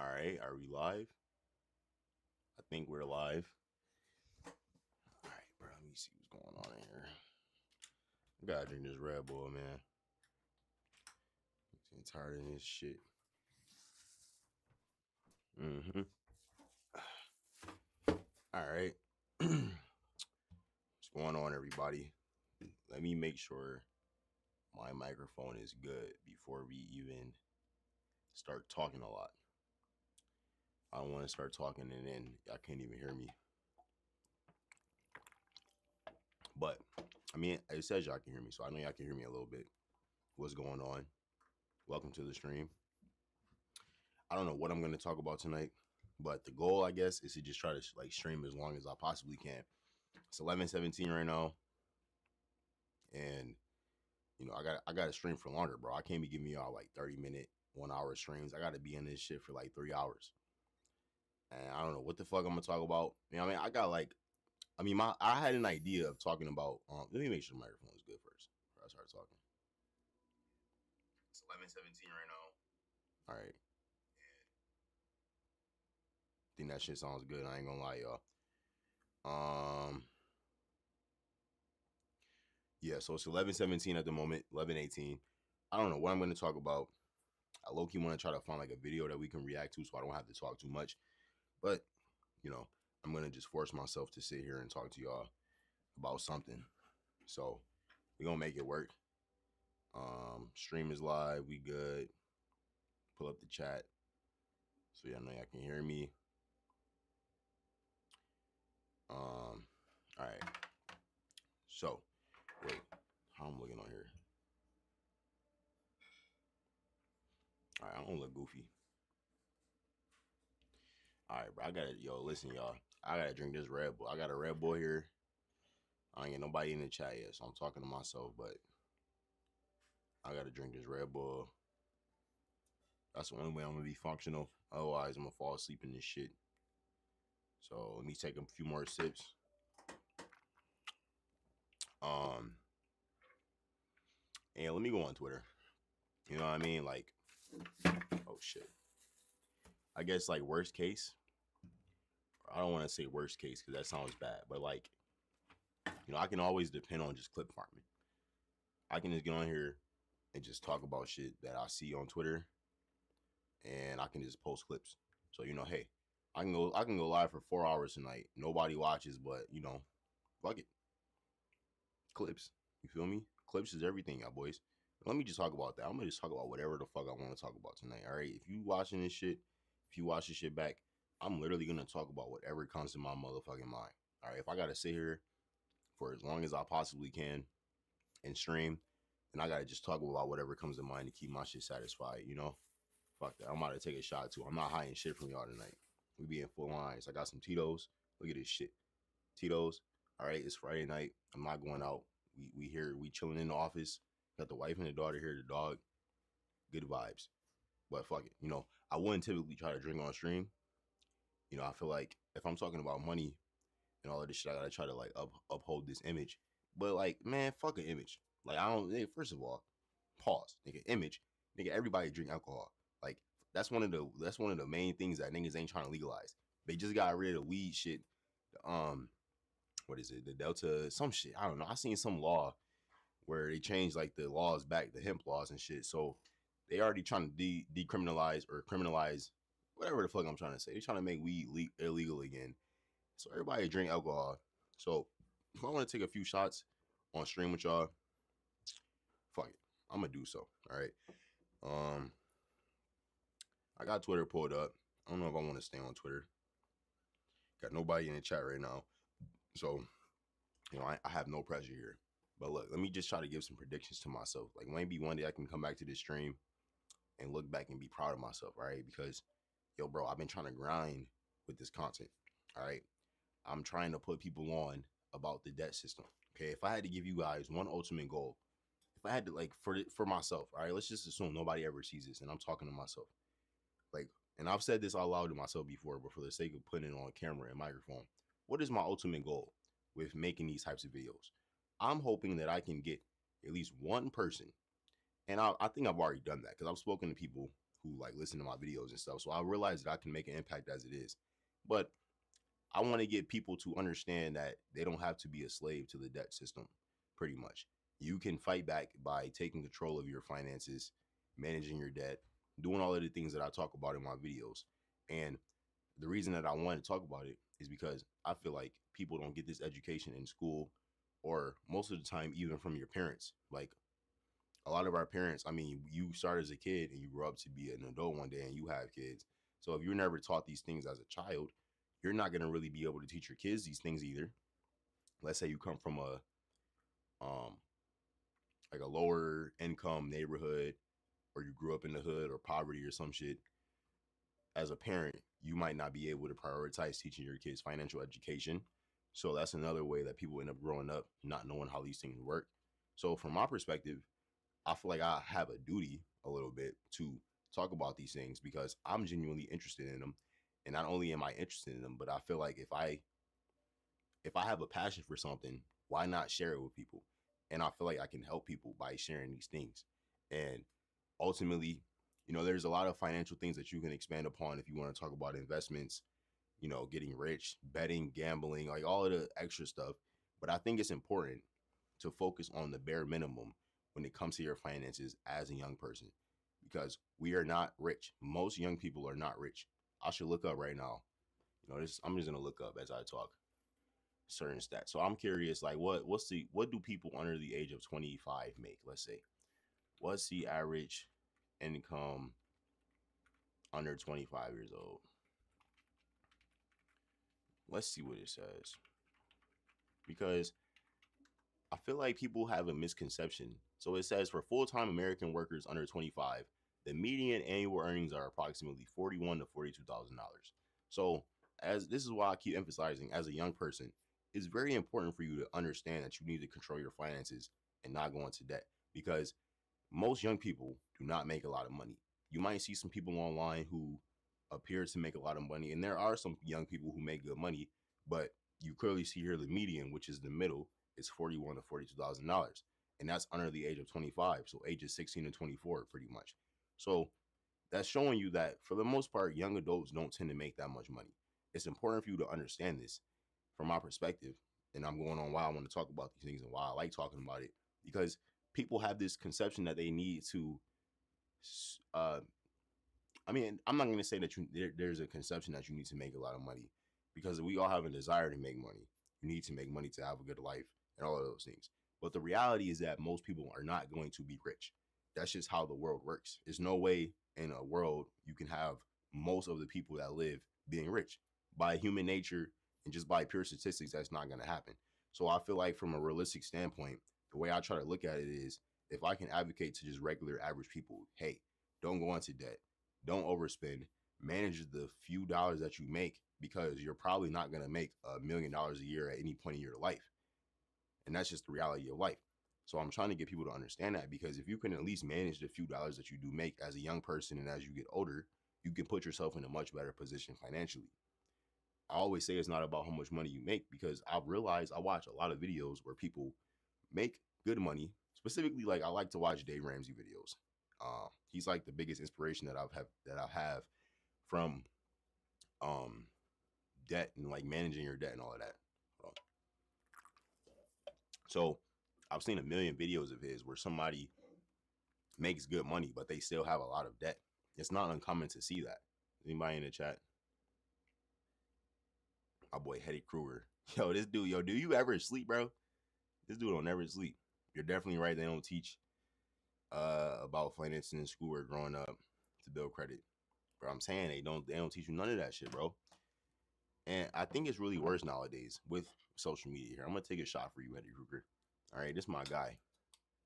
All right, are we live? I think we're live. All right, bro. Let me see what's going on in here. I gotta drink this Red Bull, man. I'm getting tired of this shit. Mm-hmm. All right. What's going on, everybody? Let me make sure my microphone is good before we even start talking a lot. I don't want to start talking and then y'all can't even hear me. But I mean, it says y'all can hear me, so I know y'all can hear me a little bit. What's going on? Welcome to the stream. I don't know what I'm going to talk about tonight, but the goal, I guess, is to just try to like stream as long as I possibly can. It's 11:17 right now, and I got to stream for longer, bro. I can't be giving y'all like 30-minute, 1 hour streams. I got to be in this shit for like 3 hours, and I don't know what the fuck I'm gonna talk about. You know what I mean? I had an idea of talking about. Let me make sure the microphone is good first before I start talking. It's 11:17 right now. All right. I think that shit sounds good. I ain't gonna lie, y'all. Yeah, so it's 11:17 at the moment, 11:18. I don't know what I'm going to talk about. I low-key want to try to find like a video that we can react to so I don't have to talk too much. But, I'm going to just force myself to sit here and talk to y'all about something. So we're going to make it work. Stream is live. We good. Pull up the chat so y'all know y'all can hear me. All right. So, wait. How I'm looking on here? All right, I don't look goofy. All right, bro. Listen, y'all. I gotta drink this Red Bull. I got a Red Bull here. I ain't get nobody in the chat yet, so I'm talking to myself, but I gotta drink this Red Bull. That's the only way I'm gonna be functional. Otherwise, I'm gonna fall asleep in this shit. So let me take a few more sips. And let me go on Twitter. You know what I mean? Like, oh shit. I guess like worst case. I don't want to say worst case because that sounds bad, but like, I can always depend on just clip farming. I can just get on here and just talk about shit that I see on Twitter, and I can just post clips. So hey, I can go live for 4 hours tonight. Nobody watches, but fuck it. Clips. You feel me? Clips is everything, y'all boys. Let me just talk about that. I'm gonna just talk about whatever the fuck I want to talk about tonight. All right. If you watching this shit, if you watch this shit back, I'm literally gonna talk about whatever comes to my motherfucking mind. All right. If I gotta sit here for as long as I possibly can and stream, then I gotta just talk about whatever comes to mind to keep my shit satisfied. Fuck that. I'm about to take a shot too. I'm not hiding shit from y'all tonight. We be in full lines. I got some Tito's. Look at this shit. Tito's. All right, it's Friday night. I'm not going out. We here. We chilling in the office. Got the wife and the daughter here. The dog. Good vibes. But fuck it. I wouldn't typically try to drink on stream. I feel like if I'm talking about money and all of this shit, I gotta try to like uphold this image. But like, man, fuck an image. Like I don't. First of all, pause. Nigga, image. Nigga, everybody drink alcohol. Like that's one of the main things that niggas ain't trying to legalize. They just got rid of weed shit. What is it? The Delta, some shit. I don't know. I seen some law where they changed like the laws back, the hemp laws and shit. So they already trying to decriminalize or criminalize whatever the fuck I'm trying to say. They're trying to make weed illegal again. So everybody drink alcohol. So if I want to take a few shots on stream with y'all, fuck it. I'm gonna do so. All right. I got Twitter pulled up. I don't know if I want to stay on Twitter. Got nobody in the chat right now. So, I have no pressure here. But look, let me just try to give some predictions to myself. Like maybe one day I can come back to this stream and look back and be proud of myself, all right? Because, bro, I've been trying to grind with this content, all right? I'm trying to put people on about the debt system, okay? If I had to give you guys one ultimate goal, if I had to, like, for myself, all right? Let's just assume nobody ever sees this, and I'm talking to myself. Like, and I've said this out loud to myself before, but for the sake of putting it on camera and microphone, what is my ultimate goal with making these types of videos? I'm hoping that I can get at least one person, and I think I've already done that because I've spoken to people who like listen to my videos and stuff. So I realized that I can make an impact as it is. But I want to get people to understand that they don't have to be a slave to the debt system, pretty much. You can fight back by taking control of your finances, managing your debt, doing all of the things that I talk about in my videos. And the reason that I want to talk about it is because I feel like people don't get this education in school, or most of the time, even from your parents. Like a lot of our parents, I mean, you start as a kid and you grow up to be an adult one day and you have kids. So if you're never taught these things as a child, you're not going to really be able to teach your kids these things either. Let's say you come from a um like a lower income neighborhood, or you grew up in the hood or poverty or some shit. As a parent, you might not be able to prioritize teaching your kids financial education. So that's another way that people end up growing up not knowing how these things work. So from my perspective, I feel like I have a duty a little bit to talk about these things because I'm genuinely interested in them. And not only am I interested in them, but I feel like if I have a passion for something, why not share it with people? And I feel like I can help people by sharing these things. And ultimately, there's a lot of financial things that you can expand upon if you want to talk about investments, getting rich, betting, gambling, like all of the extra stuff. But I think it's important to focus on the bare minimum when it comes to your finances as a young person, because we are not rich. Most young people are not rich. I should look up right now. I'm just gonna look up as I talk certain stats. So I'm curious, like what do people under the age of 25 make? Let's say, what's the average income under 25 years old? Let's see what it says, because I feel like people have a misconception. So it says for full-time American workers under 25, the median annual earnings are approximately $41,000 to $42,000. So as this is why I keep emphasizing, as a young person, it's very important for you to understand that you need to control your finances and not go into debt, because most young people do not make a lot of money. You might see some people online who appear to make a lot of money, and there are some young people who make good money, but you clearly see here the median, which is the middle, is $41,000 to $42,000, and that's under the age of 25. So ages 16 to 24, pretty much. So that's showing you that for the most part, young adults don't tend to make that much money. It's important for you to understand this from my perspective, and I'm going on why I want to talk about these things and why I like talking about it, because people have this conception that they need to uh I mean, I'm not going to say that there's a conception that you need to make a lot of money, because we all have a desire to make money. You need to make money to have a good life and all of those things. But the reality is that most people are not going to be rich. That's just how the world works. There's no way in a world you can have most of the people that live being rich. By human nature and just by pure statistics, that's not going to happen. So I feel like from a realistic standpoint, the way I try to look at it is, if I can advocate to just regular average people, hey, don't go into debt, don't overspend, manage the few dollars that you make, because you're probably not going to make $1,000,000 a year at any point in your life. And that's just the reality of life. So I'm trying to get people to understand that, because if you can at least manage the few dollars that you do make as a young person, and as you get older, you can put yourself in a much better position financially. I always say it's not about how much money you make, because I've realized I watch a lot of videos where people make good money. Specifically, like I like to watch Dave Ramsey videos. He's like the biggest inspiration that I have from um debt and like managing your debt and all of that. So I've seen a million videos of his where somebody makes good money, but they still have a lot of debt. It's not uncommon to see that. Anybody in the chat? My boy Hetty Kruger. Yo, this dude, do you ever sleep, bro? This dude don't never sleep. You're definitely right. They don't teach about financing in school or growing up to build credit. Bro, I'm saying they don't teach you none of that shit, bro. And I think it's really worse nowadays with social media here. I'm gonna take a shot for you, Eddie Kruger. All right, this is my guy.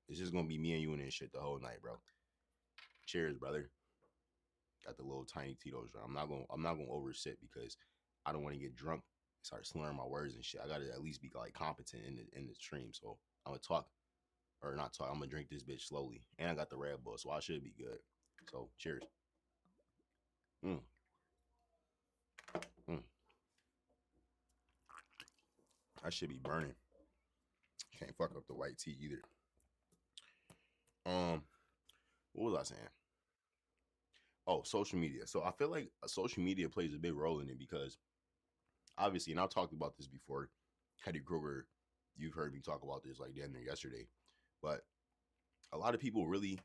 It's just gonna be me and you and this shit the whole night, bro. Cheers, brother. Got the little tiny Tito's. I'm not gonna oversit, because I don't want to get drunk, start slurring my words and shit. I gotta at least be like competent in the stream. So I'm gonna talk, or not talk. I'm gonna drink this bitch slowly, and I got the Red Bull, so I should be good. So cheers. Mm, mm. I should be burning. Can't fuck up the white tea either. What was I saying? Oh, social media. So I feel like social media plays a big role in it because obviously, and I've talked about this before. Hetty Kruger, you've heard me talk about this like damn near yesterday, but a lot of people really,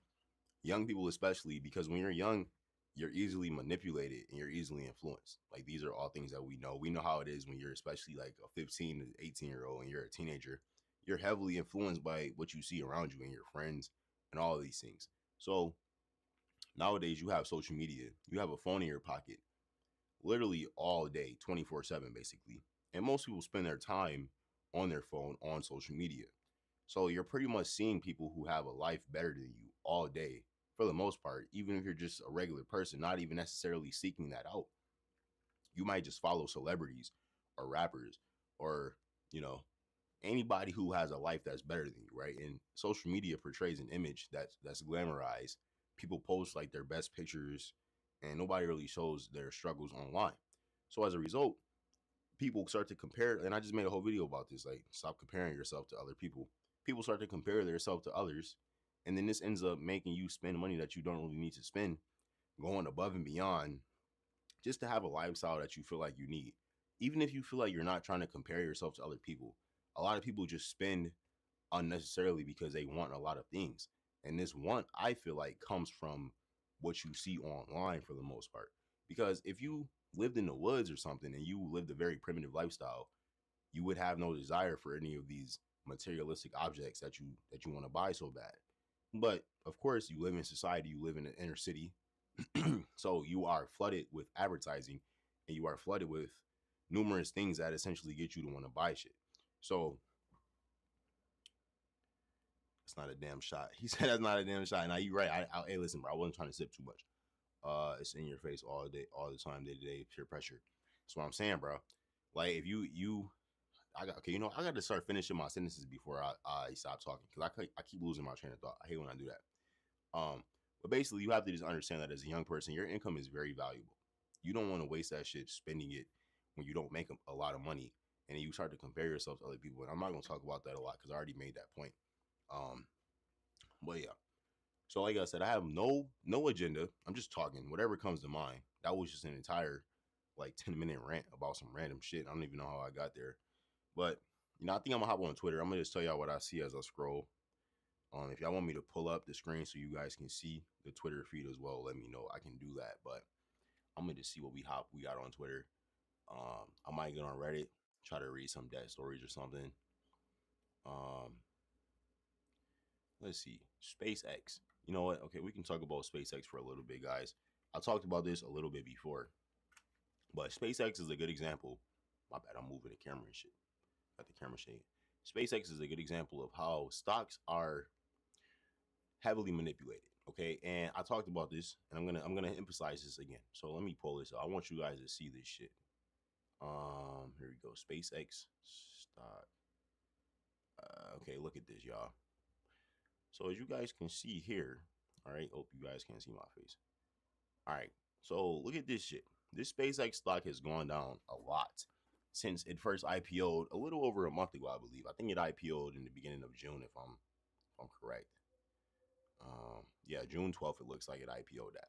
young people especially, because when you're young, you're easily manipulated and you're easily influenced. Like these are all things that we know. We know how it is when you're especially like a 15 to 18-year-old and you're a teenager. You're heavily influenced by what you see around you and your friends and all of these things. So nowadays you have social media, you have a phone in your pocket literally all day, 24/7 basically. And most people spend their time on their phone on social media. So you're pretty much seeing people who have a life better than you all day for the most part, even if you're just a regular person, not even necessarily seeking that out. You might just follow celebrities or rappers or, you know, anybody who has a life that's better than you, right? And social media portrays an image that's glamorized. People post like their best pictures and nobody really shows their struggles online. So as a result, people start to compare, and I just made a whole video about this, like stop comparing yourself to other people. People start to compare themselves to others, and then this ends up making you spend money that you don't really need to spend, going above and beyond just to have a lifestyle that you feel like you need. Even if you feel like you're not trying to compare yourself to other people, a lot of people just spend unnecessarily because they want a lot of things. And this want, I feel like, comes from what you see online for the most part. Because if you lived in the woods or something and you lived a very primitive lifestyle, you would have no desire for any of these materialistic objects that you want to buy so bad. But of course, you live in society, you live in the inner city, so you are flooded with advertising and you are flooded with numerous things that essentially get you to want to buy shit. So it's not a damn shot. He said that's not a damn shot. Now you right. Hey, listen, bro. I wasn't trying to sip too much. It's in your face all day, all the time, day to day, peer pressure. That's what I'm saying, bro. Like if I got okay. You know, I got to start finishing my sentences before I stop talking because I keep losing my train of thought. I hate when I do that. But basically, you have to just understand that as a young person, your income is very valuable. You don't want to waste that shit spending it when you don't make a lot of money, and then you start to compare yourself to other people. And I'm not gonna talk about that a lot because I already made that point. Um, but yeah. So like I said, I have no agenda. I'm just talking whatever comes to mind. That was just an entire like 10-minute rant about some random shit. I don't even know how I got there. But I think I'm gonna hop on Twitter. I'm gonna just tell y'all what I see as I scroll. If y'all want me to pull up the screen so you guys can see the Twitter feed as well, let me know. I can do that. But I'm gonna just see what we got on Twitter. I might get on Reddit, try to read some dead stories or something. Um, let's see, SpaceX. You know what? Okay, we can talk about SpaceX for a little bit, guys. I talked about this a little bit before, but SpaceX is a good example. My bad, I'm moving the camera and shit. Got the camera shade. SpaceX is a good example of how stocks are heavily manipulated. Okay, and I talked about this, and I'm gonna emphasize this again. So let me pull this up. I want you guys to see this shit. Here we go. SpaceX stock. Okay, look at this, y'all. So as you guys can see here, all right. Hope you guys can't see my face. All right. So look at this shit. This SpaceX stock has gone down a lot since it first IPO'd a little over a month ago, I believe. I think it IPO'd in the beginning of June, if I'm correct. Yeah, June 12th. It looks like it IPO'd at.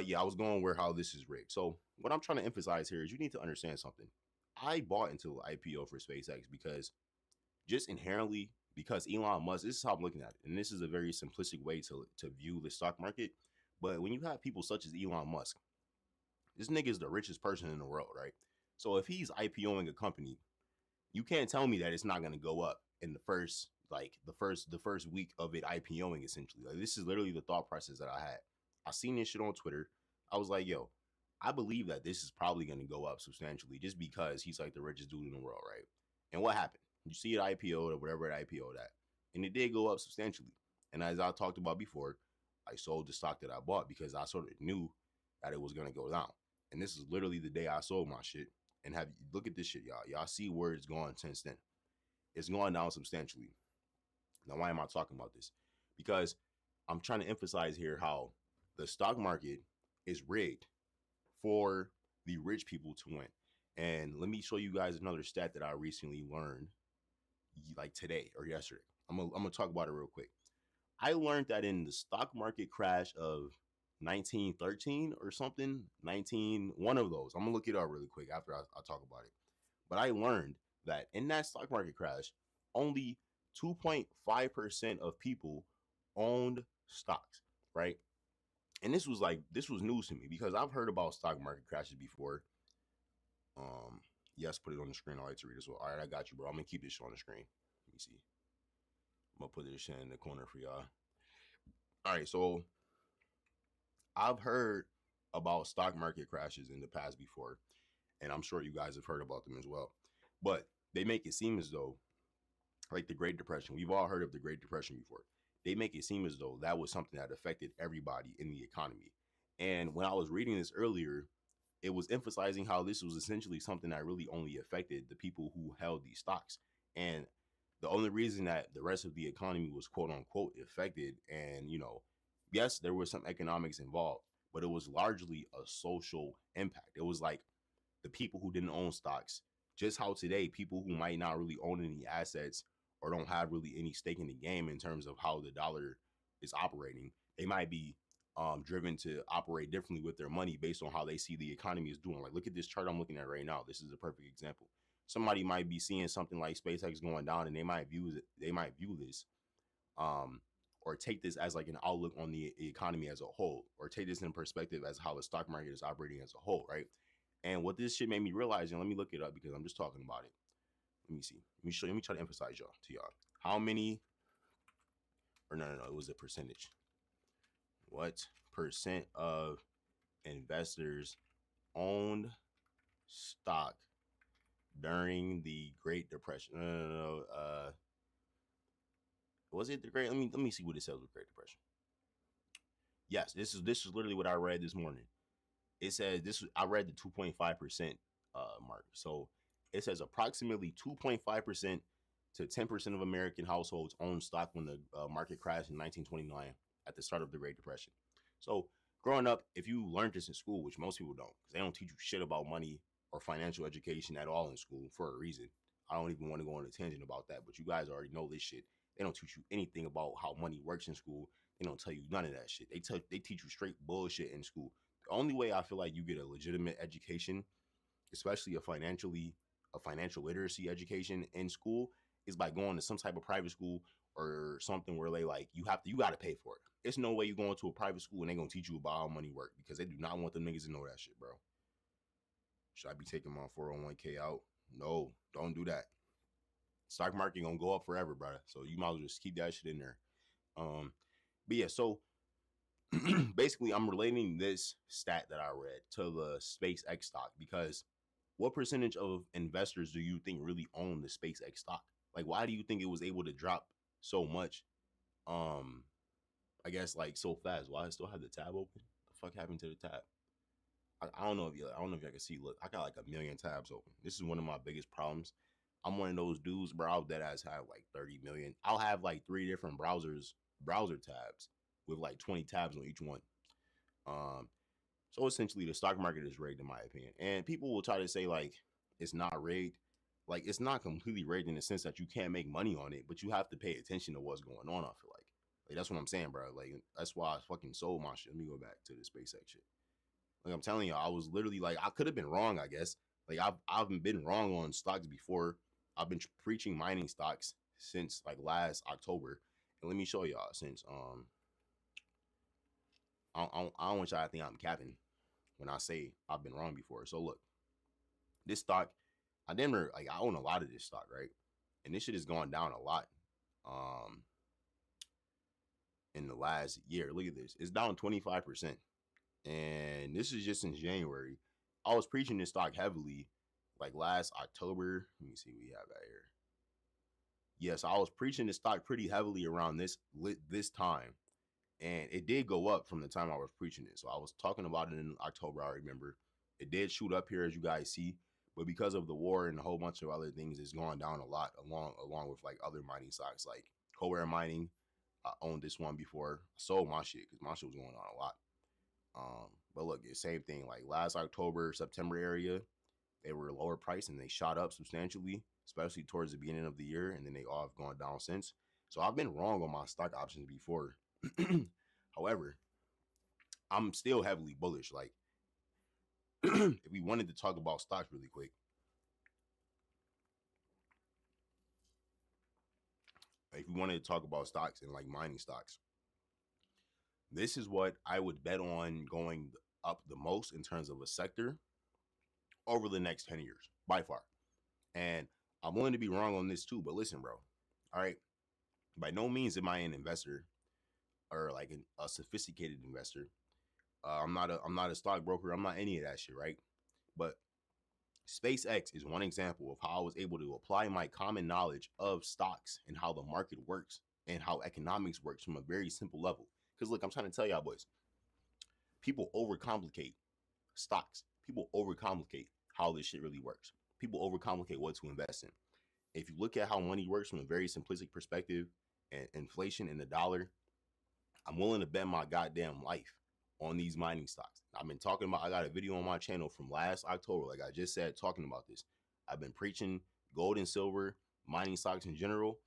Yeah, I was going where how this is rigged. So what I'm trying to emphasize here is you need to understand something. I bought into the IPO for SpaceX because just inherently because Elon Musk, this is how I'm looking at it. And this is a very simplistic way to view the stock market. But when you have people such as Elon Musk, this nigga is the richest person in the world, right? So if he's IPOing a company, you can't tell me that it's not gonna go up in the first the first week of it IPOing essentially. Like this is literally the thought process that I had. I seen this shit on Twitter. I was like, yo, I believe that this is probably gonna go up substantially just because he's like the richest dude in the world, right? And what happened? You see it IPO'd or whatever it IPO'd at. And it did go up substantially. And as I talked about before, I sold the stock that I bought because I sort of knew that it was gonna go down. And this is literally the day I sold my shit. And have look at this shit, y'all. Y'all see where it's gone since then. It's gone down substantially. Now, why am I talking about this? Because I'm trying to emphasize here how the stock market is rigged for the rich people to win. And let me show you guys another stat that I recently learned, like today or yesterday. I'm gonna talk about it real quick. I learned that in the stock market crash of 1913 or something, 19, one of those. I'm gonna look it up really quick after I talk about it. But I learned that in that stock market crash, only 2.5% of people owned stocks, right? And this was news to me because I've heard about stock market crashes before. Um, yes, put it on the screen. I like to read as well. All right, I got you, bro. I'm gonna keep this shit on the screen. Let me see. I'm gonna put this shit in the corner for y'all. All right, so I've heard about stock market crashes in the past before, and I'm sure you guys have heard about them as well. But they make it seem as though, like the Great Depression, we've all heard of the Great Depression before. They make it seem as though that was something that affected everybody in the economy. And when I was reading this earlier, it was emphasizing how this was essentially something that really only affected the people who held these stocks. And the only reason that the rest of the economy was quote unquote affected, and yes, there was some economics involved, but it was largely a social impact. It was like the people who didn't own stocks, just how today people who might not really own any assets or don't have really any stake in the game in terms of how the dollar is operating, they might be driven to operate differently with their money based on how they see the economy is doing. Like, look at this chart I'm looking at right now. This is a perfect example. Somebody might be seeing something like SpaceX going down, and they might view this um, or take this as like an outlook on the economy as a whole, or take this in perspective as how the stock market is operating as a whole, right? And what this shit made me realize, and let me look it up because I'm just talking about it. Let me see. Let me try to emphasize y'all. How many? Or no, it was a percentage. What percent of investors owned stock during the Great Depression? No. Was it the Great? Let me see what it says with Great Depression. Yes, this is literally what I read this morning. It says this. I read the 2.5% mark. So it says approximately 2.5% to 10% of American households owned stock when the market crashed in 1929 at the start of the Great Depression. So growing up, if you learned this in school, which most people don't, because they don't teach you shit about money or financial education at all in school for a reason. I don't even want to go on a tangent about that, but you guys already know this shit. They don't teach you anything about how money works in school. They don't tell you none of that shit. They teach you straight bullshit in school. The only way I feel like you get a legitimate education, especially a financial literacy education in school, is by going to some type of private school or something where they like you got to pay for it. It's no way you going to a private school and they gonna teach you about how money work, because they do not want the niggas to know that shit, bro. Should I be taking my 401k out? No, don't do that. Stock market gonna go up forever, brother. So you might as well just keep that shit in there. But yeah, so basically I'm relating this stat that I read to the SpaceX stock, because what percentage of investors do you think really own the SpaceX stock? Like, why do you think it was able to drop so much? Um, I guess like so fast. Why I still have the tab open? The fuck happened to the tab? I don't know if you I don't know if y'all can see. Look, I got like a million tabs open. This is one of my biggest problems. I'm one of those dudes, bro, that has have like 30 million. I'll have like 3 different browser tabs with like 20 tabs on each one. Um, so essentially the stock market is rigged in my opinion. And people will try to say like it's not rigged. Like, it's not completely rigged in the sense that you can't make money on it, but you have to pay attention to what's going on, I feel like that's what I'm saying, bro. Like, that's why I fucking sold my shit. Let me go back to the SpaceX shit. Like, I'm telling you, I was literally like, I could have been wrong, I guess. Like, I've been wrong on stocks before. I've been preaching mining stocks since like last October. And let me show y'all, since I don't want y'all to think I'm capping when I say I've been wrong before. So look, this stock, I own a lot of this stock, right? And this shit has gone down a lot um in the last year. Look at this. It's down 25%. And this is just in January. I was preaching this stock heavily like last October. Let me see what we have out here. Yes, I was preaching this stock pretty heavily around this time. And it did go up from the time I was preaching it. So I was talking about it in October, I remember. It did shoot up here, as you guys see, but because of the war and a whole bunch of other things, it's gone down a lot, along with like other mining stocks like Cohere Mining. I owned this one before. I sold my shit because my shit was going on a lot. But look, it's same thing. Like last October, September area, they were lower price and they shot up substantially, especially towards the beginning of the year, and then they all have gone down since. So I've been wrong on my stock options before. However, I'm still heavily bullish. Like, if we wanted to talk about stocks really quick, if we wanted to talk about stocks and like mining stocks, this is what I would bet on going up the most in terms of a sector over the next 10 years by far. And I'm willing to be wrong on this too, but listen, bro. All right. By no means am I an investor or like a sophisticated investor. I'm not a stockbroker. I'm not any of that shit, right? But SpaceX is one example of how I was able to apply my common knowledge of stocks and how the market works and how economics works from a very simple level. Because look, I'm trying to tell y'all boys, people overcomplicate stocks. People overcomplicate how this shit really works. People overcomplicate what to invest in. If you look at how money works from a very simplistic perspective and inflation in the dollar, I'm willing to bet my goddamn life on these mining stocks. I've been talking about, I got a video on my channel from last October, like I just said, talking about this. I've been preaching gold and silver, mining stocks in general.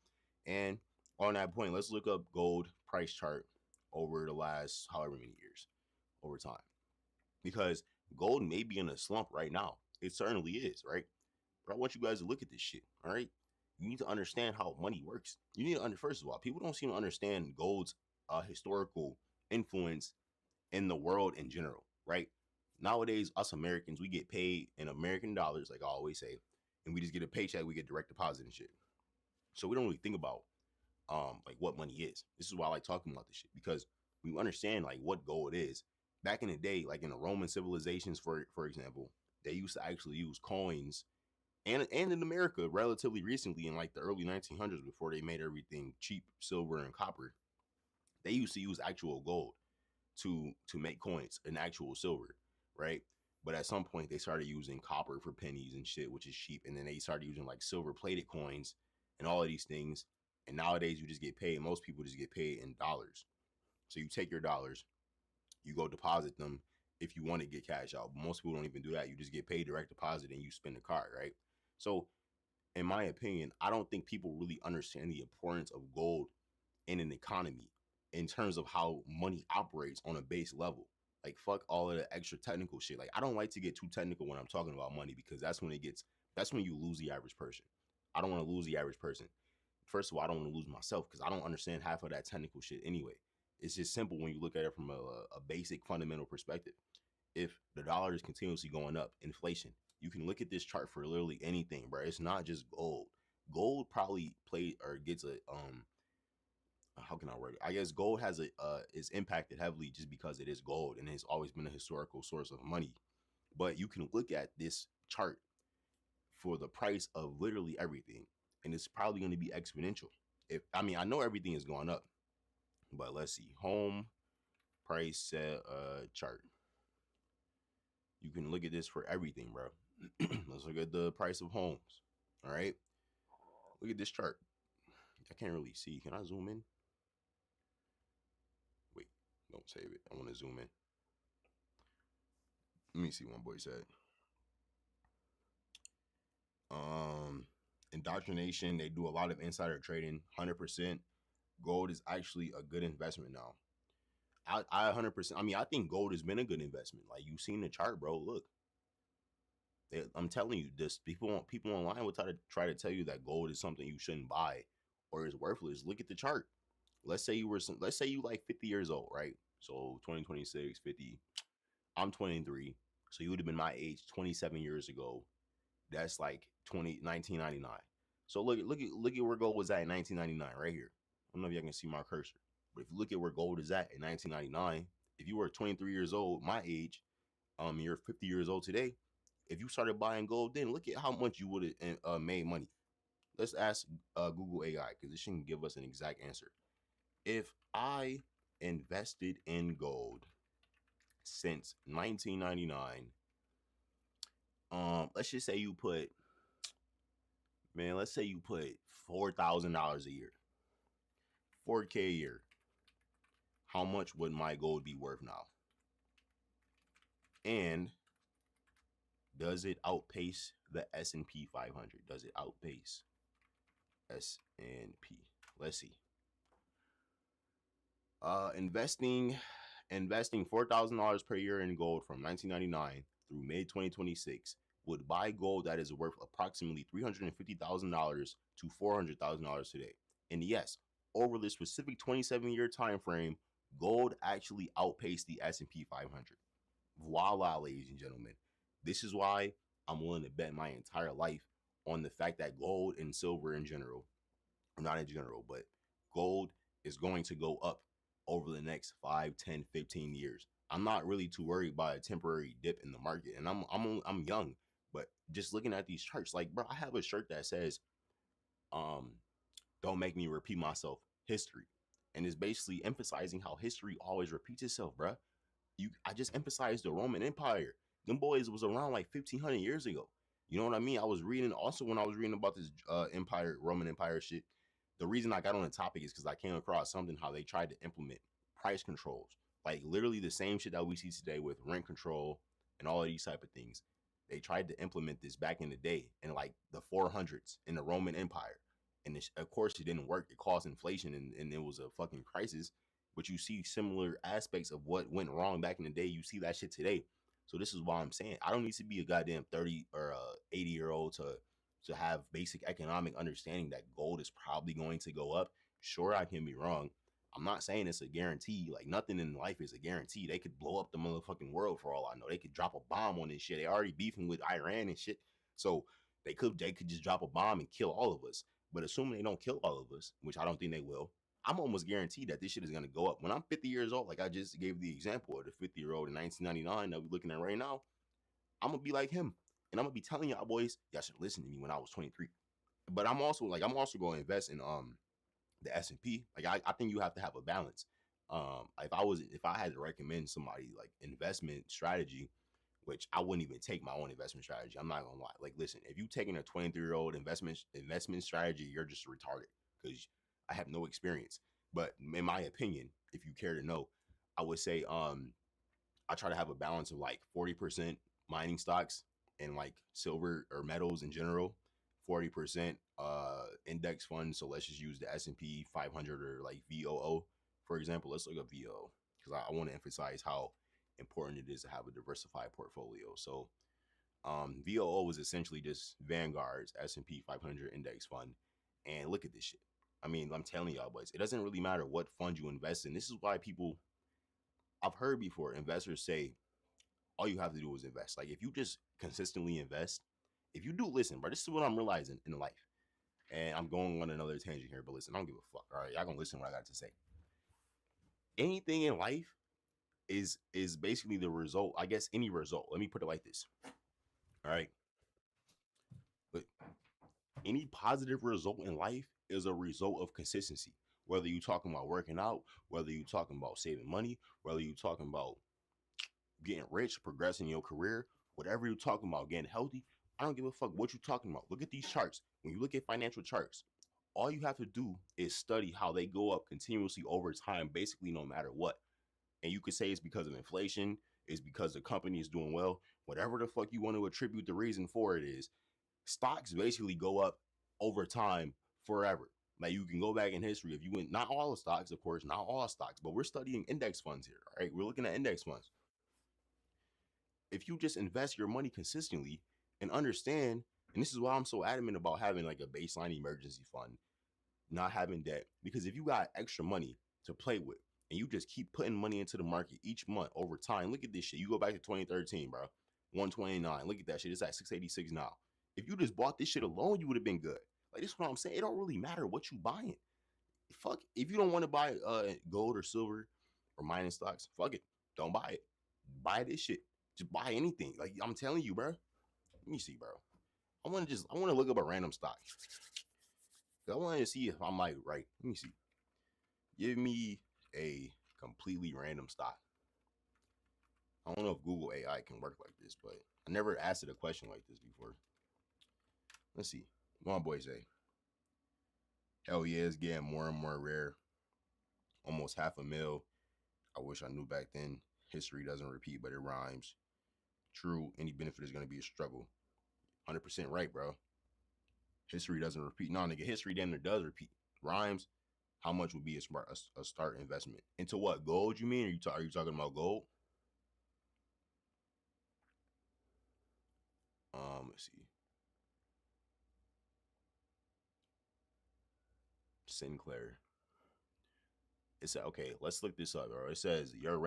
And on that point, let's look up gold price chart over the last however many years over time. Because gold may be in a slump right now. It certainly is, right? But I want you guys to look at this shit, all right? You need to understand how money works. You need to first of all, people don't seem to understand gold's historical influence in the world in general, right? Nowadays, us Americans, we get paid in American dollars, like I always say, and we just get a paycheck, we get direct deposit and shit. So we don't really think about like what money is. This is why I like talking about this shit, because we understand like what gold is. Back in the day, like in the Roman civilizations, for example, they used to actually use coins, and in America relatively recently in like the early 1900s, before they made everything cheap, silver and copper, they used to use actual gold to make coins and actual silver, right? But at some point they started using copper for pennies and shit, which is cheap, and then they started using like silver plated coins and all of these things. And nowadays you just get paid. Most people just get paid in dollars. So you take your dollars, you go deposit them if you want to get cash out. But most people don't even do that. You just get paid direct deposit and you spend the card, right? So in my opinion, I don't think people really understand the importance of gold in an economy in terms of how money operates on a base level. Like fuck all of the extra technical shit. Like I don't like to get too technical when I'm talking about money, because that's when you lose the average person. I don't want to lose the average person. First of all, I don't want to lose myself because I don't understand half of that technical shit anyway. It's just simple when you look at it from a basic fundamental perspective. If the dollar is continuously going up, inflation, you can look at this chart for literally anything, bro. It's not just gold. Gold probably play or gets a how can I word it? I guess gold has a is impacted heavily just because it is gold and it's always been a historical source of money. But you can look at this chart for the price of literally everything, and it's probably going to be exponential. If I mean, I know everything is going up, but let's see, home price set chart. You can look at this for everything, bro. Let's look at the price of homes. All right, look at this chart. I can't really see. Can I zoom in? Wait, don't save it. I want to zoom in. Let me see what my boy said. Indoctrination, they do a lot of insider trading. 100% gold is actually a good investment now. I 100%, I mean, I think gold has been a good investment. Like, you've seen the chart, bro. Look, I'm telling you, this people online will try to tell you that gold is something you shouldn't buy or is worthless. Look at the chart. Let's say you like 50 years old, right? So 2026, 50. I'm 23. So you would have been my age 27 years ago. That's like 1999. So look at where gold was at in 1999 right here. I don't know if y'all can see my cursor, but if you look at where gold is at in 1999, if you were 23 years old, my age, you're 50 years old today. If you started buying gold, then look at how much you would have made money. Let's ask Google AI, because this shouldn't give us an exact answer. If I invested in gold since 1999, let's just say you put, man, let's say you put $4,000 a year, 4K a year. How much would my gold be worth now? And does it outpace the S&P 500? Does it outpace S&P? Let's see. Investing $4,000 per year in gold from 1999 through mid 2026 would buy gold that is worth approximately $350,000 to $400,000 today. And yes, over the specific 27-year time frame, gold actually outpaced the S&P 500. Voila, ladies and gentlemen. This is why I'm willing to bet my entire life on the fact that gold and silver in general, or not in general, but gold is going to go up over the next 5, 10, 15 years. I'm not really too worried by a temporary dip in the market. And I'm young, but just looking at these charts, like bro, I have a shirt that says, um, don't make me repeat myself, history. And it's basically emphasizing how history always repeats itself, bro. I just emphasized the Roman Empire. Them boys was around like 1500 years ago. You know what I mean? I was reading also when I was reading about this Roman Empire shit. The reason I got on the topic is because I came across something how they tried to implement price controls, like literally the same shit that we see today with rent control and all of these type of things. They tried to implement this back in the day in like the 400s in the Roman Empire, and of course it didn't work. It caused inflation, and it was a fucking crisis. But you see similar aspects of what went wrong back in the day. You see that shit today. So this is why I'm saying I don't need to be a goddamn 30 or 80-year-old to have basic economic understanding that gold is probably going to go up. Sure, I can be wrong. I'm not saying it's a guarantee. Like nothing in life is a guarantee. They could blow up the motherfucking world for all I know. They could drop a bomb on this shit. They already beefing with Iran and shit. So they could just drop a bomb and kill all of us. But assuming they don't kill all of us, which I don't think they will, I'm almost guaranteed that this shit is gonna go up. When I'm 50 years old, like I just gave the example of the 50-year-old in 1999 that we're looking at right now, I'm gonna be like him, and I'm gonna be telling y'all boys, y'all should listen to me when I was 23. But I'm also going to invest in the S&P. Like I think you have to have a balance. If I had to recommend somebody like investment strategy, which I wouldn't even take my own investment strategy. I'm not gonna lie. Like, listen, if you taking a 23-year-old investment strategy, you're just retarded because I have no experience. But in my opinion, if you care to know, I would say I try to have a balance of like 40% mining stocks and like silver or metals in general, 40% index funds. So let's just use the S&P 500 or like VOO, for example. Let's look up VOO because I want to emphasize how important it is to have a diversified portfolio. So VOO was essentially just Vanguard's S&P 500 index fund. And look at this shit. I mean, I'm telling y'all, boys, it doesn't really matter what fund you invest in. This is why I've heard before investors say all you have to do is invest. Like if you just consistently invest, if you do listen, bro, this is what I'm realizing in life. And I'm going on another tangent here, but listen, I don't give a fuck. All right, y'all gonna listen to what I got to say. Anything in life is basically the result. I guess any result. Let me put it like this. All right, but any positive result in life is a result of consistency. Whether you're talking about working out, whether you're talking about saving money, whether you're talking about getting rich, progressing your career, whatever you're talking about, getting healthy, I don't give a fuck what you're talking about. Look at these charts. When you look at financial charts, all you have to do is study how they go up continuously over time, basically no matter what. And you could say it's because of inflation, it's because the company is doing well, whatever the fuck you want to attribute the reason for it is. Stocks basically go up over time forever. Like you can go back in history if you went, not all the stocks, of course, not all stocks, but we're studying index funds here. All right, we're looking at index funds. If you just invest your money consistently and understand, and this is why I'm so adamant about having like a baseline emergency fund, not having debt, because if you got extra money to play with and you just keep putting money into the market each month over time, look at this shit. You go back to 2013, bro, 129. Look at that shit. It's at 686 now. If you just bought this shit alone, you would have been good. Like this is what I'm saying. It don't really matter what you buying. Fuck, if you don't want to buy gold or silver or mining stocks, fuck it. Don't buy it. Buy this shit. Just buy anything. Like I'm telling you, bro. Let me see, bro. I want to look up a random stock. I want to see if I'm like right. Let me see. Give me a completely random stock. I don't know if Google AI can work like this, but I never asked it a question like this before. Let's see. What my boy say? Hell yeah, it's getting more and more rare. Almost half a mil. I wish I knew back then. History doesn't repeat, but it rhymes. True, any benefit is going to be a struggle. 100% right, bro. History doesn't repeat. No, nigga, history damn near does repeat. Rhymes. How much would be a start investment into what? Gold? You mean? Are you talking about gold? Let's see. Sinclair. It said, okay, let's look this up, bro. It says your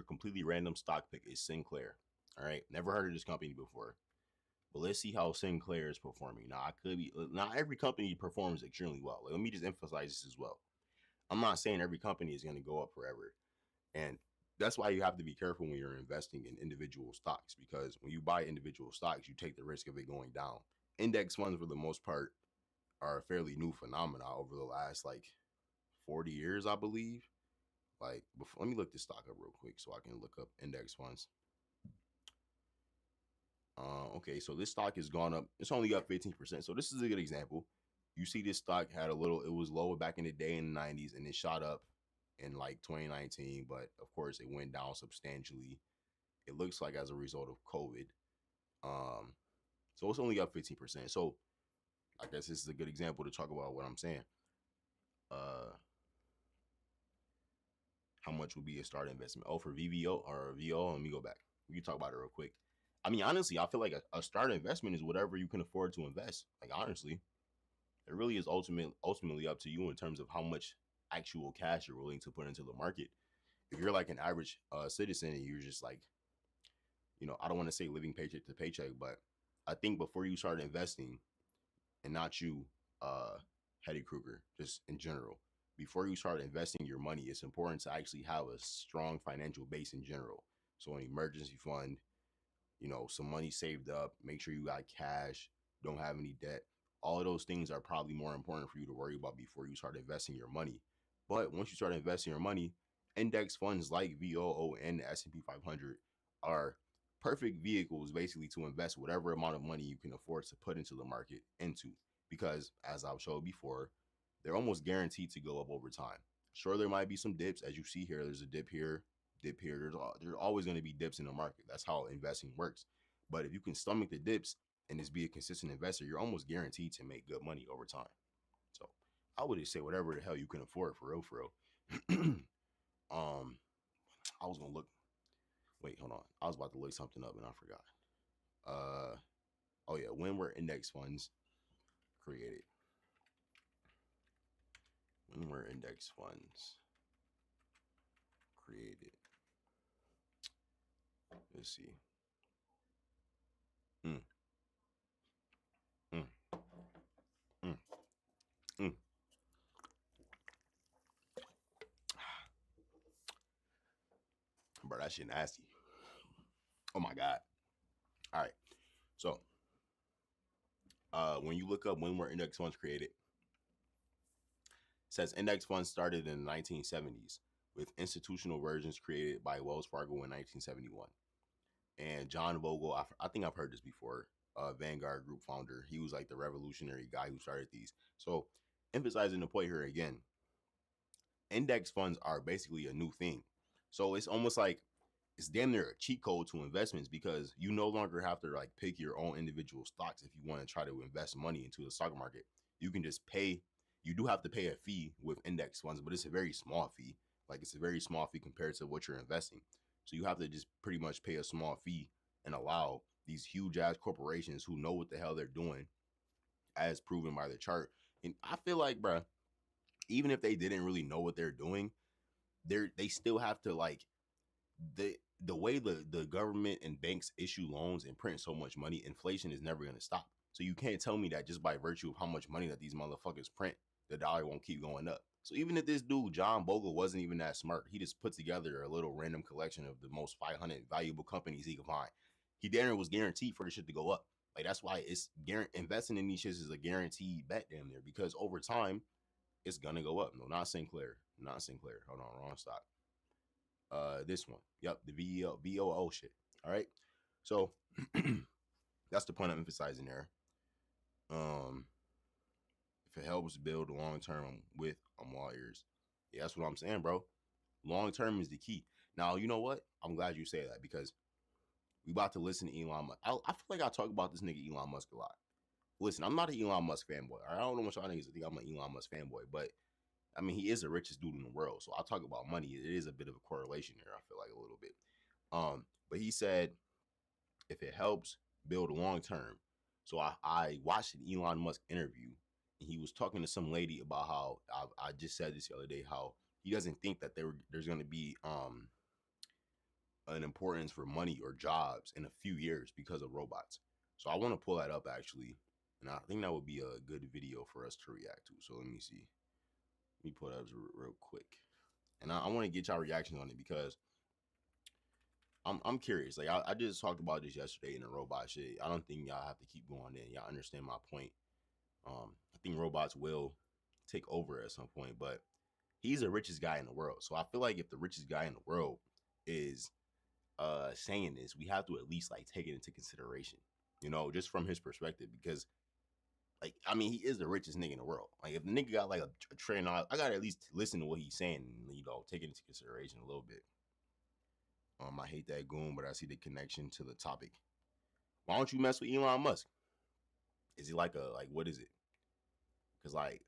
completely random stock pick is Sinclair. All right, never heard of this company before, but let's see how Sinclair is performing. Now, I could be not every company performs extremely well. Let me just emphasize this as well. I'm not saying every company is going to go up forever, and that's why you have to be careful when you're investing in individual stocks because when you buy individual stocks, you take the risk of it going down. Index funds, for the most part, are a fairly new phenomena over the last like 40 years, I believe. Like, before, let me look this stock up real quick so I can look up index funds. Okay, so this stock has gone up. It's only up 15%. So this is a good example. You see, this stock had a little. It was lower back in the day in the 90s, and it shot up in like 2019. But of course, it went down substantially. It looks like as a result of COVID. Um, so it's only up 15%. So I guess this is a good example to talk about what I'm saying. Uh, how much would be a start investment? Oh, for VVO or VO, let me go back. We can talk about it real quick. I mean, honestly, I feel like a start investment is whatever you can afford to invest. Like, honestly, it really is ultimately up to you in terms of how much actual cash you're willing to put into the market. If you're like an average citizen and you're just like, I don't want to say living paycheck to paycheck, but I think before you start investing, and not you, uh, Hetty Kruger, just in general, before you start investing your money, it's important to actually have a strong financial base in general. So an emergency fund, some money saved up, make sure you got cash, don't have any debt. All of those things are probably more important for you to worry about before you start investing your money. But once you start investing your money, index funds like VOO and the S&P 500 are perfect vehicles basically to invest whatever amount of money you can afford to put into the market into because as I've showed before, they're almost guaranteed to go up over time. Sure, there might be some dips as you see here. There's a dip here, dip here. There's always going to be dips in the market. That's how investing works. But if you can stomach the dips and just be a consistent investor, you're almost guaranteed to make good money over time. So I would just say whatever the hell you can afford for real, for real. I was gonna look. Wait, hold on. I was about to look something up and I forgot. Uh, oh yeah, when were index funds created? When were index funds created? Let's see. Mm, mm, mm, mm. Bro, that shit nasty. Oh my god. All right. So, when you look up when were index funds created, it says index funds started in the 1970s with institutional versions created by Wells Fargo in 1971. And John Bogle, I think I've heard this before, Vanguard Group founder. He was like the revolutionary guy who started these. So, emphasizing the point here again, index funds are basically a new thing. So it's almost like it's damn near a cheat code to investments because you no longer have to like pick your own individual stocks if you want to try to invest money into the stock market. You can just pay. You do have to pay a fee with index funds, but it's a very small fee. Like it's a very small fee compared to what you're investing. So you have to just pretty much pay a small fee and allow these huge ass corporations who know what the hell they're doing, as proven by the chart. And I feel like, bruh, even if they didn't really know what they're doing, they still have to like the way the government and banks issue loans and print so much money, inflation is never going to stop. So you can't tell me that just by virtue of how much money that these motherfuckers print, the dollar won't keep going up. So even if this dude John Bogle wasn't even that smart, he just put together a little random collection of the most 500 valuable companies he could find. He damn was guaranteed for the shit to go up. Like that's why it's investing in these shits is a guaranteed bet damn near because over time it's gonna go up. No, not Sinclair, not Sinclair. Hold on, wrong stock. This one. Yep, the VOO shit. All right. So that's the point I'm emphasizing there. Um, if it helps build long term with, I'm all ears. Yeah, that's what I'm saying, bro. Long term is the key. Now, you know what? I'm glad you say that because we about to listen to Elon Musk. I feel like I talk about this nigga Elon Musk a lot. Listen, I'm not an Elon Musk fanboy. I don't know what y'all niggas think I'm an Elon Musk fanboy, but I mean, he is the richest dude in the world. So I'll talk about money. It is a bit of a correlation there. I feel like a little bit. But he said if it helps build long term. So I watched an Elon Musk interview, and he was talking to some lady about how I just said this the other day, how he doesn't think that there's going to be an importance for money or jobs in a few years because of robots. So I want to pull that up actually, and I think that would be a good video for us to react to. So let me see. Let me pull that up real quick, and I want to get y'all reactions on it because I'm curious. Like I just talked about this yesterday in the robot shit. I don't think y'all have to keep going in. Y'all understand my point. I think robots will take over at some point, but he's the richest guy in the world. So I feel like if the richest guy in the world is saying this, we have to at least like take it into consideration, you know, just from his perspective, because like I mean he is the richest nigga in the world. Like if the nigga got like a train, I gotta at least listen to what he's saying and, you know, take it into consideration a little bit. I hate that goon, but I see the connection to the topic. Why don't you mess with Elon Musk? Is he like what is it? Because like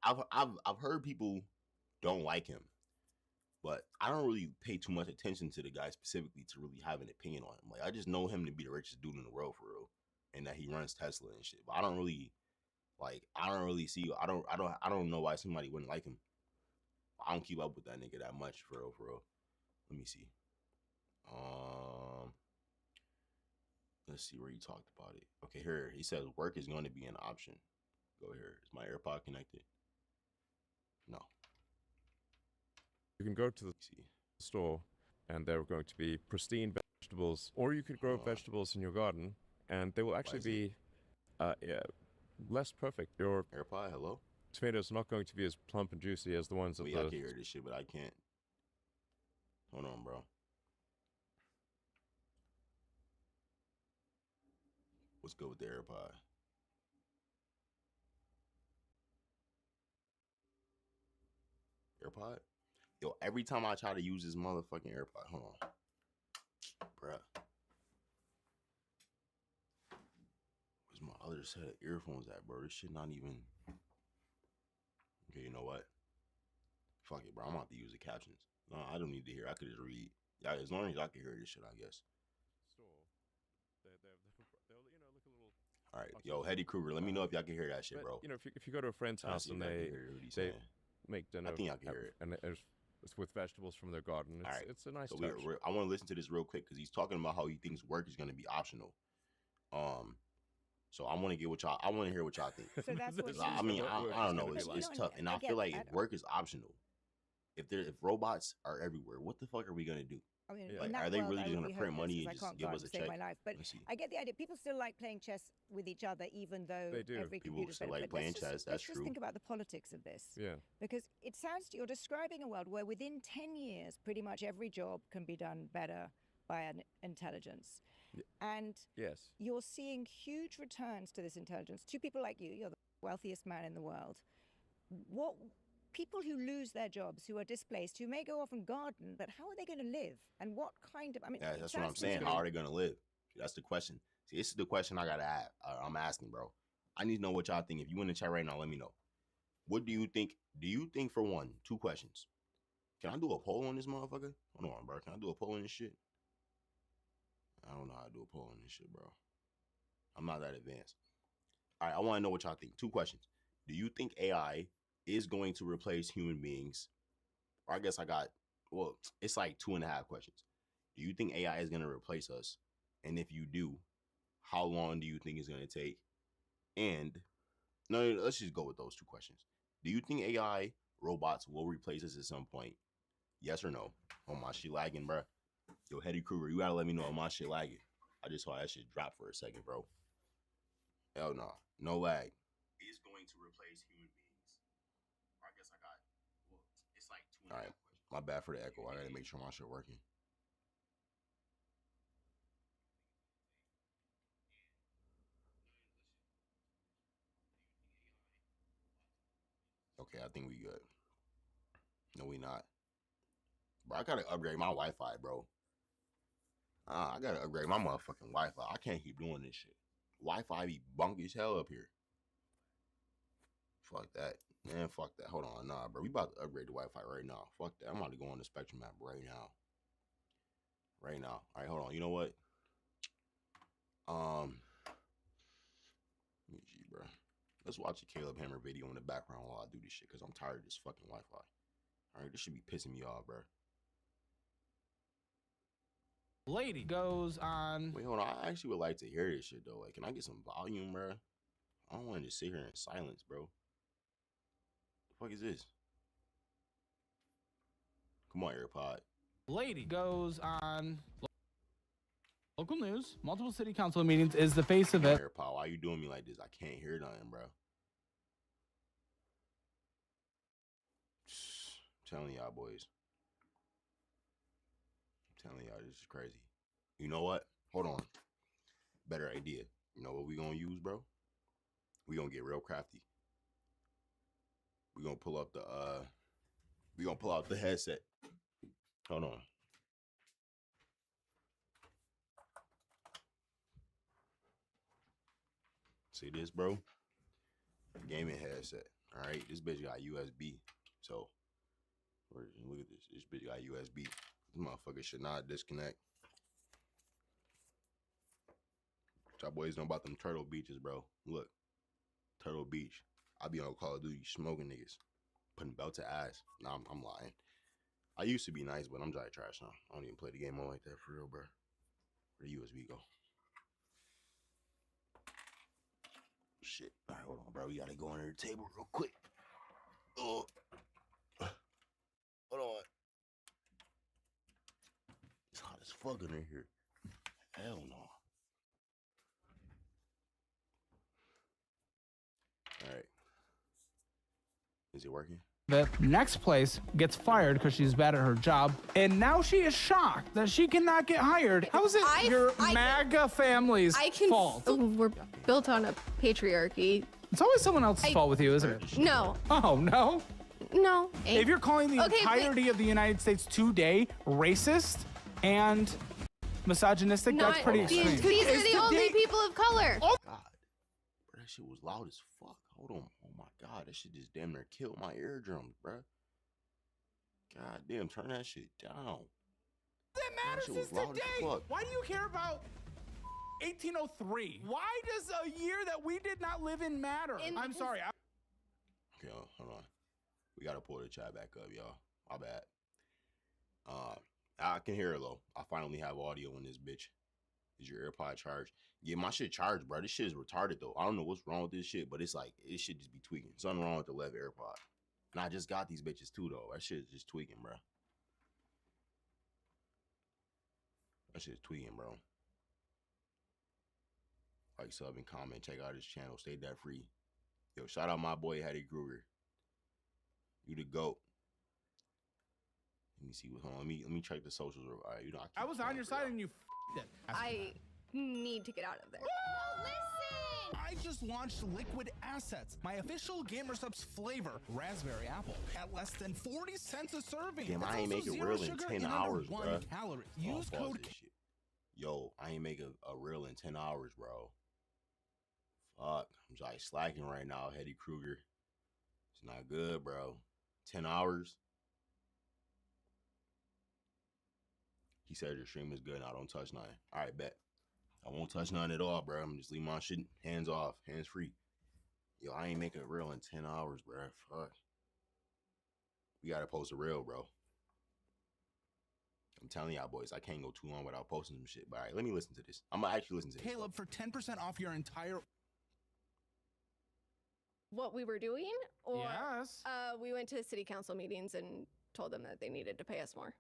I've heard people don't like him, but I don't really pay too much attention to the guy specifically to really have an opinion on him. Like I just know him to be the richest dude in the world for real, and that he runs Tesla and shit. But I don't really see. I don't know why somebody wouldn't like him. I don't keep up with that nigga that much for real. For real. Let me see. Um, let's see where he talked about it. Okay, here he says work is going to be an option. Go here. Is my AirPod connected? No. You can go to the store and there are going to be pristine vegetables, or you could grow vegetables in your garden and they will actually be less perfect. Your AirPod, hello? tomatoes are not going to be as plump and juicy as the ones Wait, I can hear this shit, but I can't. Hold on, bro. What's good with the AirPod? AirPod? Yo, every time I try to use this motherfucking AirPod, hold on. Bruh. Where's my other set of earphones at, bro? This shit not even... Okay, you know what? Fuck it, bro. I'm about to use the captions. No, I don't need to hear. I could just read. Yeah, as long as I can hear this shit, I guess. They'll you know, look a little. All right, yo, Hetty Kruger, let me know if y'all can hear that shit, But, bro. you know, if you go to a friend's house and they make dinner, I think I can hear it. And it's with vegetables from their garden. It's, right. It's a nice so touch. I want to listen to this real quick because he's talking about how he thinks work is going to be optional. So I want to get what y'all. I want to hear what y'all think. So that's what I mean, I don't know. It's tough, and I feel like if work is optional, if robots are everywhere, what the fuck are we gonna do? I mean, like, are they really just gonna print money and just give us a check? My life. But I get the idea. People still like playing chess with each other, even though every people still like playing chess. That's true. Let's just think about the politics of this. Yeah. Because it sounds you're describing a world where within 10 years, pretty much every job can be done better by an intelligence. And yes, you're seeing huge returns to this intelligence. Two people like you're the wealthiest man in the world. What people who lose their jobs, who are displaced, who may go off and garden, but how are they going to live? And what kind of? I mean, yeah, that's what I'm saying. How are they going to live? That's the question. See, this is the question I gotta ask. I'm asking, bro. I need to know what y'all think. If you in the chat right now, let me know. What do you think? Do you think, for one, 2 questions? Can I do a poll on this motherfucker? Hold on, bro. Can I do a poll on this shit? I don't know how to do a poll on this shit, bro. I'm not that advanced. All right, I want to know what y'all think. 2 questions. Do you think AI is going to replace human beings? Or I guess it's like 2.5 questions. Do you think AI is going to replace us? And if you do, how long do you think it's going to take? And no, let's just go with those 2 questions. Do you think AI robots will replace us at some point? Yes or no? Oh, my shit lagging, bro. Yo, Hetty Kruger, you gotta let me know if my shit lagging. I just saw that shit drop for a second, bro. Hell no. No lag. Is going to replace human beings. I guess it's like 2.5 All right. Questions. My bad for the echo. I gotta make sure my shit working. Okay, I think we good. No, we not. Bro, I gotta upgrade my Wi-Fi, bro. I gotta upgrade my motherfucking Wi-Fi. I can't keep doing this shit. Wi-Fi be bunk as hell up here. Fuck that. Man, fuck that. Hold on, nah, bro. We about to upgrade the Wi-Fi right now. Fuck that. I'm about to go on the Spectrum app right now. Right now. All right, hold on. You know what? Let me see, bro. Let's watch a Caleb Hammer video in the background while I do this shit, because I'm tired of this fucking Wi-Fi. All right, this should be pissing me off, bro. Lady goes on. Wait, hold on. I actually would like to hear this shit, though. Like, can I get some volume, bro? I don't want to just sit here in silence, bro. The fuck is this? Come on, AirPod. Lady goes on local news. Multiple city council meetings is the face of it. AirPod, why you doing me like this? I can't hear nothing, bro. I'm telling y'all, boys. I'm telling y'all, this is crazy. You know what? Hold on. Better idea. You know what we gonna use, bro? We gonna get real crafty. We gonna pull up the we gonna pull out the headset. Hold on. See this, bro? Gaming headset. All right, this bitch got USB. So, look at this. This bitch got USB. This motherfucker should not disconnect. Y'all boys know about them Turtle Beaches, bro. Look, Turtle Beach. I be on Call of Duty smoking niggas, putting belt to ass. Nah, I'm lying. I used to be nice, but I'm dry trash now. I don't even play the game on like that for real, bro. Where the USB go? Shit. All right, hold on, bro. We gotta go under the table real quick. Oh, hold on. It's hot as fuck in here. Hell no. All right. Is it working? The next place gets fired because she's bad at her job, and now she is shocked that she cannot get hired. How is it your MAGA family's fault? We're built on a patriarchy. It's always someone else's fault with you, isn't it? No. Oh, no? No. If you're calling the entirety of the United States today racist and misogynistic, that's pretty extreme. These are the only people of color. God, bro, that shit was loud as fuck. Hold on. Oh my God, that shit just damn near killed my eardrums, bro. God damn, turn that shit down. That matters is today. Why do you care about 1803? Why does a year that we did not live in matter? I'm sorry. Okay, hold on. We gotta pull the chat back up, y'all. My bad. I can hear it though. I finally have audio in this bitch. Is your AirPod charged? Yeah, my shit charged, bro. This shit is retarded though. I don't know what's wrong with this shit, but it's like it should just be tweaking. Something wrong with the left AirPod. And I just got these bitches too though. That shit is just tweaking, bro. That shit's tweaking, bro. Like, sub, and comment. Check out his channel. Stay debt free. Yo, shout out my boy Hattie Kruger. You the GOAT. Let me see what's on. Let me check the socials. All right, you know I was on your side and you f***ed it. I need to get out of there. Listen! I just launched Liquid Assets, my official GamerSupps flavor, raspberry apple, at less than 40 cents a serving. Damn, I ain't also making zero real in sugar 10 and hours, under 1 bro. calorie. Oh, Use pause code this shit. Yo, I ain't making a reel in 10 hours, bro. Fuck. I'm like slacking right now, Hattie Kruger. It's not good, bro. 10 hours. He said your stream is good. I don't touch nothing. All right, bet. I won't touch nothing at all, bro. I'm just leave my shit hands off, hands free. Yo, I ain't making a reel in 10 hours, bro. Fuck. We gotta post a reel, bro. I'm telling y'all boys, I can't go too long without posting some shit. But all right, let me listen to this. I'm gonna actually listen to this. Caleb for 10% off your entire. What we were doing? Or Yes. we went to city council meetings and told them that they needed to pay us more.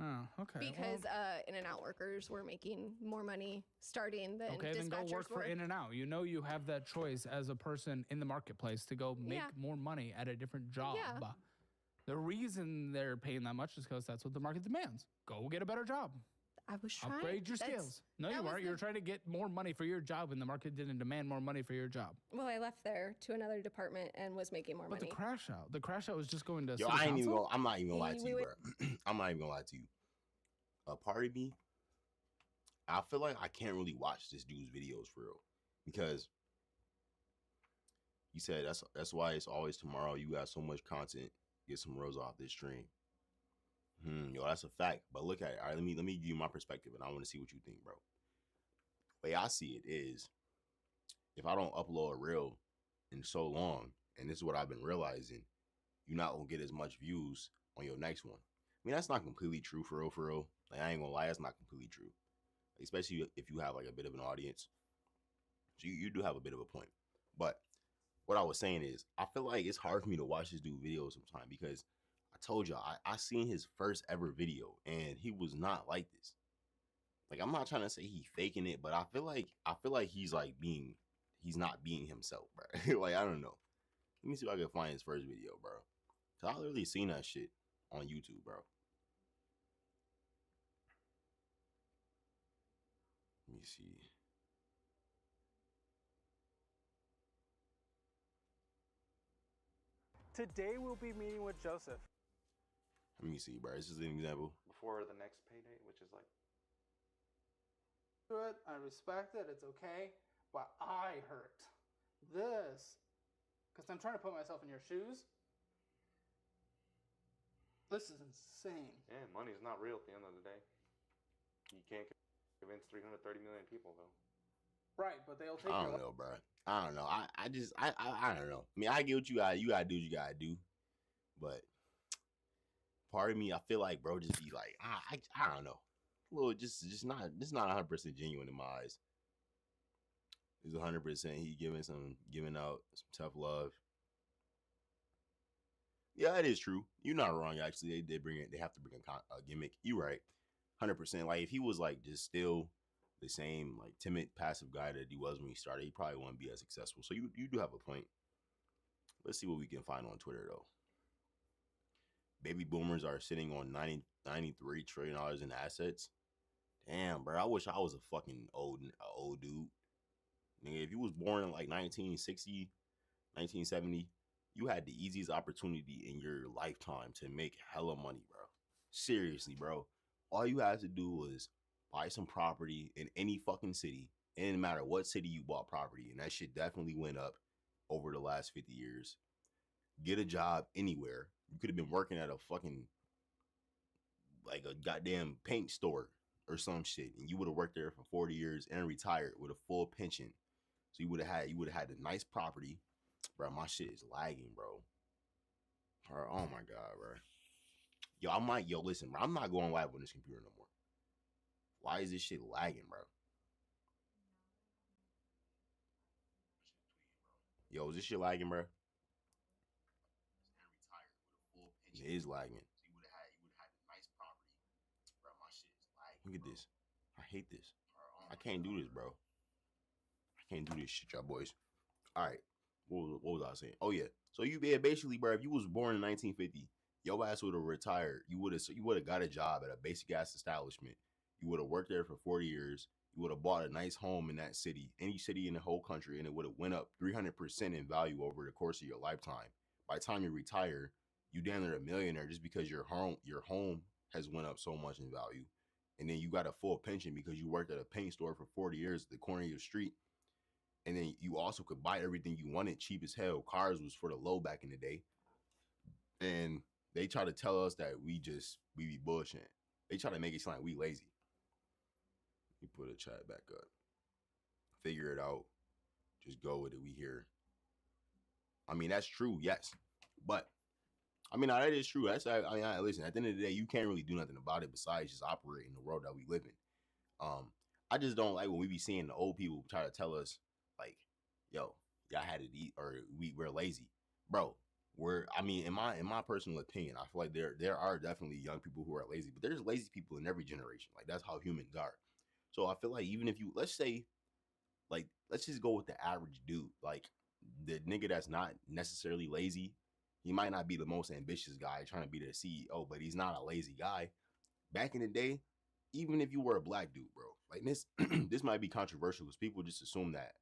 Oh, okay. Because In-N-Out workers were making more money starting than Okay, then go dispatchers work for were. In-N-Out. You know you have that choice as a person in the marketplace to go make Yeah. more money at a different job. Yeah. The reason they're paying that much is because that's what the market demands. Go get a better job. I was trying. Upgrade your That's- skills. No, that you was weren't. You were trying to get more money for your job and the market didn't demand more money for your job. Well, I left there to another department and was making more But money. the crash out was just going to Yo, city I ain't even council? gonna, I'm not even gonna lie to We you, would- bro. I'm not even gonna lie to you. A part of me, I feel like I can't really watch this dude's videos for real. Because He said that's why it's always tomorrow. You got so much content. Get some rose off this stream. Yo, that's a fact. But look at it. All right, let me give you my perspective, and I want to see what you think, bro. The way I see it is, if I don't upload a reel in so long, and this is what I've been realizing, you're not gonna get as much views on your next one. I mean, that's not completely true for real, for real. Like, I ain't gonna lie, that's not completely true. Especially if you have like a bit of an audience. So you do have a bit of a point. But what I was saying is, I feel like it's hard for me to watch this dude videos sometimes because I told y'all, I seen his first ever video and he was not like this. Like, I'm not trying to say he faking it, but I feel like he's like he's not being himself, bro. Like, I don't know. Let me see if I can find his first video, bro. Cause I literally seen that shit on YouTube, bro. Let me see. Today we'll be meeting with Joseph. Let me see, bro. This is an example. Before the next payday, which is like... Good, I respect it, it's okay, but I hurt. This, because I'm trying to put myself in your shoes. This is insane. Yeah, money's not real at the end of the day. You can't convince 330 million people, though. Right, but they'll take I don't know, bro. I don't know. I don't know. I mean, I get what you gotta do what you gotta do. But part of me, I feel like, bro, just be like, I don't know. A little, just not 100% genuine in my eyes. It's 100% he giving out some tough love. Yeah, it is true. You're not wrong. Actually, they have to bring a gimmick. You right, 100%. Like, if he was like just still the same like timid, passive guy that he was when he started, he probably wouldn't be as successful. So you do have a point. Let's see what we can find on Twitter though. Baby boomers are sitting on $93 trillion in assets. Damn, bro. I wish I was a fucking old dude. Nigga, if you was born in like 1960, 1970, you had the easiest opportunity in your lifetime to make hella money, bro. Seriously, bro. All you had to do was buy some property in any fucking city. It didn't matter what city you bought property, and that shit definitely went up over the last 50 years. Get a job anywhere. You could have been working at a fucking, like a goddamn paint store or some shit, and you would have worked there for 40 years and retired with a full pension. So you would have had a nice property. Bro, my shit is lagging, bro. Oh my God, bro. Yo, listen, bro, I'm not going live on this computer no more. Why is this shit lagging, bro? Yo, is this shit lagging, bro? It is lagging. You would have had a nice property. Bro, my shit is lagging. Look at this. I hate this. I can't do this, bro. I can't do this shit, y'all boys. All right. What was I saying? Oh yeah. So basically, bro, if you was born in 1950, your ass would have retired. You would have got a job at a basic ass establishment. You would have worked there for 40 years. You would have bought a nice home in that city, any city in the whole country, and it would have went up 300% in value over the course of your lifetime. By the time you retire, you damn near a millionaire just because your home has went up so much in value. And then you got a full pension because you worked at a paint store for 40 years at the corner of your street. And then you also could buy everything you wanted cheap as hell. Cars was for the low back in the day. And they try to tell us that we be bullshitting. They try to make it sound like we lazy. You put a chat back up. Figure it out. Just go with it. We here. I mean, that's true, yes. But I mean, that is true. Listen, at the end of the day, you can't really do nothing about it besides just operate in the world that we live in. I just don't like when we be seeing the old people try to tell us, like, yo, y'all had it eat, or we're lazy. Bro, in my personal opinion, I feel like there are definitely young people who are lazy, but there's lazy people in every generation. Like, that's how humans are. So I feel like even if you, let's just go with the average dude, like the nigga that's not necessarily lazy. He might not be the most ambitious guy trying to be the CEO, but he's not a lazy guy. Back in the day, even if you were a black dude, bro, like this, this might be controversial because people just assume that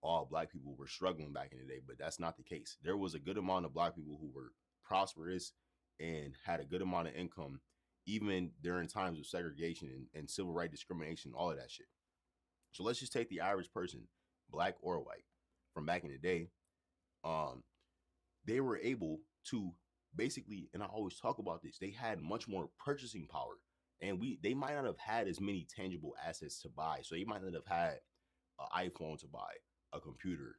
all black people were struggling back in the day, but that's not the case. There was a good amount of black people who were prosperous and had a good amount of income, even during times of segregation and civil rights discrimination, all of that shit. So let's just take the average person, black or white, from back in the day. they were able to basically, and I always talk about this, they had much more purchasing power, and they might not have had as many tangible assets to buy. So they might not have had an iPhone to buy, a computer,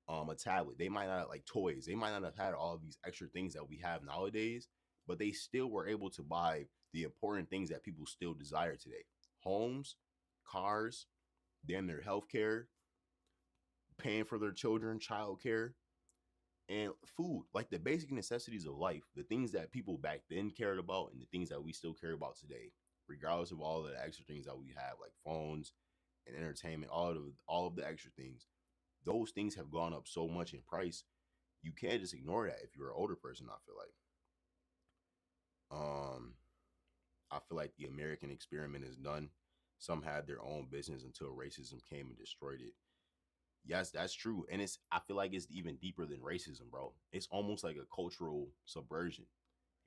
a tablet. They might not have, like, toys. They might not have had all of these extra things that we have nowadays, but they still were able to buy the important things that people still desire today: homes, cars, damn their healthcare, paying for their children, childcare, and food, like the basic necessities of life, the things that people back then cared about and the things that we still care about today, regardless of all of the extra things that we have, like phones and entertainment, all of the extra things. Those things have gone up so much in price. You can't just ignore that if you're an older person, I feel like. I feel like the American experiment is done. Some had their own business until racism came and destroyed it. Yes, that's true. And I feel like it's even deeper than racism, bro. It's almost like a cultural subversion.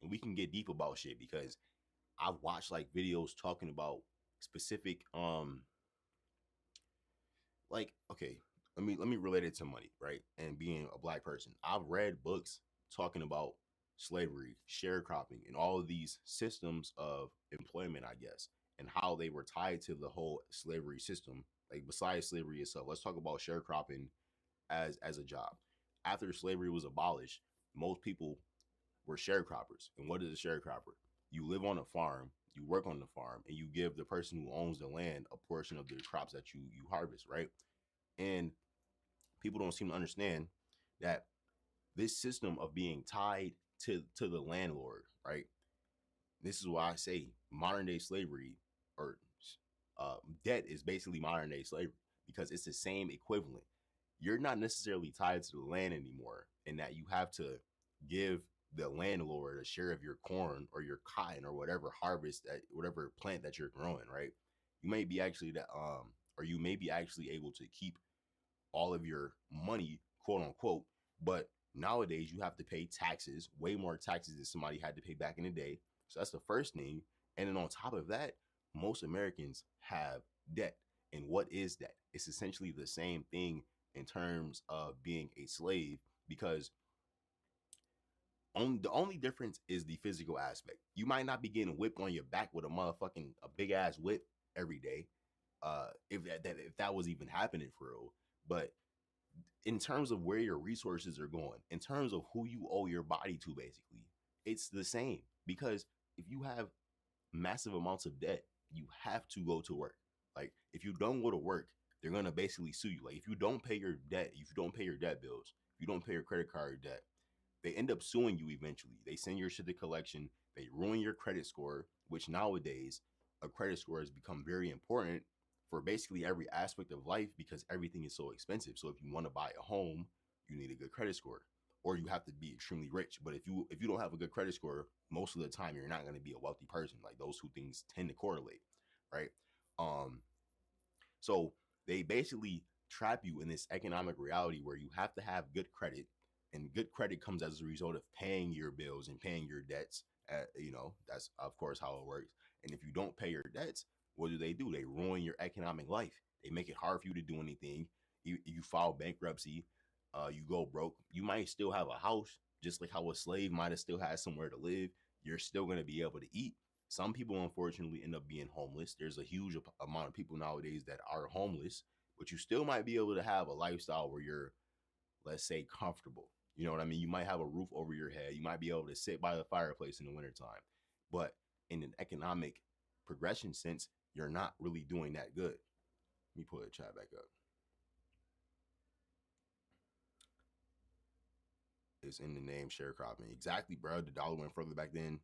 And we can get deep about shit because I've watched like videos talking about specific like, okay, let me relate it to money, right? And being a black person. I've read books talking about slavery, sharecropping, and all of these systems of employment, I guess, and how they were tied to the whole slavery system. Like, besides slavery itself, let's talk about sharecropping as a job. After slavery was abolished, most people were sharecroppers. And what is a sharecropper? You live on a farm, you work on the farm, and you give the person who owns the land a portion of the crops that you harvest, right? And people don't seem to understand that this system of being tied to the landlord, right? This is why I say modern day slavery, or debt, is basically modern day slavery, because it's the same equivalent. You're not necessarily tied to the land anymore, in that you have to give the landlord a share of your corn or your cotton or whatever harvest, that whatever plant that you're growing, right? You may be actually or you may be actually able to keep all of your money, quote unquote, but nowadays you have to pay taxes, way more taxes than somebody had to pay back in the day. So that's the first thing. And then on top of that, most Americans have debt. And what is that? It's essentially the same thing in terms of being a slave, because the only difference is the physical aspect. You might not be getting whipped on your back with a big ass whip every day, if that was even happening for real. But in terms of where your resources are going, in terms of who you owe your body to, basically, it's the same. Because if you have massive amounts of debt, you have to go to work. Like, if you don't go to work, they're gonna basically sue you. Like, if you don't pay your debt, if you don't pay your debt bills, if you don't pay your credit card debt, they end up suing you eventually. They send your shit to collection. They ruin your credit score, which nowadays a credit score has become very important for basically every aspect of life, because everything is so expensive. So if you want to buy a home, you need a good credit score, or you have to be extremely rich. But if you don't have a good credit score, most of the time you're not going to be a wealthy person. Like, those two things tend to correlate, right? So they basically trap you in this economic reality where you have to have good credit, and good credit comes as a result of paying your bills and paying your debts. That's of course how it works. And if you don't pay your debts, what do? They ruin your economic life. They make it hard for you to do anything. You file bankruptcy, you go broke. You might still have a house, just like how a slave might have still had somewhere to live. You're still going to be able to eat. Some people, unfortunately, end up being homeless. There's a huge amount of people nowadays that are homeless, but you still might be able to have a lifestyle where you're, let's say, comfortable. You know what I mean? You might have a roof over your head. You might be able to sit by the fireplace in the wintertime. But in an economic progression sense, you're not really doing that good. Let me pull the chat back up. It's in the name, sharecropping. Exactly, bro. The dollar went further back then.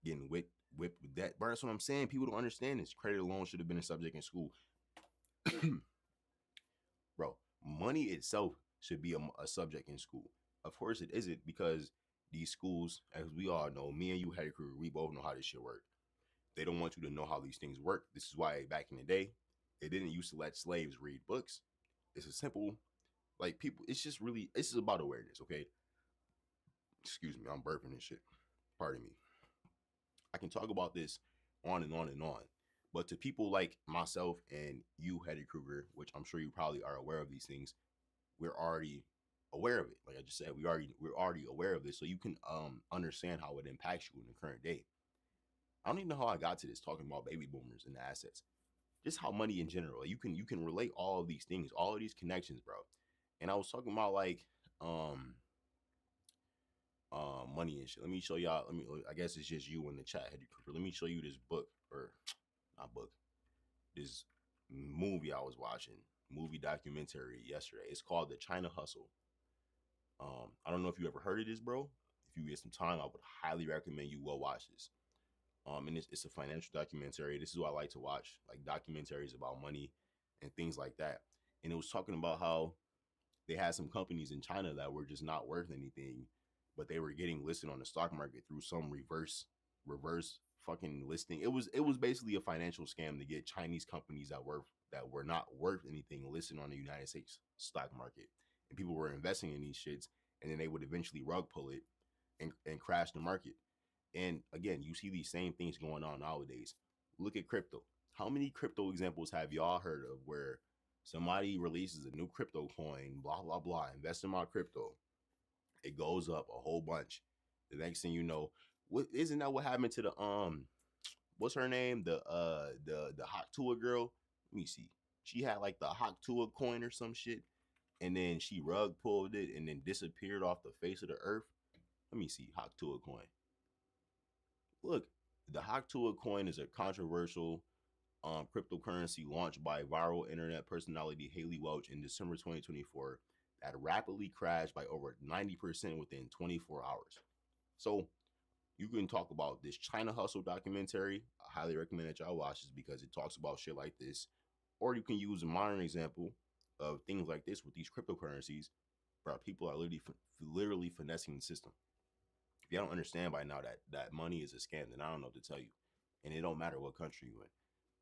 Getting whipped with debt. Bro, that's what I'm saying. People don't understand this. Credit alone should have been a subject in school. Bro, money itself should be a subject in school. Of course it isn't, because these schools, as we all know, me and you, Harry Kruger, we both know how this shit works. They don't want you to know how these things work. This is why back in the day, they didn't used to let slaves read books. It's a simple, like, people, it's just really, this is about awareness, okay? Excuse me, I'm burping and shit. Pardon me. I can talk about this on and on and on. But to people like myself and you, Hetty Kruger, which I'm sure you probably are aware of these things, we're already aware of it. Like I just said, we're already aware of this, so you can understand how it impacts you in the current day. I don't even know how I got to this, talking about baby boomers and the assets. Just how money in general. You can relate all of these things, all of these connections, bro. And I was talking about like money and shit. Let me show y'all. I guess it's just you in the chat. Let me show you this book, or not book, this movie I was watching, movie documentary yesterday. It's called The China Hustle. I don't know if you ever heard of this, bro. If you get some time, I would highly recommend you go watch this. And it's a financial documentary. This is what I like to watch, like documentaries about money and things like that. And it was talking about how they had some companies in China that were just not worth anything, but they were getting listed on the stock market through some reverse fucking listing. It was basically a financial scam to get Chinese companies that were not worth anything listed on the United States stock market. And people were investing in these shits, and then they would eventually rug pull it and crash the market. And again, you see these same things going on nowadays. Look at crypto. How many crypto examples have y'all heard of where somebody releases a new crypto coin, blah, blah, blah, invest in my crypto. It goes up a whole bunch. The next thing you know, isn't that what happened to the what's her name? The Haktua girl? Let me see. She had like the Haktua coin or some shit, and then she rug pulled it and then disappeared off the face of the earth. Let me see. Haktua coin. Look, the Haktua coin is a controversial cryptocurrency launched by viral internet personality Haley Welch in December 2024 that rapidly crashed by over 90% within 24 hours. So you can talk about this China Hustle documentary. I highly recommend that y'all watch this because it talks about shit like this. Or you can use a modern example of things like this with these cryptocurrencies, where people are literally finessing the system. If you don't understand by now that money is a scam, then I don't know what to tell you. And it don't matter what country you're in.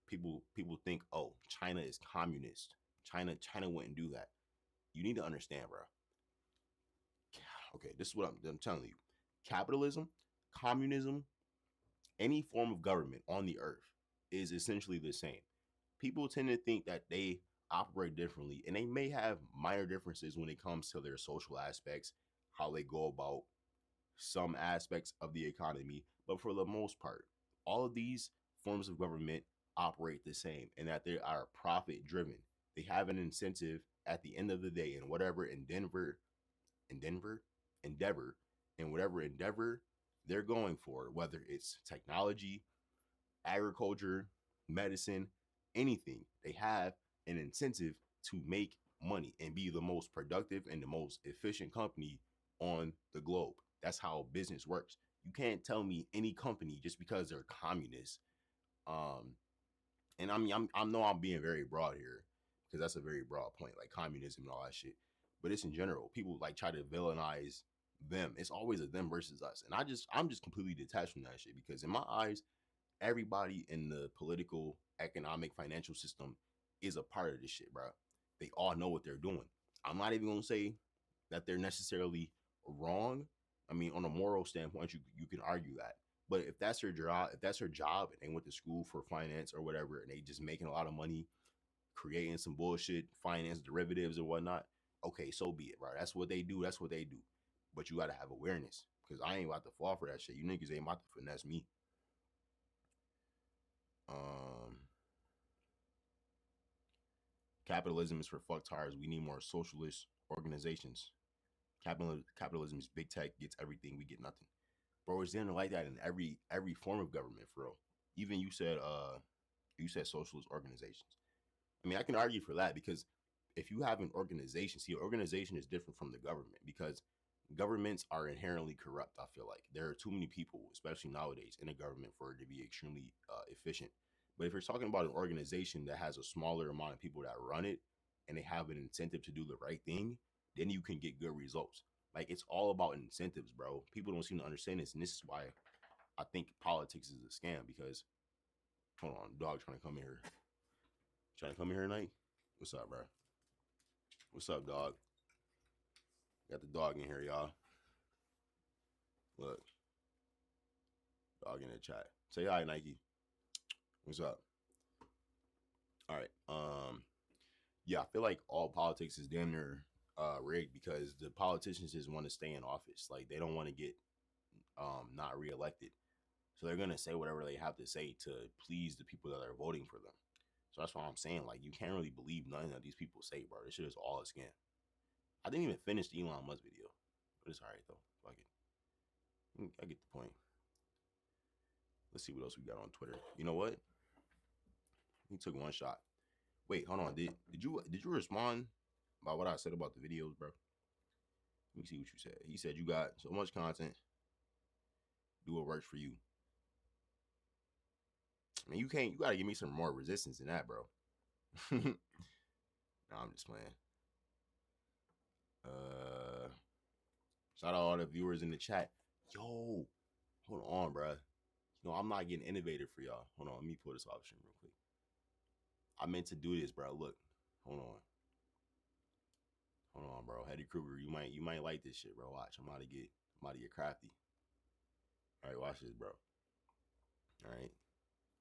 People think, oh, China is communist. China wouldn't do that. You need to understand, bro. Okay, this is what I'm telling you. Capitalism, communism, any form of government on the earth is essentially the same. People tend to think that they operate differently, and they may have minor differences when it comes to their social aspects, how they go about some aspects of the economy, but for the most part, all of these forms of government operate the same, and that they are profit driven. They have an incentive at the end of the day in whatever endeavor they're going for, whether it's technology, agriculture, medicine, anything. They have an incentive to make money and be the most productive and the most efficient company on the globe. That's how business works. You can't tell me any company just because they're communist. And I mean, I know I'm being very broad here because that's a very broad point, like communism and all that shit. But it's in general. People like try to villainize them. It's always a them versus us. And I'm just completely detached from that shit because in my eyes, everybody in the political, economic, financial system is a part of this shit, bro. They all know what they're doing. I'm not even gonna say that they're necessarily wrong. I mean, on a moral standpoint, you can argue that. But if that's her job, and they went to school for finance or whatever, and they just making a lot of money, creating some bullshit, finance derivatives or whatnot, okay, so be it, bro. That's what they do. That's what they do. But you gotta have awareness, because I ain't about to fall for that shit. You niggas ain't about to finesse me. Capitalism is for fucktards. We need more socialist organizations. Capitalism is big tech, gets everything, we get nothing. Bro, it's dinner like that in every form of government, for real. Even you said socialist organizations. I mean, I can argue for that, because if you have an organization, see, an organization is different from the government, because governments are inherently corrupt. I feel like there are too many people, especially nowadays, in a government for it to be extremely efficient. But if you're talking about an organization that has a smaller amount of people that run it, and they have an incentive to do the right thing, then you can get good results. Like, it's all about incentives, bro. People don't seem to understand this, and this is why I think politics is a scam. Because, hold on, dog trying to come here. Trying to come here tonight? What's up, bro? What's up, dog? Got the dog in here, y'all. Look. Dog in the chat. Say hi, Nike. What's up? All right. Yeah, I feel like all politics is damn near rigged because the politicians just want to stay in office. Like they don't want to get not reelected. So they're gonna say whatever they have to say to please the people that are voting for them. So that's what I'm saying. Like you can't really believe nothing that these people say, bro. This shit is all a scam. I didn't even finish the Elon Musk video, but it's alright though. Fuck it. I get the point. Let's see what else we got on Twitter. You know what? He took one shot. Wait, hold on. Did you respond about what I said about the videos, bro? Let me see what you said. He said you got so much content. Do what works for you. Man, you gotta give me some more resistance than that, bro. No, I'm just playing. Shout out all the viewers in the chat. Yo, hold on, bro. You know, I'm not getting innovative for y'all. Hold on, let me pull this option real quick. I meant to do this, bro. Look, hold on, bro. Hetty Kruger, you might like this shit, bro. Watch, I'm about to get crafty. All right, watch this, bro. All right,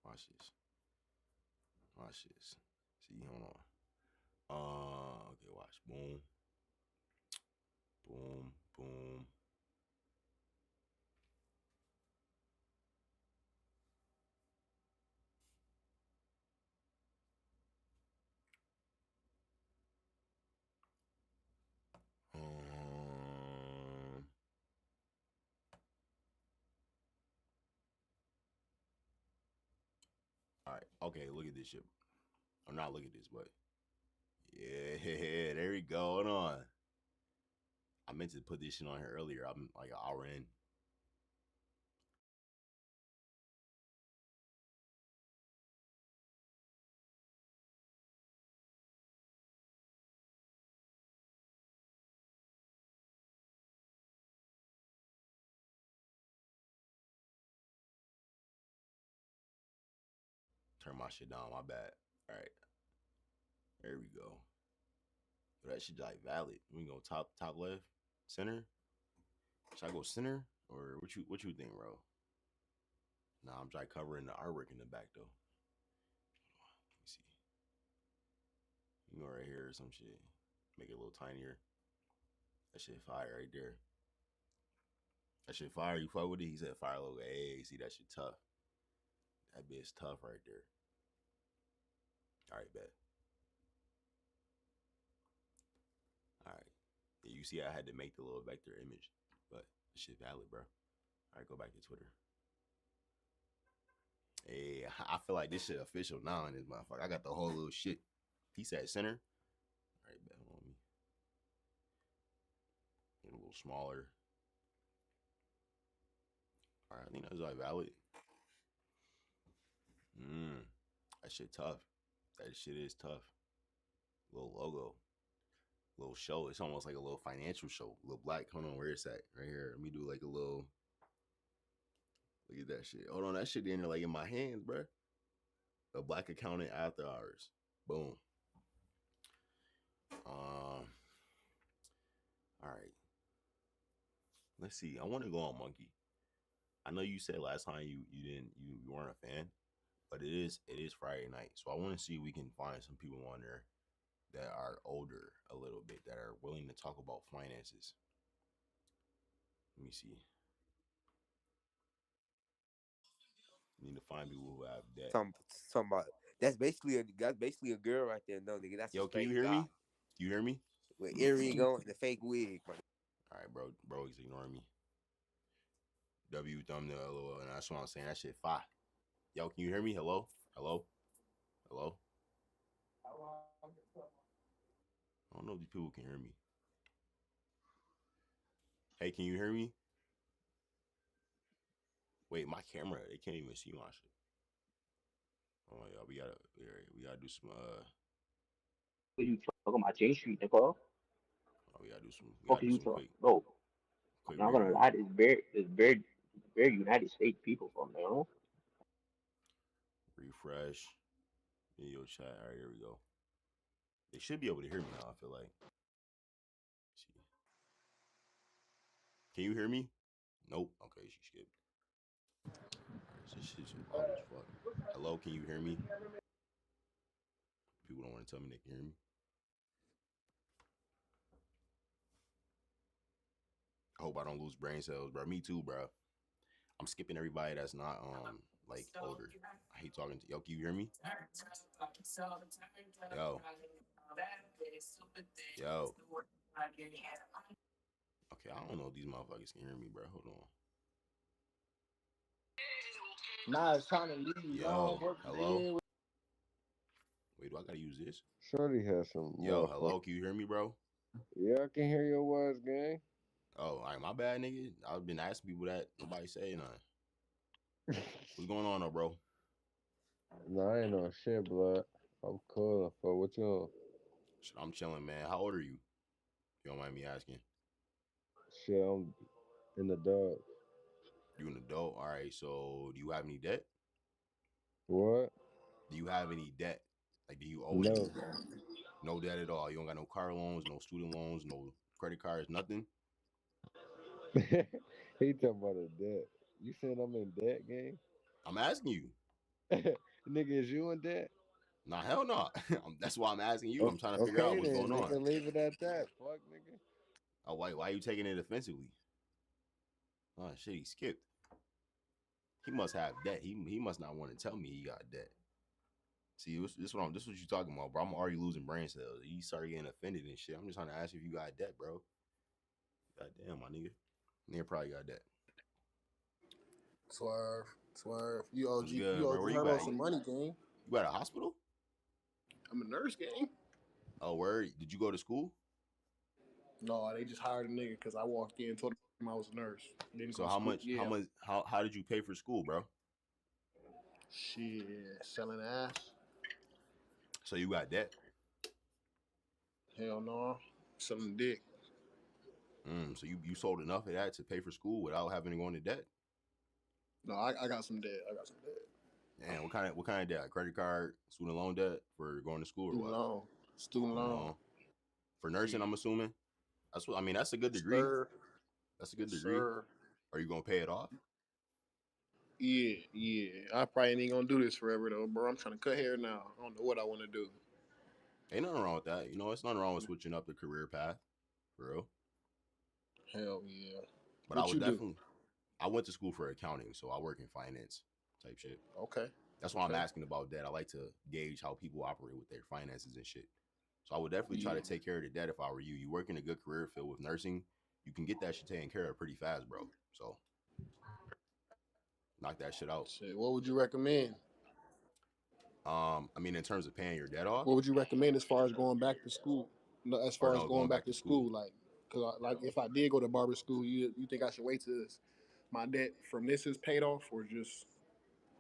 watch this. See, hold on. Okay, watch. Boom, boom, boom. All right. Okay, look at this shit. Or not look at this, but yeah, there we go. Hold on. I meant to put this shit on here earlier. I'm like an hour in. Turn my shit down. My bad. All right. There we go. That shit like valid. We go top left, center. Should I go center or what you think, bro? Nah, I'm trying covering the artwork in the back though. Let me see. You go right here or some shit. Make it a little tinier. That shit fire right there. That shit fire. You fuck with it? He said fire logo. Hey, see that shit tough. That bitch tough right there. All right, bet. All right. Yeah, you see I had to make the little vector image, but this shit valid, bro. All right, go back to Twitter. Hey, I feel like this shit official now in this motherfucker. I got the whole little shit. He said center. All right, bet on me. Get a little smaller. All right, I think that's like valid. That shit tough. That shit is tough. Little logo. Little show. It's almost like a little financial show. A little black. Hold on, where it's at? Right here. Let me do like a little. Look at that shit. Hold on, that shit in there like in my hands, bro. The Black Accountant After Hours. Boom. All right. Let's see. I want to go on Monkey. I know you said last time you weren't a fan, but it is Friday night, so I want to see if we can find some people on there that are older a little bit that are willing to talk about finances. Let me see. You need to find people who have debt. Talking about that's basically a girl right there. No, nigga, that's yo. A Can you straight hear guy me? You hear me? with earring on and the fake wig. All right, bro. Bro, he's ignoring me. W thumbnail, LOL, and that's what I'm saying. That shit fire. Yo, can you hear me? Hello? Hello? Hello? I don't know if these people can hear me. Hey, can you hear me? Wait, my camera, they can't even see my shit. Oh yeah, we gotta do some What you talking about J Street, nigga? oh, we gotta do some Talking, bro? I'm not gonna lie, there's very United States people from there. Huh? Refresh video chat. All right, here we go. They should be able to hear me now. I feel like. Let's see. Can you hear me? Nope. Okay, she skipped. Right, so shit's loud as fuck. Hello, can you hear me? People don't want to tell me they can hear me. I hope I don't lose brain cells, bro. Me too, bro. I'm skipping everybody that's not like older. I hate talking to yo. Can you hear me? Yo. Yo. Okay, I don't know if these motherfuckers can hear me, bro. Hold on. Nah, it's trying to leave. Yo, hello. Wait, do I gotta use this? Shorty has some. Yo, hello. Can you hear me, bro? Yeah, I can hear your words, gang. Oh, all right, my bad, nigga. I've been asking people that. Nobody saying nothing. What's going on, though, bro? No, I ain't no shit, blood. I'm cool. But what you on? Shit, I'm chilling, man. How old are you? If you don't mind me asking. Shit, I'm in the dog. You an adult? All right, so do you have any debt? What? Do you have any debt? Like, do you owe No. anything? No debt at all. You don't got no car loans, no student loans, no credit cards, nothing? He talking about a debt. You saying I'm in debt, gang? I'm asking you. Nigga, is you in debt? Nah, hell no. That's why I'm asking you. I'm trying to figure out what's going on. Leave it at that. Fuck, nigga. Oh, why are you taking it offensively? Oh, shit, he skipped. He must have debt. He must not want to tell me he got debt. See, this what you talking about, bro. I'm already losing brain cells. You started getting offended and shit. I'm just trying to ask you if you got debt, bro. Goddamn, my nigga. Nigga probably got debt. Swerve. You OG. Good, you bro? OG Where you hurt at? on some money, gang. You at a hospital? I'm a nurse, gang. Oh, where? Did you go to school? No, they just hired a nigga because I walked in and told them I was a nurse. Didn't So go to how school. much? Yeah. How did you pay for school, bro? Shit, selling ass. So you got debt? Hell no, selling dick. So you sold enough of that to pay for school without having to go into debt? No, I got some debt. And what kind of debt? Credit card, student loan debt for going to school or what? Student loan. For nursing, I'm assuming. That's what I mean. That's a good degree. Sir. That's a good degree. Sir. Are you gonna pay it off? Yeah. I probably ain't gonna do this forever though, bro. I'm trying to cut hair now. I don't know what I want to do. Ain't nothing wrong with that. You know, it's nothing wrong with switching up the career path, for real. Hell yeah. But what I would you definitely. do? I went to school for accounting, so I work in finance type shit. Okay. That's why I'm asking about debt. I like to gauge how people operate with their finances and shit. So I would definitely try to take care of the debt if I were you. You work in a good career field with nursing, you can get that shit taken care of pretty fast, bro. So knock that shit out. Shit, what would you recommend? I mean, in terms of paying your debt off. What would you recommend as far as going back to school? No, as far as going back to school, like, cause if I did go to barber school, you think I should wait till my debt from this is paid off, or just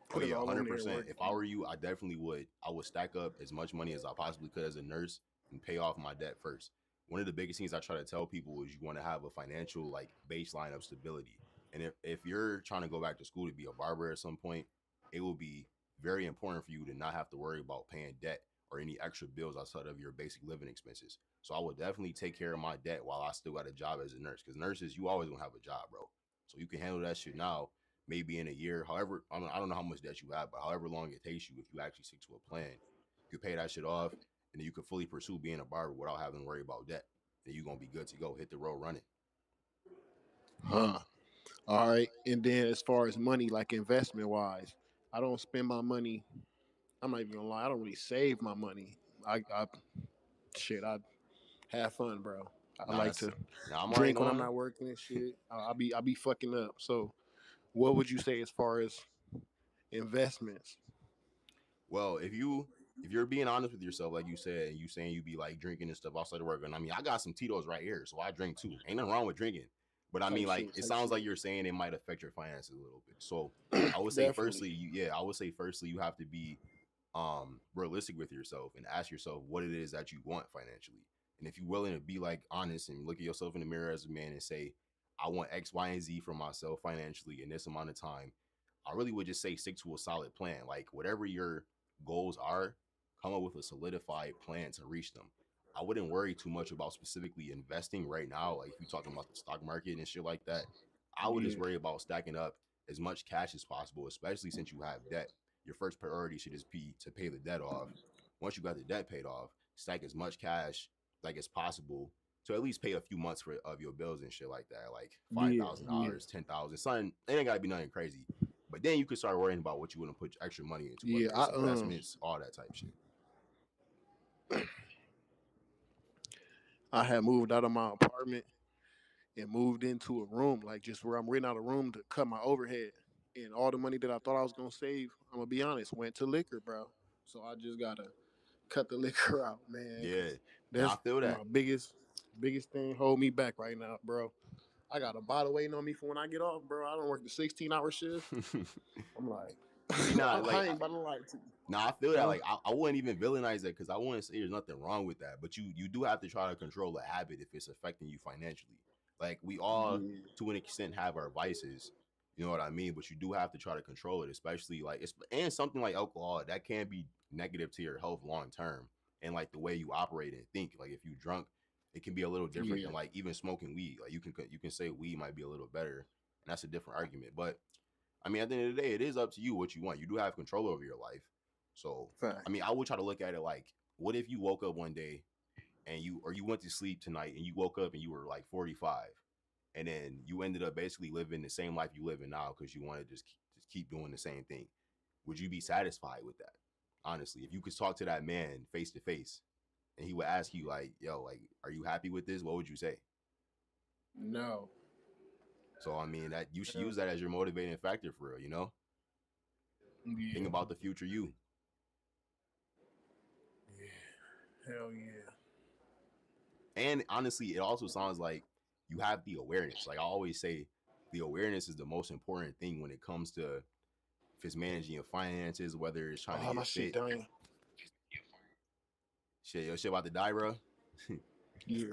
put it all 100%. If I were you, I definitely would. I would stack up as much money as I possibly could as a nurse and pay off my debt first. One of the biggest things I try to tell people is you want to have a financial like baseline of stability. And if you're trying to go back to school to be a barber at some point, it will be very important for you to not have to worry about paying debt or any extra bills outside of your basic living expenses. So I would definitely take care of my debt while I still got a job as a nurse, because nurses, you always gonna have a job, bro. So you can handle that shit now, maybe in a year, however, I don't know how much debt you have, but however long it takes you, if you actually stick to a plan, you can pay that shit off, and then you can fully pursue being a barber without having to worry about debt. And you're gonna be good to go, hit the road running. All right. And then as far as money, like investment wise, I don't spend my money. I'm not even gonna lie, I don't really save my money. I have fun, bro. I like to drink when I'm not working and shit. I be fucking up. So what would you say as far as investments? Well, if you're being honest with yourself, like you said, and you saying you be like drinking and stuff outside of work, and I mean, I got some Tito's right here, so I drink too. Ain't nothing wrong with drinking. But I mean, like, it sounds like you're saying it might affect your finances a little bit. So I would say firstly, you have to be realistic with yourself and ask yourself what it is that you want financially. And if you're willing to be like honest and look at yourself in the mirror as a man and say, I want X, Y, and Z for myself financially in this amount of time, I really would just say stick to a solid plan. Like whatever your goals are, come up with a solidified plan to reach them. I wouldn't worry too much about specifically investing right now. Like if you're talking about the stock market and shit like that, I would just worry about stacking up as much cash as possible, especially since you have debt. Your first priority should just be to pay the debt off. Once you got the debt paid off, stack as much cash like as possible to at least pay a few months of your bills and shit like that, like Yeah, $5,000, $10,000, something. It ain't gotta be nothing crazy. But then you could start worrying about what you want to put extra money into, whether yeah. it's investments, all that type shit. I had moved out of my apartment and moved into a room, like just where I'm renting out a room to cut my overhead. And all the money that I thought I was gonna save, I'm gonna be honest, went to liquor, bro. So I just gotta cut the liquor out, man. Yeah, That's I feel that. my biggest thing hold me back right now, bro. I got a bottle waiting on me for when I get off, bro. I don't work the 16-hour shift. I'm like, I ain't about to lie to you. Nah, I feel that. Like, I wouldn't even villainize that because I wouldn't say there's nothing wrong with that. But you do have to try to control the habit if it's affecting you financially. Like, we all, to an extent, have our vices. You know what I mean? But you do have to try to control it, especially like and something like alcohol that can be negative to your health long term and like the way you operate and think. Like, if you drunk, it can be a little different than like even smoking weed. Like, you can say weed might be a little better, and that's a different argument. But I mean, at the end of the day, it is up to you what you want. You do have control over your life. So, I mean, I would try to look at it like, what if you woke up one day and you went to sleep tonight and you woke up and you were like 45 and then you ended up basically living the same life you live in now because you want to just keep doing the same thing. Would you be satisfied with that? Honestly, if you could talk to that man face to face and he would ask you like, yo, like, are you happy with this? What would you say? No. So, I mean, that you should use that as your motivating factor for real, you know? Yeah. Think about the future you. Yeah. Hell yeah. And honestly, it also sounds like you have the awareness. Like I always say, the awareness is the most important thing when it comes to if it's managing your finances, whether it's trying to get shit fit. dying. Shit, your shit about to die, bro? Yeah.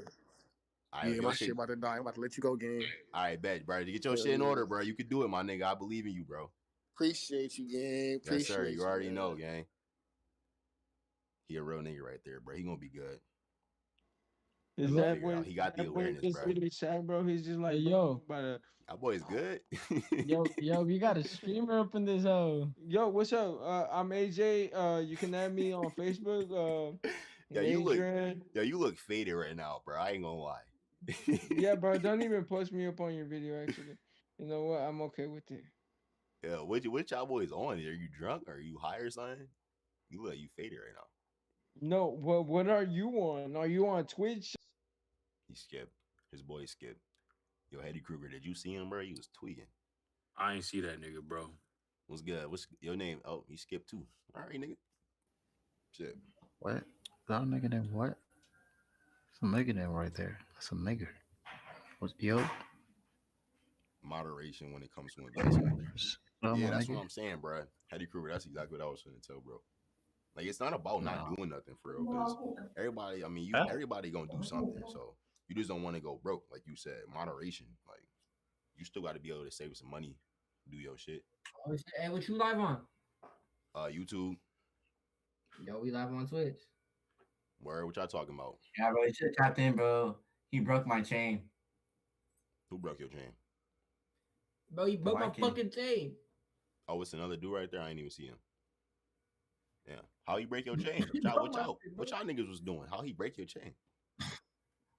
Right, yeah, my shit about to die. I'm about to let you go, gang. All right, bet, bro. To get your shit in order, bro. You can do it, my nigga. I believe in you, bro. Appreciate you, gang. Yes, sir. You already know, gang. He a real nigga right there, bro. He gonna be good. Is that boy? He got the awareness, bro. Really sad, bro. He's just like, yo, that boy is good. yo, we got a streamer up in this hoe. Yo, what's up? I'm AJ. You can add me on Facebook. Yeah, you look faded right now, bro. I ain't gonna lie. Yeah, bro. Don't even post me up on your video. Actually, you know what? I'm okay with it. Yeah, what y'all boys on? Are you drunk? Are you high or something? You look like you faded right now. No, what are you on? Are you on Twitch? He skipped. His boy skipped. Yo, Eddie Kruger, did you see him, bro? He was tweeting. I ain't see that nigga, bro. What's good? What's your name? Oh, he skipped too. All right, nigga. Shit. What? That nigga name what? It's a nigga name right there. That's a nigga. What's yo? Moderation when it comes to investment. Yeah, that's nigga. what I'm saying, bro. Eddie Kruger, that's exactly what I was trying to tell, bro. Like, it's not about not doing nothing for real, because everybody, I mean, everybody gonna do something. So you just don't want to go broke, like you said. Moderation, like you still got to be able to save some money, do your shit. Oh, shit. Hey, what you live on? YouTube. Yo, we live on Twitch. Where? What y'all talking about? Yeah, bro, you should have tapped in, bro. He broke my chain. Who broke your chain? Bro, he broke my fucking chain. Oh, it's another dude right there. I ain't even see him. Yeah, how he break your chain? What y'all niggas was doing? How he break your chain?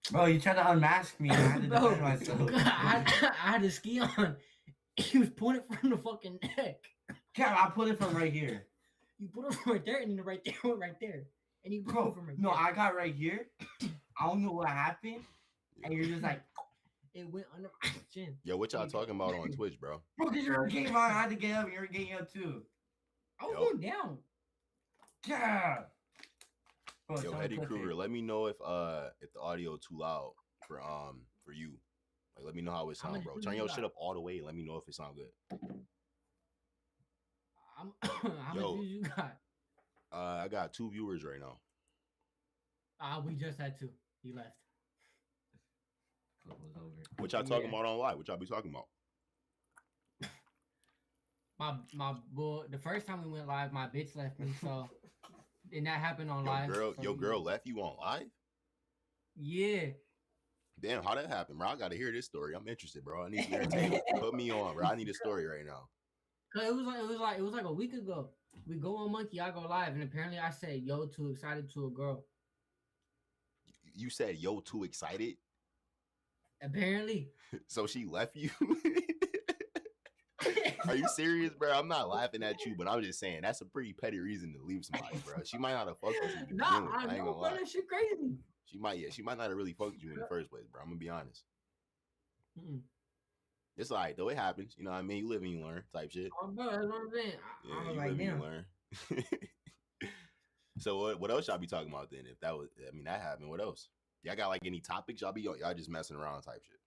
Bro, you tried to unmask me. I had to defend myself. I had a ski on. He was pulling it from the fucking neck. Yeah, I put it from right here. You put it from right there, and then right there went right there. And you broke from right there. No, I got right here. I don't know what happened. And you're just like, it went under my chin. Yo, what y'all talking about on Twitch, bro? Bro, because you're getting on. I had to get up. You're getting up too. I was going down. Yeah. Bro, yo, Eddie Kruger, let me know if the audio too loud for you. Like, let me know how it sounds, bro. Turn your shit up all the way and let me know if it sound good. How many views you got? I got 2 viewers right now. We just had 2. He left. What y'all talking about on live? What y'all be talking about? The first time we went live, my bitch left me, so and that happened on live. Your girl left you on live? Yeah. Damn, how that happened, bro? I gotta hear this story. I'm interested, bro. I need to entertain. Put me on, bro. I need a story right now. It was like a week ago. We go on Monkey, I go live, and apparently I said, "Yo, too excited" to a girl. You said "Yo, too excited"? Apparently. So she left you? Are you serious, bro? I'm not laughing at you, but I'm just saying that's a pretty petty reason to leave somebody, bro. She might not have fucked with you. Nah, I ain't know, gonna bro. lie. That shit crazy. She might not have really fucked with you in the first place, bro. I'm gonna be honest. It's all right though. It happens. You know what I mean? You live and you learn, type shit. Oh, bro, that's what I'm saying. Yeah, I was you like, live and damn. you learn. So what else y'all be talking about then? If that was, I mean, that happened. What else? Y'all got like any topics? Y'all just messing around type shit.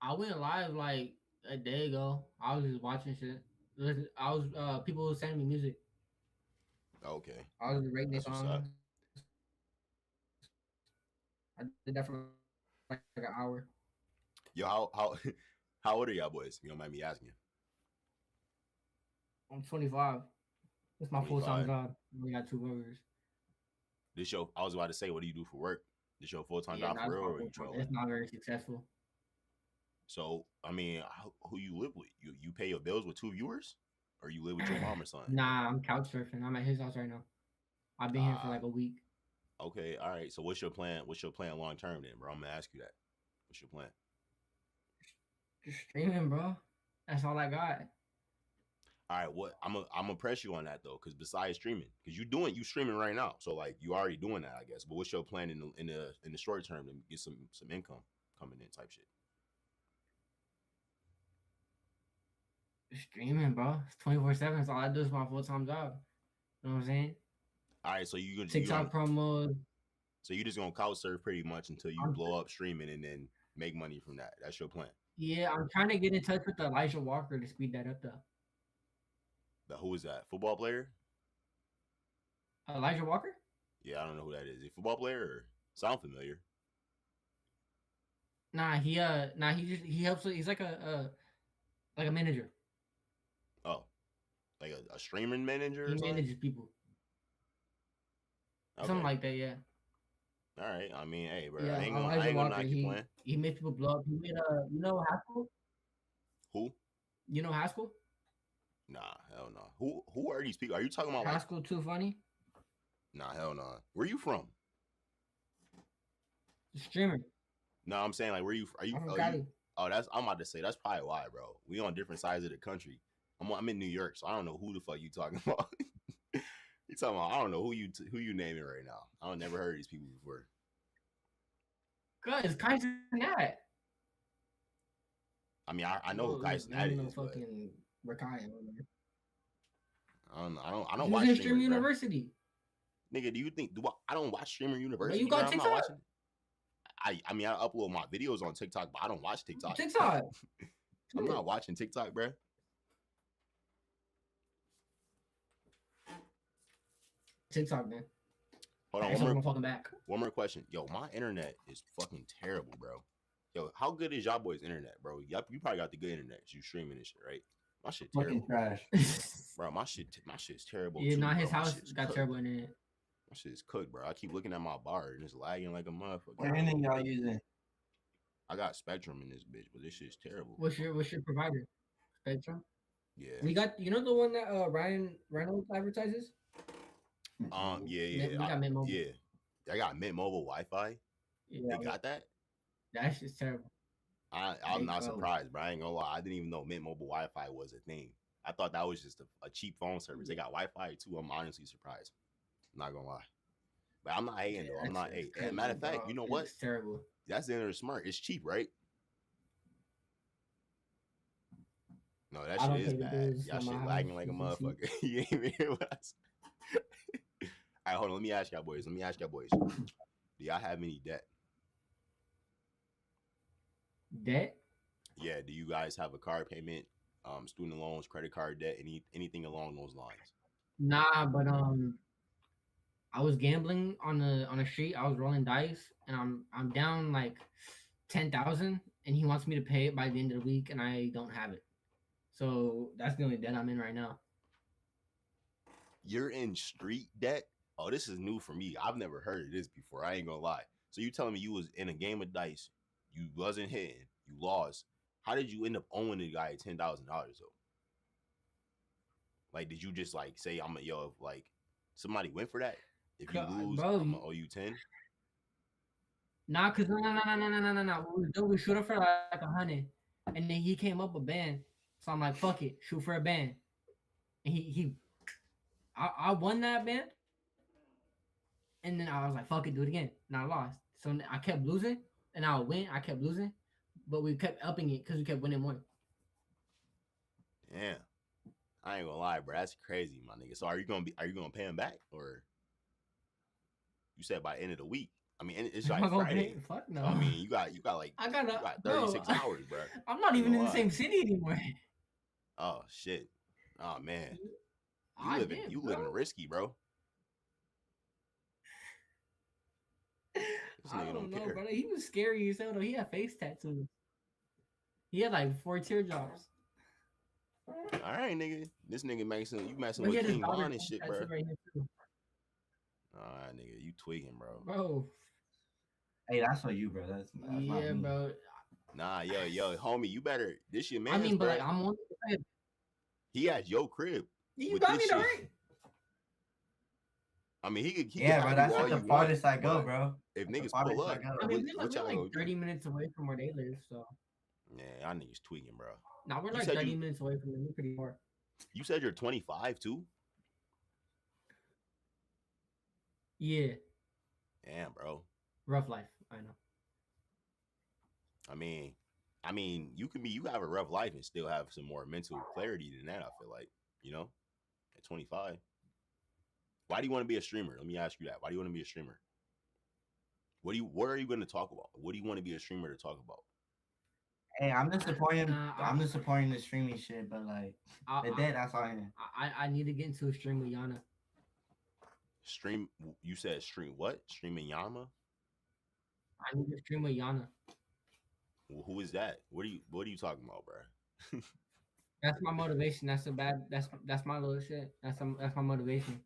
I went live like a day ago. I was just watching shit. I was people were sending me music. Okay. I was rating their That's what's up. songs. I did that for like an hour. Yo, how old are y'all boys? You don't mind me asking. I'm 25. It's my 25. full-time job. We got 2 burgers. This show, I was about to say, what do you do for work? This your full-time job nah, for real, or it's you not- trolling? it's not very successful. So, I mean, who you live with? You pay your bills with 2 viewers, or you live with your mom or something? Nah, I'm couch surfing. I'm at his house right now. I've been here for like a week. Okay, all right. So, what's your plan? What's your plan long term then, bro? I'm gonna ask you that. What's your plan? Just streaming, bro. That's all I got. All right, what I'm gonna press you on that though, because besides streaming, because you streaming right now, so like you already doing that, I guess. But what's your plan in the short term to get some income coming in type shit? Streaming, bro. It's 24/7. That's all I do. Is my full-time job. You know what I'm saying? All right, so you TikTok promos. So you just gonna couch surf pretty much until you blow up streaming and then make money from that. That's your plan. Yeah, I'm trying to get in touch with Elijah Walker to speed that up, though. Who is that? Football player? Elijah Walker? Yeah, I don't know who that is. Is he a football player or sound familiar? Nah, he helps. He's like a manager. Oh, like a streaming manager? He manages people. Okay. Something like that, yeah. All right. I mean, hey, bro, Yeah, I ain't gonna Elijah Walker, knock you playing. he made people blow up. He made you know Haskell? Who? You know Haskell? Nah, hell no. Who are these people? Are you talking about Haskell Too Funny? Nah, hell no. Where you from? The streamer. No, I'm saying like where you are you? I'm from Oh, Cali. I'm about to say that's probably why, bro. We on different sides of the country. I'm in New York, so I don't know who the fuck you talking about. You talking about? I don't know who you naming right now. I don't never heard of these people before. Good, it's Kaiser Nat. I mean, I know who Kyson that is, but fucking Rakai. I don't know. I don't He was watch in streamers, Streamer bro. University. Nigga, do you think I don't watch Streamer University? you got bro? I'm not TikTok? watching. I mean, I upload my videos on TikTok, but I don't watch TikTok. TikTok. I'm not watching TikTok, bro. TikTok, man. Hold on, Thanks for fucking back. one more question. Yo, my internet is fucking terrible, bro. Yo, how good is y'all boys' internet, bro? You probably got the good internet. You streaming this shit, right? My shit terrible. Fucking trash. Bro, my shit's terrible. Yeah, too, not bro. his My house shit's got cooked. terrible internet. My shit is cooked, bro. I keep looking at my bar and it's lagging like a motherfucker. What internet y'all using? I got Spectrum in this bitch, but this shit's terrible. What's your provider? Spectrum. Yeah. We got the one that Ryan Reynolds advertises. Yeah. We got Mint Mobile. Yeah. I got Mint Mobile Wi-Fi. Yeah. They got that? That shit's terrible. I'm not surprised, bro. I ain't gonna lie. I didn't even know Mint Mobile Wi-Fi was a thing. I thought that was just a cheap phone service. They got Wi-Fi too. I'm honestly surprised. I'm not gonna lie. But I'm not hating though. I'm not hating. And matter of fact, you know what? It's terrible. That's the end of the smart. It's cheap, right? No, that I don't shit is pay the bad. bills Y'all on shit my lagging house. like a It's cheap. motherfucker. You ain't even hear what I said. All right, hold on. Let me ask y'all boys. Do y'all have any debt? Debt? Yeah. Do you guys have a car payment, student loans, credit card debt, anything along those lines? Nah, but I was gambling on the street. I was rolling dice, and I'm down like 10,000, and he wants me to pay it by the end of the week, and I don't have it. So that's the only debt I'm in right now. You're in street debt? Oh, this is new for me. I've never heard of this before. I ain't gonna lie. So you telling me you was in a game of dice, you wasn't hitting, you lost. How did you end up owing the guy $10,000 though? Like, did you just like say if like somebody went for that? If you lose, bro, I'm gonna owe you 10. Nah, cause no. We shoot it for like 100, and then he came up with band. So I'm like, fuck it, shoot for a band. And I won that band, and then I was like, fuck it, do it again, and I lost. So I kept losing, and I would win. I kept losing, but we kept upping it because we kept winning more. Damn. I ain't gonna lie, bro. That's crazy, my nigga. So are you gonna pay him back, or you said by end of the week? I mean, it's like Friday. Fuck no. So, I mean, you got like I got 36 hours, bro. I'm not even in the same city anymore. Oh shit. Oh man. You living risky, bro. This I nigga don't know, care. brother. He was scary as hell though. He had face tattoos. He had like 4 teardrops. All right, nigga. This nigga messing But with he had his King daughter Von and shit, bro. tattoo right here, too. All right, nigga. You tweaking, bro. Bro. Hey, that's for you, bro. That's yeah, bro. Nah, yo, homie, you better. This your man. I mean, but bro. like, I'm on. He at your crib. You with got this me shit. the ring. I mean, he could. Yeah, bro. That's all like the you farthest want, I go, but bro. If That's niggas the farthest pull I up, go. I mean, what y'all we're gonna like do? 30 minutes away from where they live, so. Yeah, y'all niggas tweaking, bro. Now we're You like said 30 you- minutes away from them. We're pretty far. You said you're 25 too. Yeah. Damn, bro. Rough life. I know. I mean, you have a rough life and still have some more mental clarity than that. I feel like, at 25. Why do you want to be a streamer? Let me ask you that. Why do you want to be a streamer? What are you going to talk about? What do you want to be a streamer to talk about? Hey, I'm just supporting. I'm just supporting the streaming shit, but like, that's all I am. I need to get into a stream with Yana. Stream? You said stream what? Streaming Yama? I need to stream with Yana. Who is that? What are you talking about, bro? That's my motivation. That's my little shit. That's my motivation.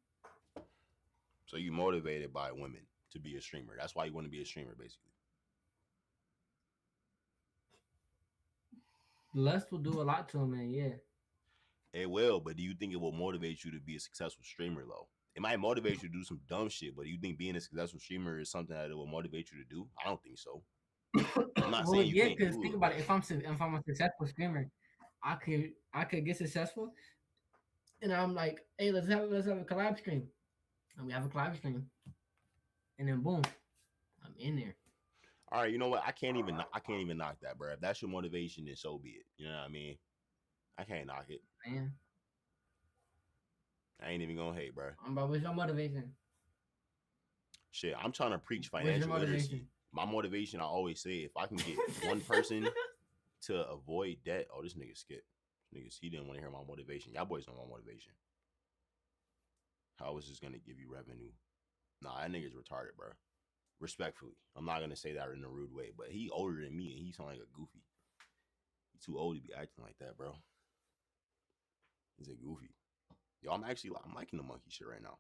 So you motivated by women to be a streamer. That's why you want to be a streamer, basically. Lust will do a lot to a man, yeah. It will, but do you think it will motivate you to be a successful streamer, though? It might motivate you to do some dumb shit, but do you think being a successful streamer is something that it will motivate you to do? I don't think so. I'm not saying you can't because do think it, about but- it. If I'm a successful streamer, I could get successful, and I'm like, hey, let's have a collab stream, and we have a collab stream, and then boom, I'm in there. All right, you know what? I can't even knock that, bro. If that's your motivation, then so be it. You know what I mean? I can't knock it. Man, I ain't even gonna hate, bro. but what's your motivation? Shit, I'm trying to preach What's your financial literacy. motivation? My motivation, I always say, if I can get one person to avoid debt. Oh, this nigga skip. He didn't want to hear my motivation. Y'all boys know my motivation. How is this gonna give you revenue? Nah, that nigga's retarded, bro. Respectfully, I'm not gonna say that in a rude way, but he older than me and he sound like a goofy. He's too old to be acting like that, bro. He's a goofy. Yo, I'm liking the monkey shit right now.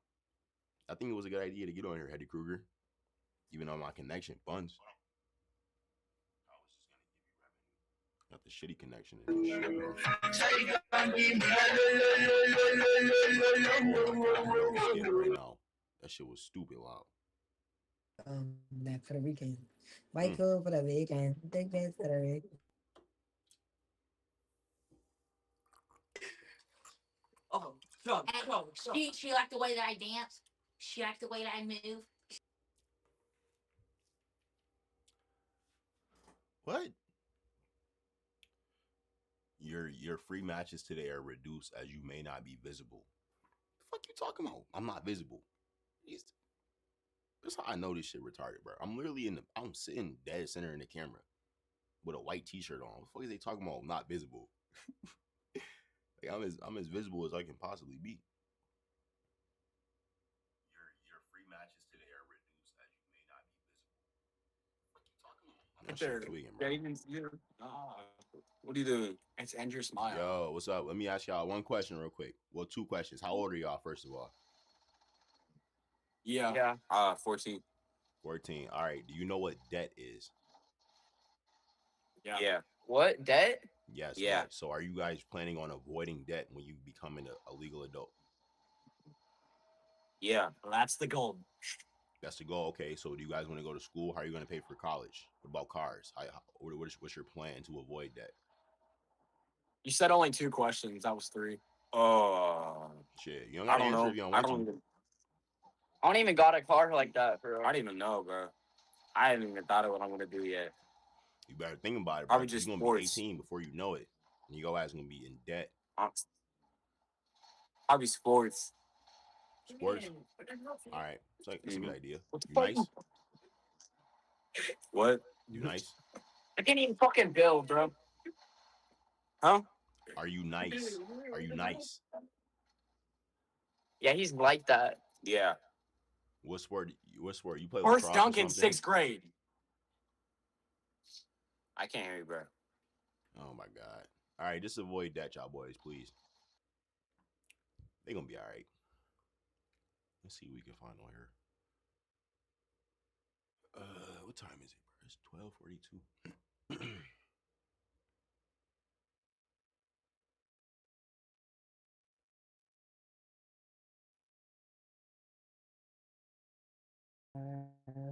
I think it was a good idea to get on here, Hetty Kruger. Even though my connection buns. Got the shitty connection and shit, bro. Right now. That shit was stupid loud. Back for the weekend. White cool for the weekend. Big dance for the weekend. Oh, she liked the way that I dance. She liked the way that I move. What? Your free matches today are reduced as you may not be visible. The fuck you talking about? I'm not visible. That's how I know this shit retarded, bro. I'm literally I'm sitting dead center in the camera with a white t-shirt on. What the fuck is they talking about? Not visible. Like I'm as visible as I can possibly be. Your free matches today are reduced as you may not be visible. What you talking about? What are you doing? It's Andrew Smile. Yo, what's up? Let me ask y'all one question real quick. Well, 2 questions. How old are y'all, first of all? Yeah. 14. 14. All right. Do you know what debt is? Yeah. What? Debt? Yes. Yeah. Right. So are you guys planning on avoiding debt when you become a legal adult? Yeah. That's the goal. That's the goal. Okay, so do you guys want to go to school? How are you going to pay for college? What about cars? What's your plan to avoid that? You said only 2 questions. That was 3. Shit, you don't got to answer if you don't want to. I don't even got a car like that, bro. I don't even know, bro. I haven't even thought of what I'm gonna do yet. You better think about it, bro. Probably just you're gonna be 18 before you know it, and your ass gonna be in debt. Probably sports. Sports. All right, it's a good idea. What the You fuck? nice? What? You nice? I can't even fucking build, bro. Huh? Are you nice? Are you nice? Yeah, he's like that. Yeah. What sport? You play First lacrosse dunk or in something? 6th grade. I can't hear you, bro. Oh my god. All right, just avoid that, y'all boys, please. They gonna be all right. Let's see what we can find on here. What time is it, bro? It's 12:42.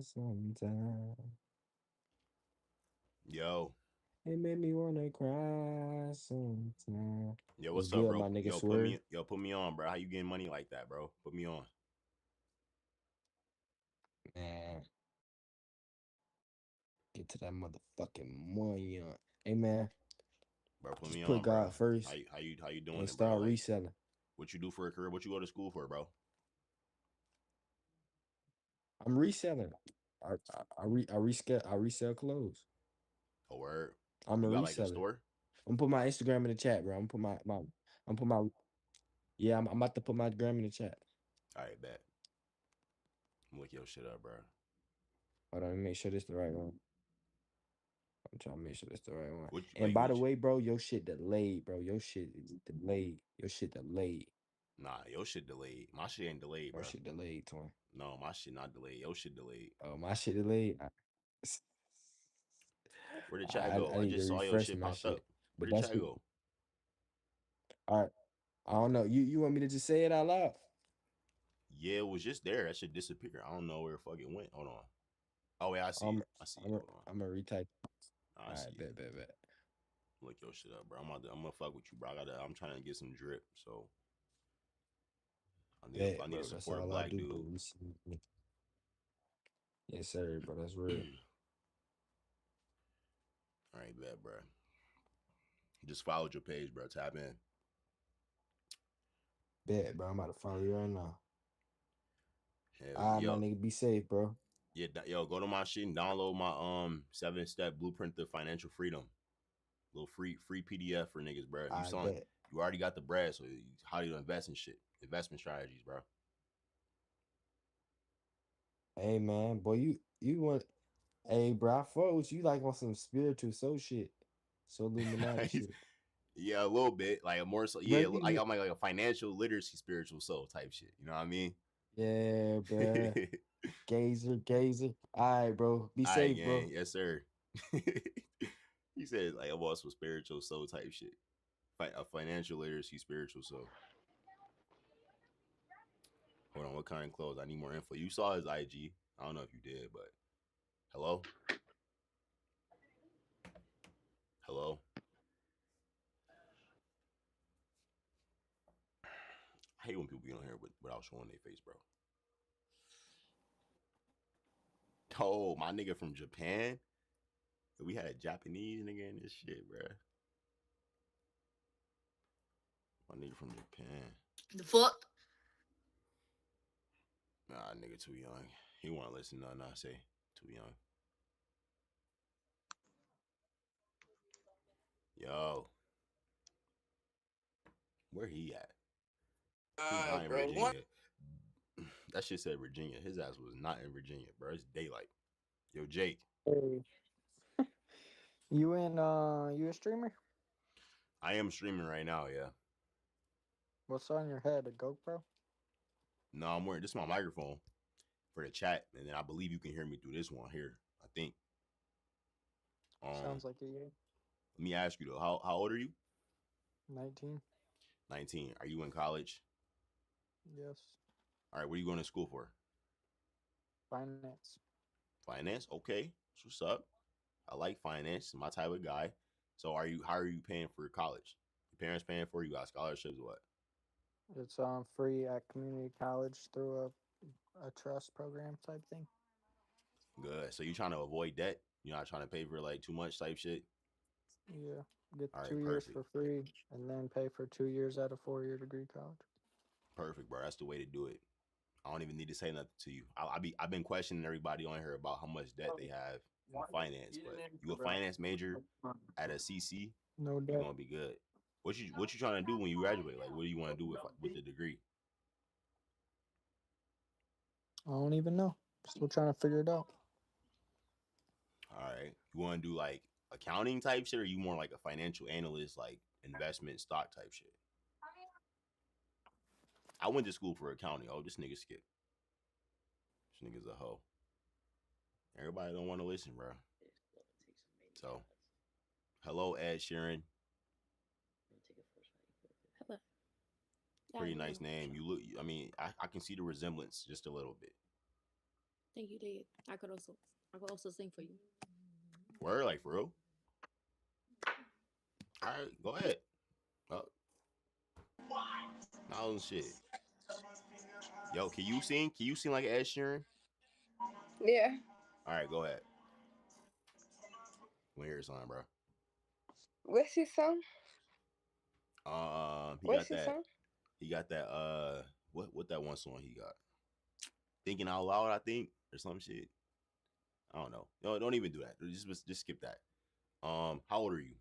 Sometimes Yo. it made me wanna cry sometimes. Yo, what's good, up, bro? my nigga Yo, Swerve? put me on, bro. How you getting money like that, bro? Put me on. Man, get to that motherfucking money on. Hey man, Bro, put just me put on, God bro. first How you doing and it, bro? start Like, reselling. what you do for a career? What you go to school for, bro? I'm reselling. I resell clothes. A word. I'm a You got like a reseller. store? I'm gonna put my Instagram in the chat, bro. I'm gonna put my yeah. I'm about to put my gram in the chat. All right, bet. Look your shit up, bro. Hold on, let me make sure this the right one. I'm trying to make sure that's the right one. What, And by the way, bro, your shit delayed, bro. Your shit is delayed. Your shit delayed. Nah, your shit delayed. My shit ain't delayed, bro. Your shit delayed, twin. No, my shit not delayed. Your shit delayed. Oh, my shit delayed. Where the chat go? I I need to just saw your refresh shit my popped shit. up. Where But the that's chat good. go? All right. I don't know. You want me to just say it out loud? Yeah, it was just there. That shit disappeared. I don't know where it fucking went. Hold on. Oh, wait, I see it. I see it. Hold on. I'm gonna retype. I All see right, it. bet. Look your shit up, bro. I'm gonna fuck with you, bro. I'm trying to get some drip, so I need Bro, to that's support a all I black do, dude. bro. Yes, sir, bro. That's real. All right, bet, bro. Just followed your page, bro. Tap in. Bet, bro. I'm about to follow you right now. Hell, All right, yo, my nigga. Be safe, bro. yeah, yo, go to my shit and download my 7-step blueprint to financial freedom. Little free PDF for niggas, bro. I bet. You already got the bread, so how do you invest in shit? Investment strategies, bro. Hey, man, boy, you want? Hey, bro, I fuck with you like on some spiritual soul shit, so Illuminati shit. Yeah, a little bit, like a more so. Bro, Yeah, like I'm like a financial literacy, spiritual soul type shit. You know what I mean? Yeah, bro. Gazer. All right, bro. Be All safe, right, bro. gang. Yes, sir. He said like I'm also spiritual soul type shit. A financial literacy, spiritual soul. Hold on, what kind of clothes? I need more info. You saw his IG. I don't know if you did, but hello? Hello? I hate when people get on here without showing their face, bro. Oh, my nigga from Japan? We had a Japanese nigga in this shit, bro. My nigga from Japan. The fuck? Nah, nigga too young. He wanna listen to nothing I say. Too young. Yo. Where he at? He's not in Virginia. What? That shit said Virginia. His ass was not in Virginia, bro. It's daylight. Yo, Jake. Hey. You a streamer? I am streaming right now, yeah. What's on your head? A GoPro? No, I'm wearing this is my microphone for the chat, and then I believe you can hear me through this one here. I think. Sounds like a year. Let me ask you though, how old are you? 19. 19. Are you in college? Yes. All right, what are you going to school for? Finance. Finance, okay. That's what's up. I like finance. My type of guy. So how are you paying for college? Your parents paying for it? You got scholarships? What? It's free at community college through a trust program type thing. Good. So you trying to avoid debt? You're not trying to pay for like too much type shit? Yeah. Get All right, 2 years perfect. for free and then pay for 2 years at a 4-year degree college. Perfect, bro. That's the way to do it. I don't even need to say nothing to you. I've been questioning everybody on here about how much debt they have in finance, but you a finance major at a CC, No you're debt. gonna be good. What you trying to do when you graduate? Like, what do you want to do with the degree? I don't even know. Still trying to figure it out. All right, you want to do like accounting type shit, or you more like a financial analyst, like investment stock type shit? I went to school for accounting. Oh, this nigga skip. This nigga's a hoe. Everybody don't want to listen, bro. So, hello, Ed Sheeran. Hello. Pretty nice name. You look. I mean, I can see the resemblance just a little bit. Thank you, Dad. I could also sing for you. Word, like for real. All right, go ahead. Oh. No shit. Yo, can you sing? Can you sing like Ed Sheeran? Yeah. All right, go ahead. Want to hear your song, bro? What's his song? What's his song? He got that. What that one song he got? Thinking Out Loud, I think, or some shit. I don't know. No, don't even do that. Just skip that. How old are you?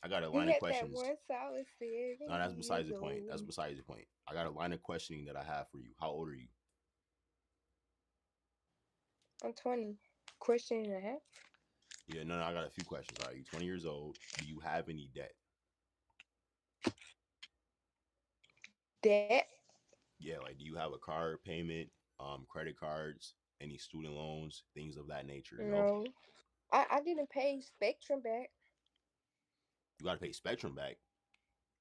I got a line of questions. No, that's besides the point. That's besides the point. I got a line of questioning that I have for you. How old are you? I'm 20. Question and a half? Yeah, no, I got a few questions. Are you 20 years old? Do you have any debt? Debt? Yeah, like do you have a car payment, credit cards, any student loans, things of that nature? No. I didn't pay Spectrum back. You gotta pay Spectrum back?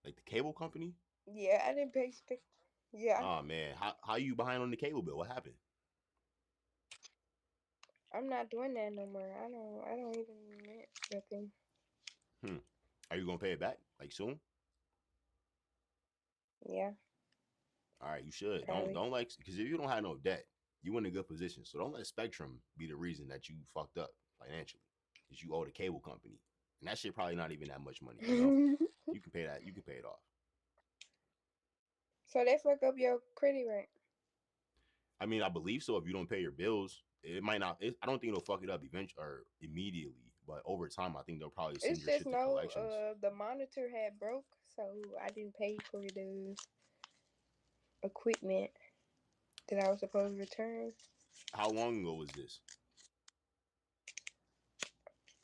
Like the cable company? Yeah, I didn't pay Spectrum. Yeah. Oh man, how you behind on the cable bill? What happened? I'm not doing that no more. I don't even rent nothing. Are you gonna pay it back like soon? Yeah. All right, you should. Probably. Don't like, because if you don't have no debt, you in a good position. So don't let Spectrum be the reason that you fucked up financially, because you owe the cable company, and that shit probably not even that much money. You know? You can pay that. You can pay it off. So they fuck up your credit rank. I mean, I believe so. If you don't pay your bills, it might not. I don't think it'll fuck it up eventually or immediately, but over time, I think they'll probably send It's your just shit to collections. the monitor had broke, so I didn't pay for the equipment that I was supposed to return. How long ago was this?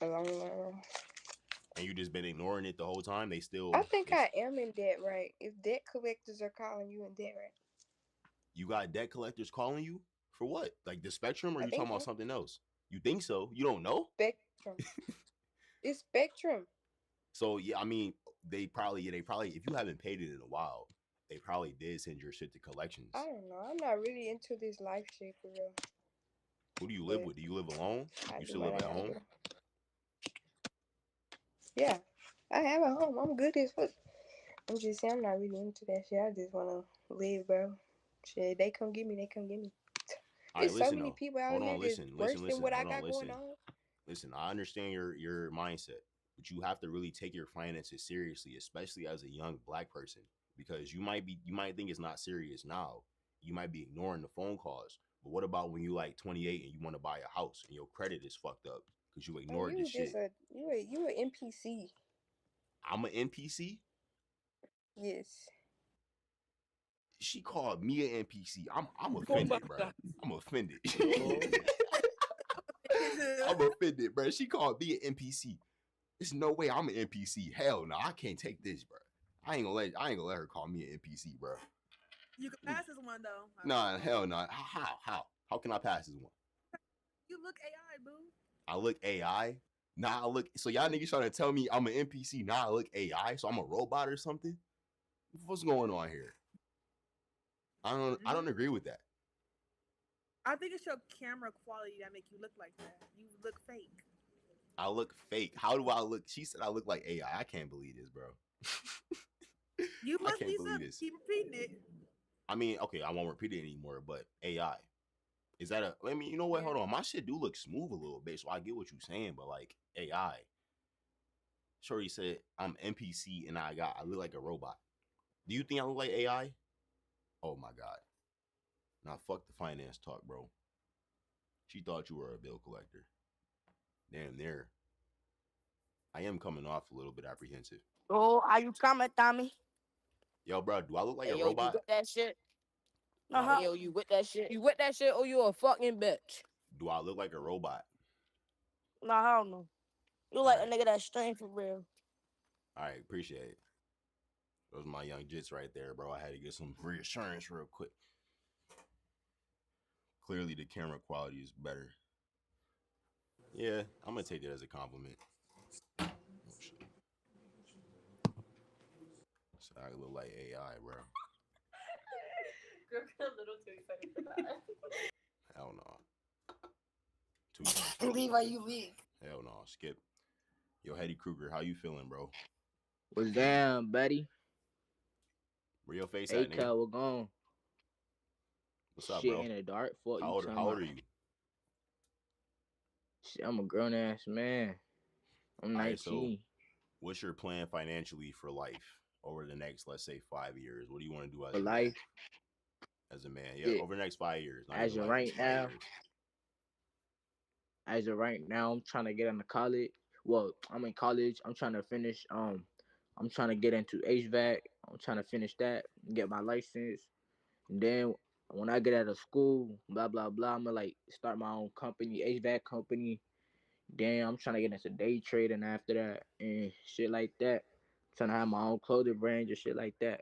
A long time. And you just been ignoring it the whole time? They still. I think I am in debt, right? If debt collectors are calling you in debt, right? You got debt collectors calling you for what? Like the Spectrum, or I you think talking about so. something else? You think so? You don't know? Spectrum. It's Spectrum. So yeah, I mean, they probably if you haven't paid it in a while, they probably did send your shit to collections. I don't know. I'm not really into this life shit for real. Who do you live with? Do you live alone? You still live at home? Yeah, I have a home. I'm good as fuck. I'm just saying I'm not really into that shit. I just wanna live, bro. Shit, they come get me. They come get me. There's so many people out here that's worse than what I got going on. Listen, I understand your mindset, but you have to really take your finances seriously, especially as a young black person, because you might think it's not serious now. You might be ignoring the phone calls, but what about when you like 28 and you want to buy a house and your credit is fucked up because you ignored this shit? You an NPC. I'm an NPC? Yes. She called me an NPC. I'm offended, bro. I'm offended. I'm offended, bro. She called me an NPC. There's no way I'm an NPC. Hell no, I can't take this, bro. I ain't gonna let her call me an NPC, bro. You can pass this one though. Nah, hell no. How can I pass this one? You look AI, boo. I look AI? Nah, I look. So y'all niggas trying to tell me I'm an NPC? Nah, I look AI. So I'm a robot or something? What's going on here? I don't agree with that. I think it's your camera quality that make you look like that. You look fake. I look fake. How do I look? She said I look like AI. I can't believe this, bro. You I must can't need believe something. this. Keep repeating it. I mean, okay, I won't repeat it anymore, but AI. Is that a, I mean, you know what? Hold on. My shit do look smooth a little bit, so I get what you're saying, but like AI. Shorty said I'm NPC and I look like a robot. Do you think I look like AI? Oh my God. Now fuck the finance talk, bro. She thought you were a bill collector. Damn there. I am coming off a little bit apprehensive. Oh, are you coming, Tommy? Yo, bro, do I look like Hey, a yo, robot? you with that shit? Uh-huh. Yo, you with that shit? You with that shit or you a fucking bitch? Do I look like a robot? Nah, I don't know. You like a nigga that's strange for real. All right, appreciate it. Those are my young jits right there, bro. I had to get some reassurance real quick. Clearly, the camera quality is better. Yeah, I'm gonna take that as a compliment. Oh, shit. So I look like AI, bro. Girl, got a little too excited for that. Hell no. Leave how you leave. Hell no. Skip. Yo, Hetty Kruger, how you feeling, bro? What's down, buddy? Where your face hey, at, nigga? we're gone. What's up, Shit bro? in the dark. Fuck How old are you? Shit, I'm a grown ass man. I'm 19. Right, so what's your plan financially for life over the next, let's say, 5 years? What do you want to do as For a life? Man? As a man, yeah, over the next 5 years. As of right now, I'm trying to get into college. Well, I'm in college. I'm trying to finish. I'm trying to get into HVAC. I'm trying to finish that, get my license, and then when I get out of school, blah blah blah, I'm gonna like start my own company, HVAC company. Then I'm trying to get into day trading after that and shit like that. I'm trying to have my own clothing brand and shit like that.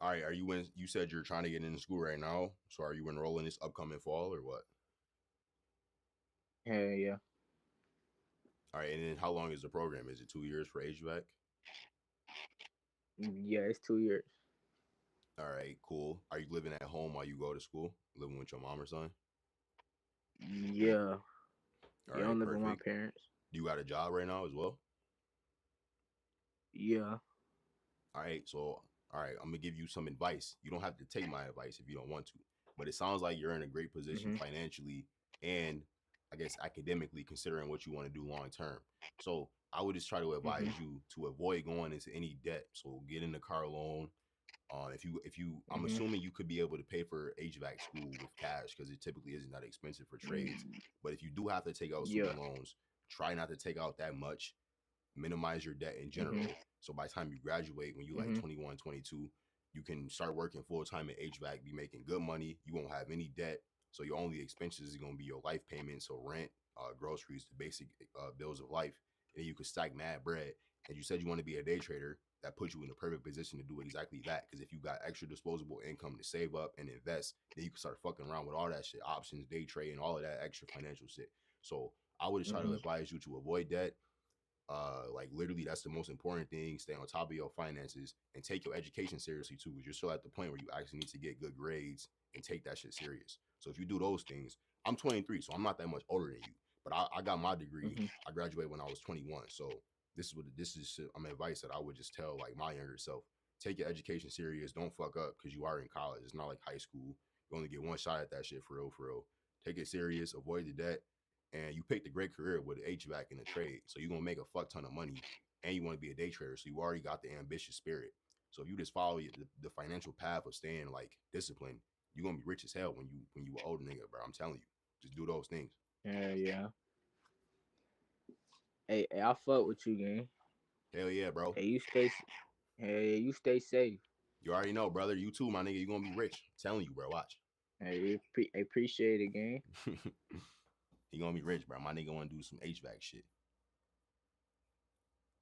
All right, are you in? You said you're trying to get into school right now. So are you enrolling this upcoming fall or what? Hell yeah. All right, and then how long is the program? Is it 2 years for HVAC? Yeah, it's 2 years. All right, cool. Are you living at home while you go to school? Living with your mom or son? Yeah. All I'm living with my parents. Do you got a job right now as well? Yeah. All right, so I'm gonna give you some advice. You don't have to take my advice if you don't want to, but it sounds like you're in a great position financially and I guess academically, considering what you want to do long term. So I would just try to advise you to avoid going into any debt. So get in the car loan. If you, I'm assuming you could be able to pay for HVAC school with cash because it typically isn't that expensive for trades. But if you do have to take out student loans, try not to take out that much. Minimize your debt in general. So by the time you graduate, when you're like 21, 22, you can start working full time at HVAC, be making good money. You won't have any debt. So your only expenses is going to be your life payments, so rent, groceries, the basic bills of life. And then you can stack mad bread. And you said you want to be a day trader. That puts you in the perfect position to do exactly that. Because if you got extra disposable income to save up and invest, then you can start fucking around with all that shit, options, day trade, and all of that extra financial shit. So I would just try to advise you to avoid debt. Like literally, that's the most important thing. Stay on top of your finances and take your education seriously too. Because you're still at the point where you actually need to get good grades and take that shit serious. So if you do those things, I'm 23, so I'm not that much older than you. But I got my degree. I graduated when I was 21. So this is advice that I would just tell like my younger self. Take your education serious. Don't fuck up because you are in college. It's not like high school. You only get one shot at that shit for real, for real. Take it serious. Avoid the debt. And you picked a great career with HVAC in the trade. So you're going to make a fuck ton of money. And you want to be a day trader. So you already got the ambitious spirit. So if you just follow the financial path of staying like disciplined, you're going to be rich as hell when you an older nigga, bro. I'm telling you. Just do those things. Yeah. Hey, I fuck with you, gang. Hell yeah, bro. Hey, you stay safe. You already know, brother. You too, my nigga. You gonna be rich. I'm telling you, bro. Watch. Hey, appreciate it, gang. He gonna be rich, bro. My nigga wanna do some HVAC shit.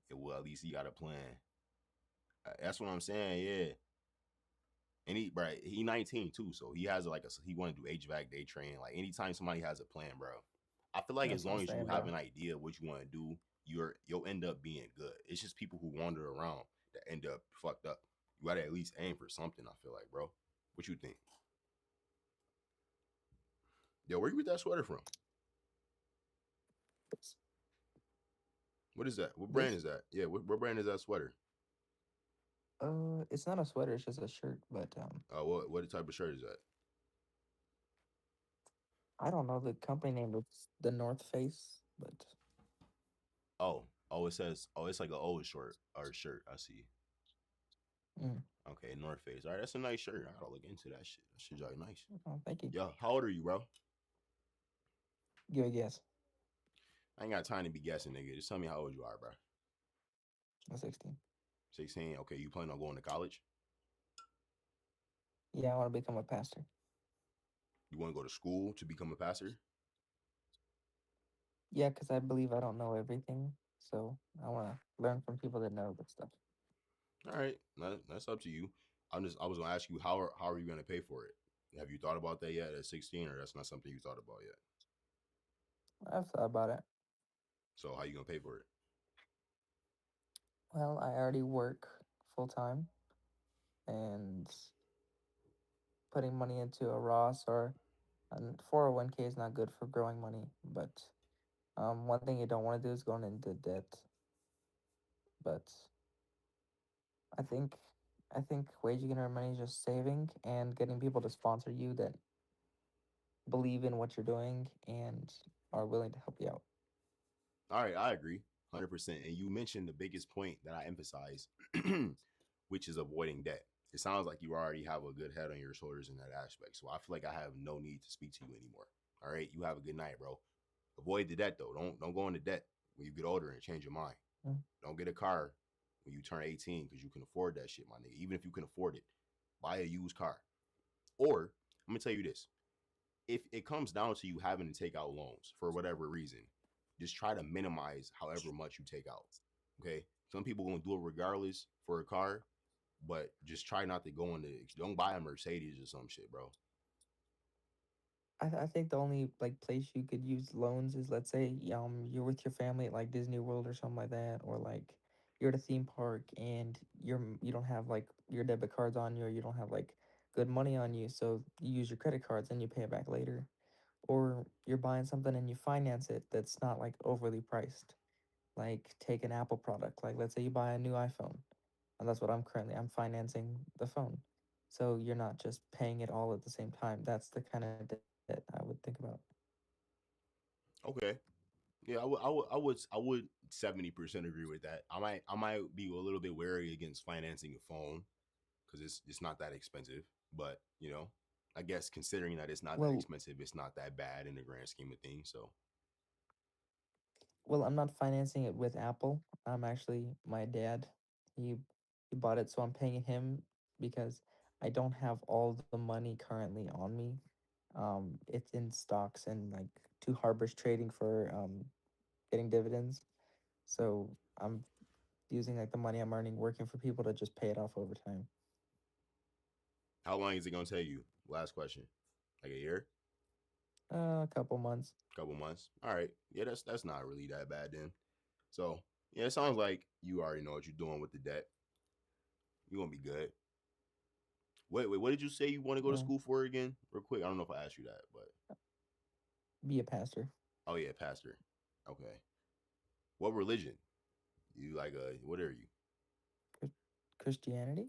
Yeah, well, at least he got a plan. That's what I'm saying. Yeah. And he 19 too, so he has he want to do HVAC day train. Like anytime somebody has a plan, bro. I feel like as long as you have an idea of what you want to do, you'll end up being good. It's just people who wander around that end up fucked up. You gotta at least aim for something. I feel like, bro. What you think? Yo, where you get that sweater from? What is that? What brand This is that? Yeah, what brand is that sweater? it's not a sweater, it's just a shirt, but What type of shirt is that? I don't know the company name. It's the North Face, but Oh, it says, it's like an old short or shirt. I see. mm, Okay, North Face. All right, that's a nice shirt. I gotta look into that shit. That shit's like nice. oh, thank you. Yo, how old are you, bro? Give a guess. I ain't got time to be guessing, nigga. Just tell me how old you are, bro. I'm 16. 16. Okay, you plan on going to college? Yeah, I want to become a pastor. You want to go to school to become a pastor? Yeah, because I believe I don't know everything, so I want to learn from people that know that stuff. All right, that's up to you. I was gonna ask you how are you gonna pay for it? Have you thought about that yet at 16, or that's not something you thought about yet? I've thought about it. So how you gonna pay for it? Well, I already work full time, and putting money into a Roth or a 401k is not good for growing money. But one thing you don't want to do is going into debt. But I think ways you can earn money is just saving and getting people to sponsor you that believe in what you're doing and are willing to help you out. All right, I agree 100%. And you mentioned the biggest point that I emphasize, which is avoiding debt. It sounds like you already have a good head on your shoulders in that aspect. So I feel like I have no need to speak to you anymore. All right, you have a good night, bro. Avoid the debt though. Don't go into debt when you get older and change your mind. Mm. Don't get a car when you turn 18 because you can afford that shit, my nigga. Even if you can afford it, buy a used car. Or I'm gonna tell you this: if it comes down to you having to take out loans for whatever reason, just try to minimize however much you take out. Okay, some people gonna do it regardless for a car, but just try not to go into. Don't buy a Mercedes or some shit, bro. I think the only like place you could use loans is, let's say you're with your family at like Disney World or something like that, or like you're at a theme park and you don't have like your debit cards on you, or you don't have like good money on you, so you use your credit cards and you pay it back later. Or you're buying something and you finance it that's not like overly priced. Like take an Apple product. Like let's say you buy a new iPhone. And that's what I'm financing the phone. So you're not just paying it all at the same time. That's the kind of debt I would think about. Okay. Yeah, I would 70% agree with that. I might be a little bit wary against financing a phone because it's not that expensive. But I guess considering that it's not that Well, expensive, it's not that bad in the grand scheme of things. So well, I'm not financing it with Apple. I'm actually my dad. He bought it, so I'm paying him because I don't have all the money currently on me. It's in stocks and like Two Harbors trading for getting dividends. So I'm using like the money I'm earning working for people to just pay it off over time. how long is it gonna take you? Last question. Like a year? A couple months. Couple months. All right. Yeah, that's not really that bad then. So yeah, it sounds like you already know what you're doing with the debt. You're gonna be good. Wait, what did you say you want to go to Yeah. school for again? Real quick. I don't know if I asked you that, but Be a pastor. oh yeah, pastor. Okay. What religion? You like what are you? Christianity?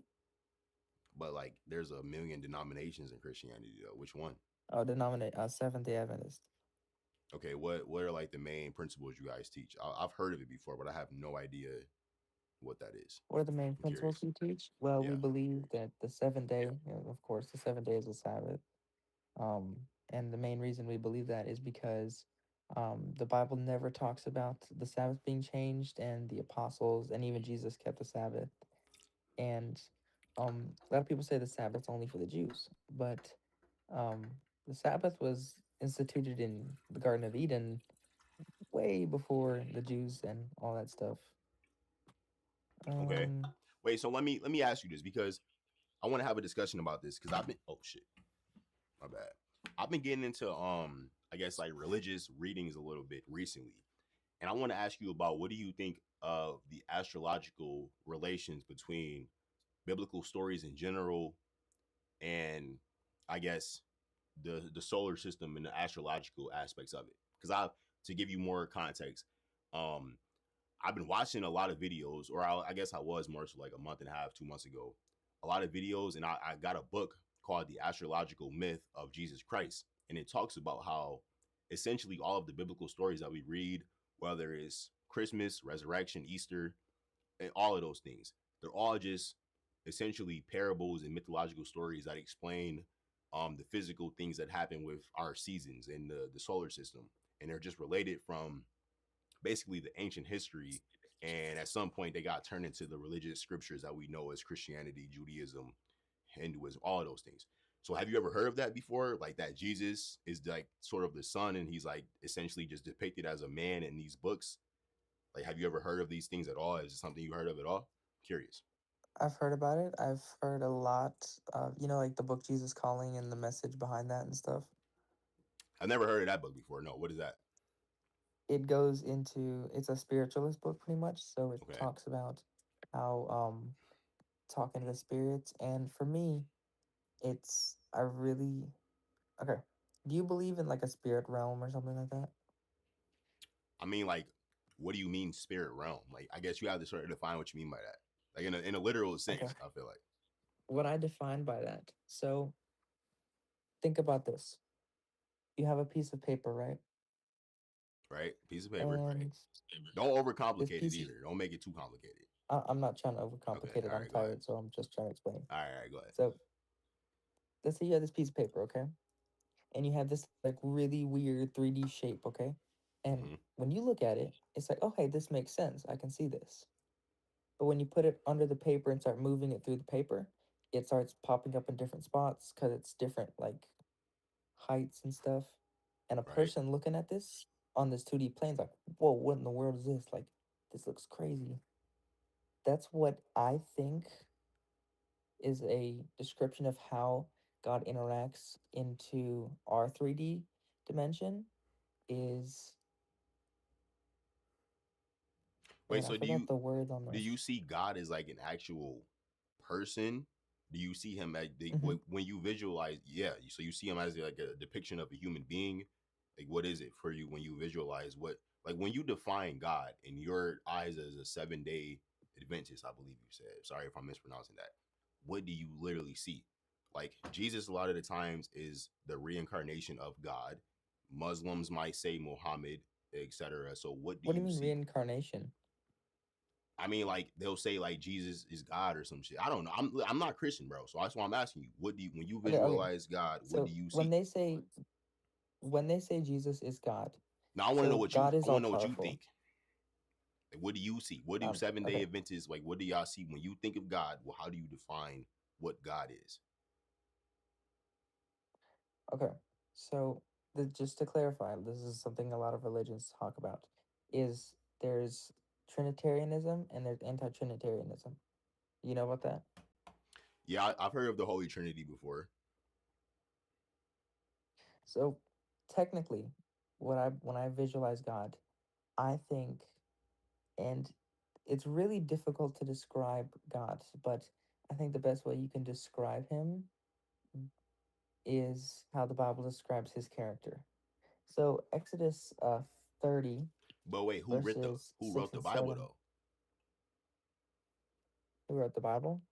But like there's a million denominations in Christianity though. Which one? Oh, Seventh-day Adventist. Okay, what are like the main principles you guys teach? I've heard of it before, but I have no idea what that is. What are the main I'm principles curious. we teach? Well, we Yeah. believe that the seventh day, of course, the seventh day is a Sabbath. And the main reason we believe that is because the Bible never talks about the Sabbath being changed, and the apostles and even Jesus kept the Sabbath. And a lot of people say the Sabbath's only for the Jews, but um, the Sabbath was instituted in the Garden of Eden way before the Jews and all that stuff. Okay. Um, Wait, so let me ask you this because I want to have a discussion about this because I've been oh shit. My bad. I've been getting into I guess like religious readings a little bit recently. And I want to ask you about what do you think of the astrological relations between biblical stories in general and I guess the solar system and the astrological aspects of it. Because to give you more context, I've been watching a lot of videos, or I guess I was more so like a month and a half, 2 months ago, a lot of videos, and I got a book called The Astrological Myth of Jesus Christ. And it talks about how essentially all of the biblical stories that we read, whether it's Christmas, resurrection, Easter, and all of those things, they're all just essentially parables and mythological stories that explain the physical things that happen with our seasons in the solar system. And they're just related from basically the ancient history, and at some point they got turned into the religious scriptures that we know as Christianity, Judaism, Hinduism, all of those things. So have you ever heard of that before? Like that Jesus is like sort of the son, and he's like essentially just depicted as a man in these books. Like, have you ever heard of these things at all? Is it something you heard of at all? Curious. I've heard about it. I've heard a lot of, like the book Jesus Calling and the message behind that and stuff. I've never heard of that book before. No, what is that? It goes into, it's a spiritualist book pretty much. So it talks about how talking to the spirits. And for me, okay. Do you believe in like a spirit realm or something like that? I mean, like, what do you mean spirit realm? Like, I guess you have to sort of define what you mean by that. Like in a literal sense, okay. I feel like. What I define by that. So think about this. You have a piece of paper, right? Right? Piece of paper, right? Don't overcomplicate it either. Don't make it too complicated. I'm not trying to overcomplicate it. I'm tired, so I'm just trying to explain. All right, go ahead. So let's say you have this piece of paper, okay? And you have this like really weird 3D shape, okay? And when you look at it, it's like, oh, hey, this makes sense. I can see this. But when you put it under the paper and start moving it through the paper, it starts popping up in different spots because it's different like heights and stuff. And a person looking at this on this 2D plane is like, whoa, what in the world is this? Like, this looks crazy. That's what I think is a description of how God interacts into our 3D dimension is... Wait, so do you see God as like an actual person? Do you see him as when you visualize? Yeah, so you see him as like a depiction of a human being. Like, what is it for you when you visualize what? Like when you define God in your eyes as a 7-day Adventist, I believe you said. Sorry if I'm mispronouncing that. What do you literally see? Like Jesus, a lot of the times is the reincarnation of God. Muslims might say Muhammad, etc. So what do you mean see? Reincarnation? I mean, like they'll say like Jesus is God or some shit. I don't know. I'm not Christian, bro. So that's why I'm asking you. What do you, when you visualize God? So what do you see? When they say Jesus is God. Now I want to know what you. I want to know what you think. Like, what do you see? What do 7-day Adventists like? What do y'all see when you think of God? Well, how do you define what God is? Okay, so just to clarify, this is something a lot of religions talk about. Is there's Trinitarianism and there's anti-Trinitarianism. You know about that? Yeah, I've heard of the Holy Trinity before. So technically, when I visualize God, I think, and it's really difficult to describe God, but I think the best way you can describe him is how the Bible describes his character. So Exodus 30. But wait, who wrote the Bible though? Who wrote the Bible?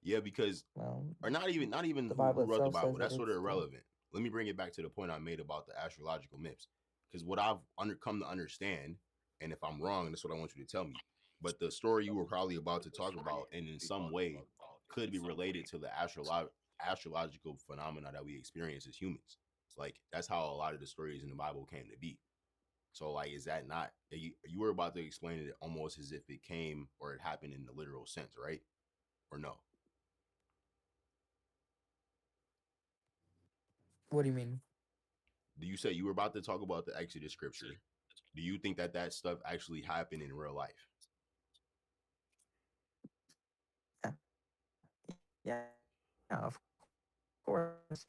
Yeah, because or not even who wrote the Bible. That's sort of irrelevant. Let me bring it back to the point I made about the astrological myths. Because what I've come to understand, and if I'm wrong, that's what I want you to tell me. But the story you were probably about to talk about, and in some way, could be related to the astrological phenomena that we experience as humans. Like that's how a lot of the stories in the Bible came to be. So like, is that not, you were about to explain it almost as if it came or it happened in the literal sense, right? Or no? What do you mean? Do you say you were about to talk about the Exodus scripture? Do you think that stuff actually happened in real life? Yeah, of course.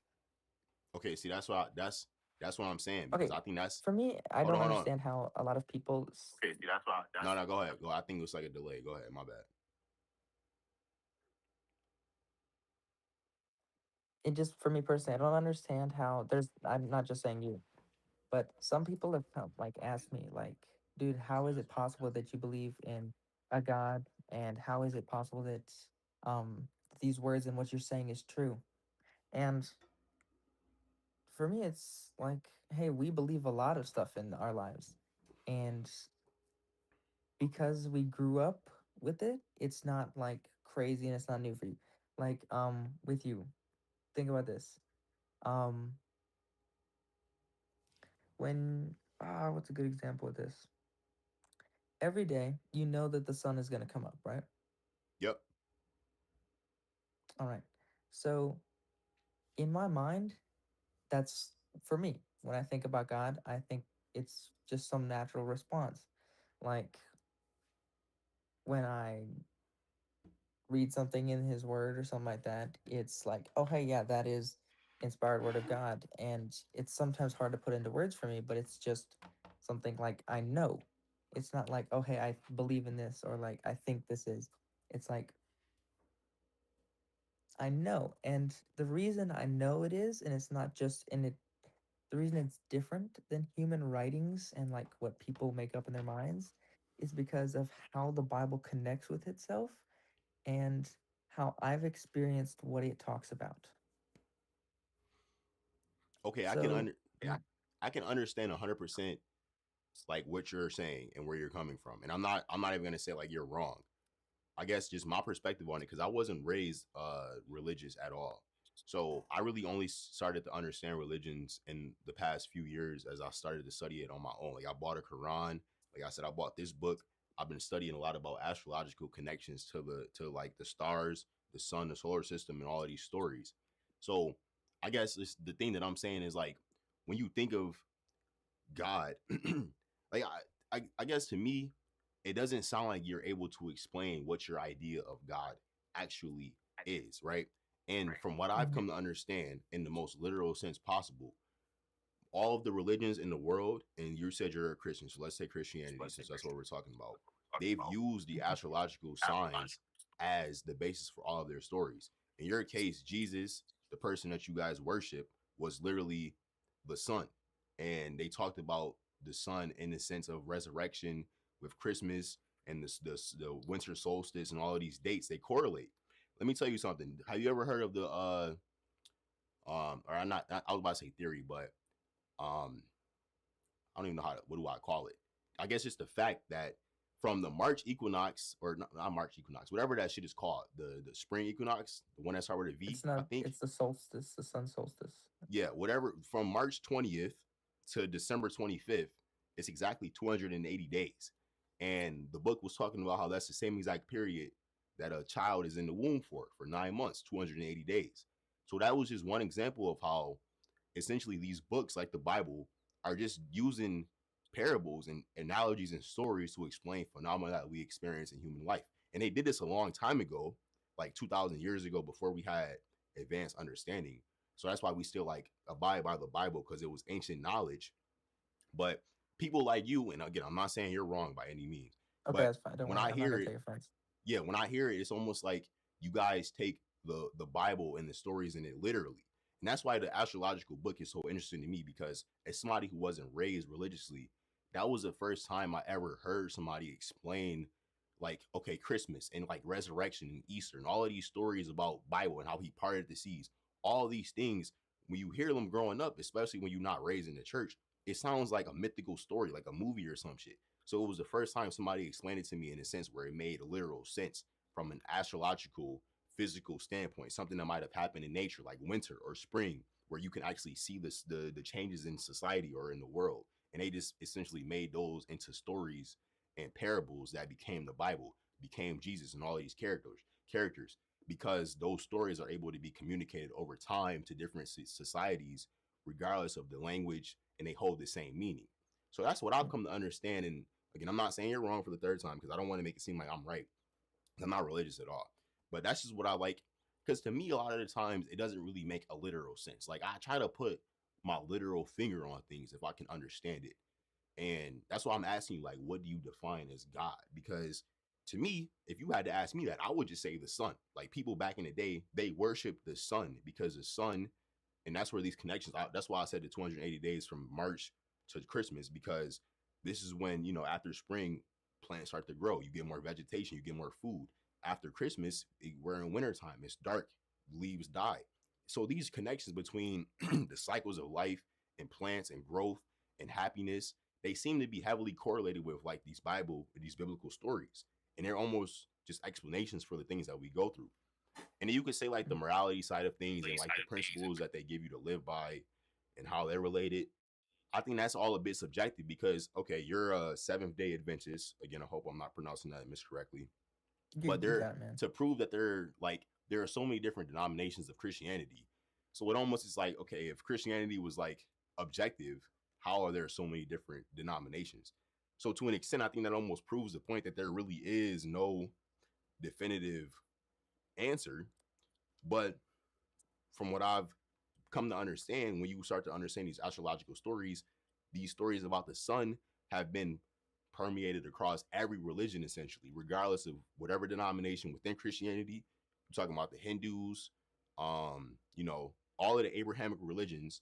Okay, see, that's what I'm saying, because I think that's, for me. I don't understand how a lot of people. Okay, see, that's why. No, go ahead. Go. I think it was like a delay. Go ahead. My bad. it just for me personally, I don't understand how there's. I'm not just saying you, but some people have come, like asked me, like, dude, how is it possible that you believe in a God, and how is it possible that um these words and what you're saying is true? And for me, it's like, hey, we believe a lot of stuff in our lives, and because we grew up with it, it's not like crazy and it's not new for you. Like with you, think about this. Um, when what's a good example of this? Every day, you know that the sun is gonna come up, right? Yep. All right. So in my mind, that's for me. When I think about God, I think it's just some natural response. Like when I read something in his word or something like that, it's like, oh hey, yeah, that is inspired word of God. And it's sometimes hard to put into words for me, but it's just something like I know. It's not like, oh hey, I believe in this, or like I think this is. It's like I know. And the reason I know it is, and it's not just in it, the reason it's different than human writings and like what people make up in their minds is because of how the Bible connects with itself and how I've experienced what it talks about. Okay, So, I can understand 100% like what you're saying and where you're coming from, and I'm not even gonna say like you're wrong. I guess just my perspective on it, because I wasn't raised religious at all. So I really only started to understand religions in the past few years as I started to study it on my own. Like I bought a Quran. Like I said, I bought this book. I've been studying a lot about astrological connections to like the stars, the sun, the solar system, and all of these stories. So I guess the thing that I'm saying is like when you think of God, like I guess to me, it doesn't sound like you're able to explain what your idea of God actually is, right? And from what I've come to understand in the most literal sense possible, all of the religions in the world, and you said you're a Christian, so let's say Christianity, since that's what we're talking about, they've used the astrological signs as the basis for all of their stories. In your case, Jesus, the person that you guys worship, was literally the sun. And they talked about the sun in the sense of resurrection with Christmas and the winter solstice and all of these dates, they correlate. Let me tell you something. Have you ever heard of the or I'm not I was about to say theory, but I don't even know what do I call it. I guess it's the fact that from the March equinox, or not March equinox, whatever that shit is called, the spring equinox, the one that started with a V, it's not, I think. it's the solstice, the sun solstice. Yeah, whatever. From March 20th to December 25th, it's exactly 280 days. And the book was talking about how that's the same exact period that a child is in the womb for 9 months, 280 days. So that was just one example of how essentially these books like the Bible are just using parables and analogies and stories to explain phenomena that we experience in human life. And they did this a long time ago, like 2,000 years ago, before we had advanced understanding. So that's why we still like abide by the Bible, because it was ancient knowledge. But people like you, and again, I'm not saying you're wrong by any means. Okay, but that's fine. Don't when worry. I I'm not hear gonna it, take offense. yeah, when I hear it, it's almost like you guys take the Bible and the stories in it literally. And that's why the astrological book is so interesting to me, because as somebody who wasn't raised religiously, that was the first time I ever heard somebody explain like, okay, Christmas and like resurrection and Easter and all of these stories about Bible and how he parted the seas. All these things, when you hear them growing up, especially when you're not raised in the church, it sounds like a mythical story, like a movie or some shit. So it was the first time somebody explained it to me in a sense where it made a literal sense from an astrological, physical standpoint, something that might have happened in nature, like winter or spring, where you can actually see the changes in society or in the world. And they just essentially made those into stories and parables that became the Bible, became Jesus and all these characters, because those stories are able to be communicated over time to different societies, regardless of the language, and they hold the same meaning. So that's what I've come to understand. And again, I'm not saying you're wrong for the third time, because I don't want to make it seem like I'm right. I'm not religious at all. But that's just what I like. Because to me, a lot of the times, it doesn't really make a literal sense. Like I try to put my literal finger on things if I can understand it. And that's why I'm asking you, like, what do you define as God? Because to me, if you had to ask me that, I would just say the sun. Like people back in the day, they worshiped the sun because the sun, and that's where these connections are. That's why I said the 280 days from March to Christmas, because this is when, you know, after spring, plants start to grow. You get more vegetation, you get more food. After Christmas, we're in wintertime. It's dark, leaves die. So these connections between the cycles of life and plants and growth and happiness, they seem to be heavily correlated with like these biblical stories. And they're almost just explanations for the things that we go through. And then you could say like the morality side of things and like the principles that they give you to live by and how they're related. I think that's all a bit subjective because, okay, you're a Seventh-day Adventist. Again, I hope I'm not pronouncing that miscorrectly. But they're to prove that they're like, there are so many different denominations of Christianity. So it almost is like, okay, if Christianity was like objective, how are there so many different denominations? So to an extent, I think that almost proves the point that there really is no definitive answer. But from what I've come to understand, when you start to understand these astrological stories, these stories about the sun have been permeated across every religion, essentially, regardless of whatever denomination within Christianity. I'm talking about the Hindus, you know, all of the Abrahamic religions,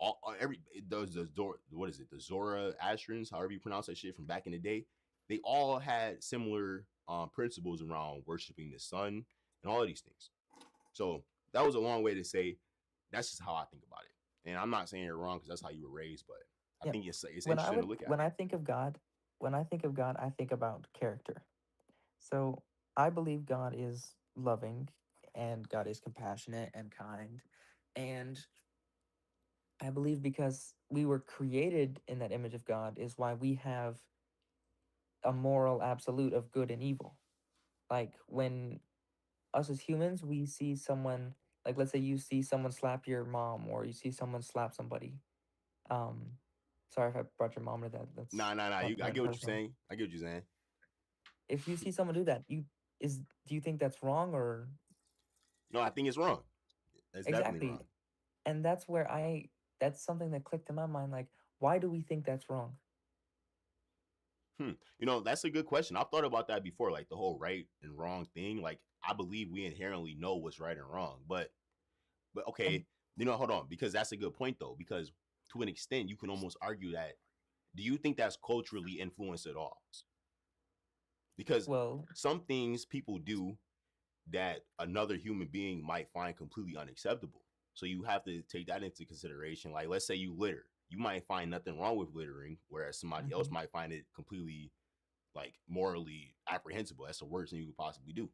the Zoroastrians, however you pronounce that shit, from back in the day, they all had similar principles around worshiping the sun and all of these things. So that was a long way to say that's just how I think about it. And I'm not saying you're wrong because that's how you were raised, but I think it's interesting to look at. When I think of God, I think about character. So I believe God is loving and God is compassionate and kind. And I believe because we were created in that image of God is why we have a moral absolute of good and evil. Like when us as humans, we see someone, like let's say you see someone slap your mom or you see someone slap somebody. Sorry if I brought your mom to that. That's Nah. I get what you're saying. If you see someone do that, do you think that's wrong or? No, I think it's wrong. It's definitely wrong. And that's where that's something that clicked in my mind. Like, why do we think that's wrong? You know, that's a good question. I've thought about that before, like the whole right and wrong thing. Like, I believe we inherently know what's right and wrong, but okay, you know, hold on, because that's a good point though, because to an extent, you can almost argue that, do you think that's culturally influenced at all? Because some things people do that another human being might find completely unacceptable. So you have to take that into consideration. Like, let's say you litter. You might find nothing wrong with littering, whereas somebody else might find it completely, like, morally apprehensible. That's the worst thing you could possibly do.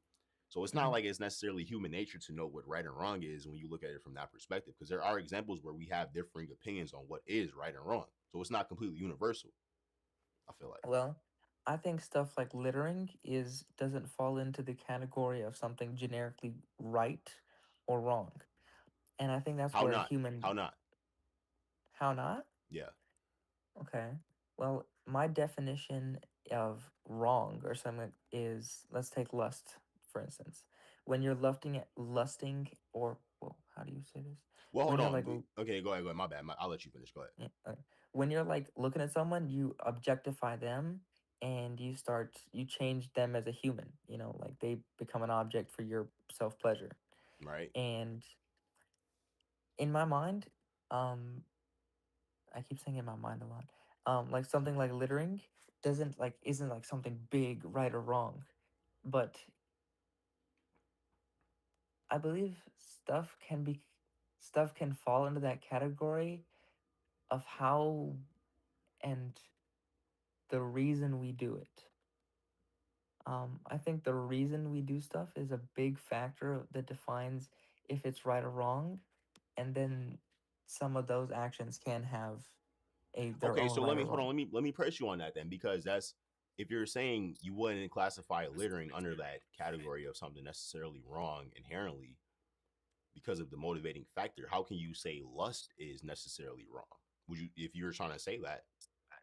So it's not like it's necessarily human nature to know what right and wrong is when you look at it from that perspective, because there are examples where we have differing opinions on what is right and wrong. So it's not completely universal, I feel like. Well, I think stuff like littering doesn't fall into the category of something generically right or wrong. And I think that's where human... How not? How not? Yeah. Okay. Well, my definition of wrong or something is, let's take lust, for instance. When you're lusting or, well, how do you say this? Well, hold on. Like, okay, go ahead. My bad. I'll let you finish. Go ahead. Yeah, when you're like looking at someone, you objectify them and you change them as a human, you know, like they become an object for your self-pleasure. Right. And in my mind, I keep saying in my mind a lot. Like something like littering isn't like something big, right or wrong, but I believe stuff can fall into that category of how and the reason we do it. I think the reason we do stuff is a big factor that defines if it's right or wrong, and then some of those actions can have their okay, own so right let me or hold wrong. on. Let me press you on that then, because that's, if you're saying you wouldn't classify littering under that category of something necessarily wrong inherently because of the motivating factor, how can you say lust is necessarily wrong? Would you, if you were trying to say that?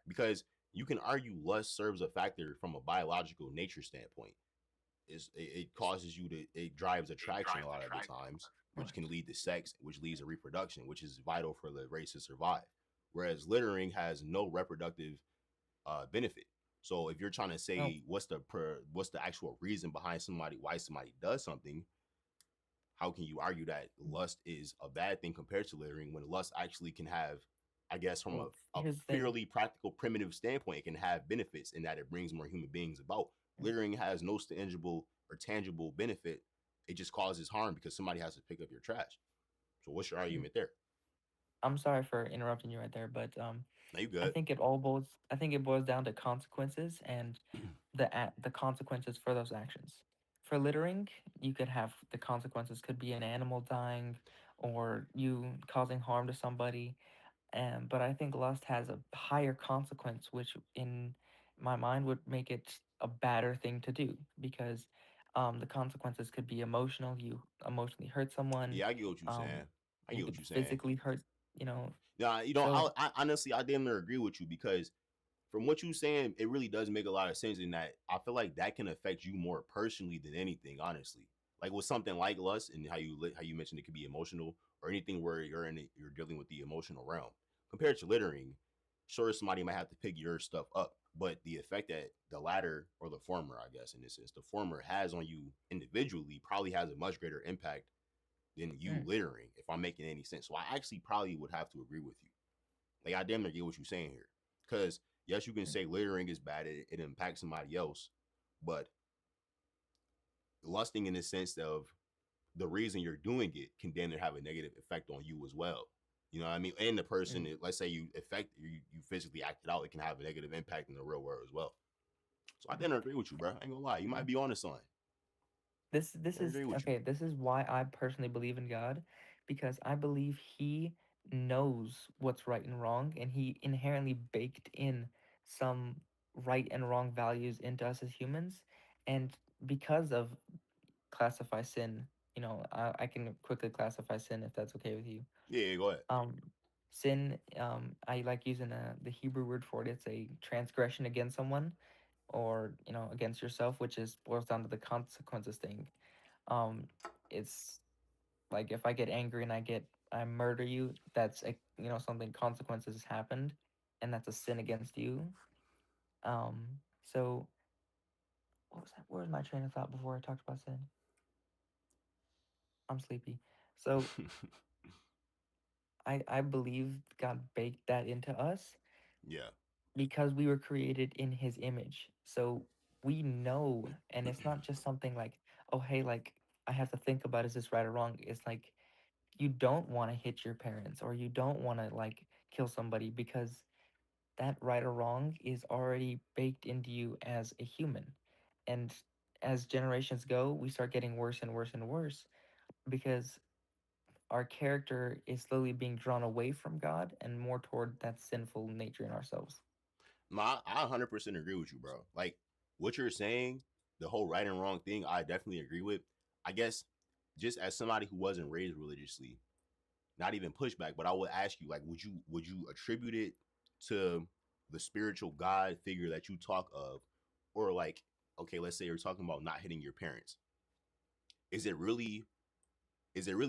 Because you can argue lust serves a factor from a biological nature standpoint. It causes you to, it drives attraction a lot of the times, which can lead to sex, which leads to reproduction, which is vital for the race to survive. Whereas littering has no reproductive benefit. So if you're trying to say what's the actual reason behind why somebody does something, how can you argue that lust is a bad thing compared to littering when lust actually can have, I guess, from a purely practical, primitive standpoint, it can have benefits in that it brings more human beings about. Littering has no tangible benefit. It just causes harm because somebody has to pick up your trash. So what's your argument there? I'm sorry for interrupting you right there, but no, you good. I think it boils down to consequences and the consequences for those actions. For littering, you could have the consequences could be an animal dying or you causing harm to somebody. But I think lust has a higher consequence, which in my mind would make it a badder thing to do because the consequences could be emotional. You emotionally hurt someone. Yeah, I get what you're saying. I get what you're saying. Physically hurt, you know. Yeah, you know, I honestly, I damn near agree with you because from what you're saying, it really does make a lot of sense in that I feel like that can affect you more personally than anything, honestly. Like with something like lust and how you mentioned it could be emotional or anything where you're dealing with the emotional realm. Compared to littering, sure, somebody might have to pick your stuff up, but the effect that the latter or the former, I guess in this sense, the former has on you individually probably has a much greater impact than you littering, if I'm making any sense. So I actually probably would have to agree with you. Like I damn near get what you're saying here. Because yes, you can say littering is bad, it impacts somebody else, but lusting in the sense of the reason you're doing it can then have a negative effect on you as well. You know what I mean? And the person, let's say you physically acted out, it can have a negative impact in the real world as well. So I didn't agree with you, bro. I ain't gonna lie. You might be on to something. This is okay. This is why I personally believe in God, because I believe He knows what's right and wrong, and He inherently baked in some right and wrong values into us as humans, and because of classify sin, you know, I can quickly classify sin if that's okay with you. Yeah, go ahead. Sin, I like using the Hebrew word for it. It's a transgression against someone, or you know, against yourself, which is boils down to the consequences thing. It's like if I get angry and I murder you, that's a, you know, something consequences happened, and that's a sin against you. So what was that? Where was my train of thought before I talked about sin? I'm sleepy. So I believe God baked that into us. Yeah. Because we were created in His image. So we know, and it's not just something like, oh hey, like I have to think about is this right or wrong? It's like you don't want to hit your parents or you don't want to like kill somebody because that right or wrong is already baked into you as a human. And as generations go, we start getting worse and worse and worse because our character is slowly being drawn away from God and more toward that sinful nature in ourselves. No, I 100% agree with you, bro. Like what you're saying, the whole right and wrong thing, I definitely agree with. I guess just as somebody who wasn't raised religiously, not even pushback, but I would ask you, like, would you attribute it to the spiritual God figure that you talk of, or like, okay, let's say you're talking about not hitting your parents. Is it really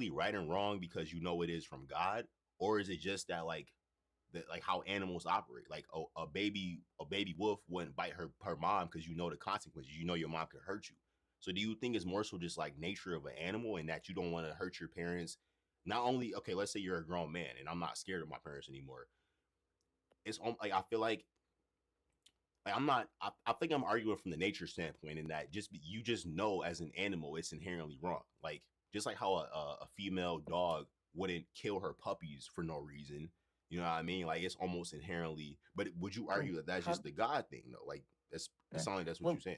right and wrong because you know it is from God, or is it just that like how animals operate? Like a baby wolf wouldn't bite her mom because you know the consequences. You know your mom could hurt you. So do you think it's more so just like nature of an animal and that you don't want to hurt your parents? Not only, okay, let's say you're a grown man and I'm not scared of my parents anymore. It's like I feel like I'm not. I think I'm arguing from the nature standpoint in that you just know as an animal it's inherently wrong. Like just like how a female dog wouldn't kill her puppies for no reason. You know what I mean? Like it's almost inherently. But would you argue that that's just the God thing though? Like that's sounds like that's what you're saying.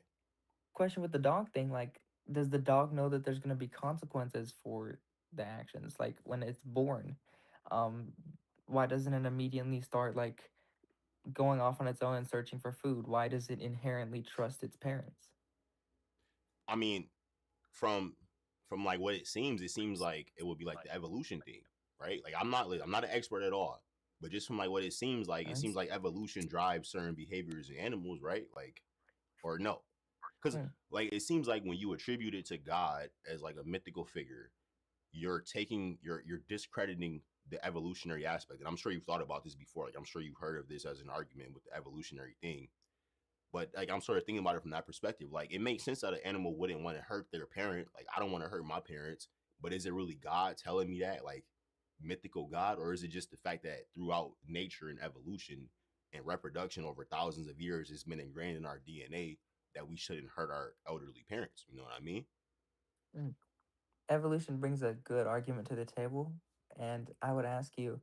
Question with the dog thing, like, does the dog know that there's going to be consequences for the actions? Like when it's born, why doesn't it immediately start like going off on its own and searching for food? Why does it inherently trust its parents? I mean, from like what it seems like it would be like the evolution thing, right? Like I'm not an expert at all, but just from like what it seems like evolution drives certain behaviors in animals, right? Like, or no, because like it seems like when you attribute it to God as like a mythical figure, you're discrediting the evolutionary aspect. And I'm sure you've thought about this before. Like I'm sure you've heard of this as an argument with the evolutionary thing. But like I'm sort of thinking about it from that perspective. Like it makes sense that an animal wouldn't want to hurt their parent. Like I don't want to hurt my parents, but is it really God telling me that, like mythical God, or is it just the fact that throughout nature and evolution and reproduction over thousands of years, it's been ingrained in our DNA that we shouldn't hurt our elderly parents? You know what I mean? Mm. Evolution brings a good argument to the table, and I would ask you,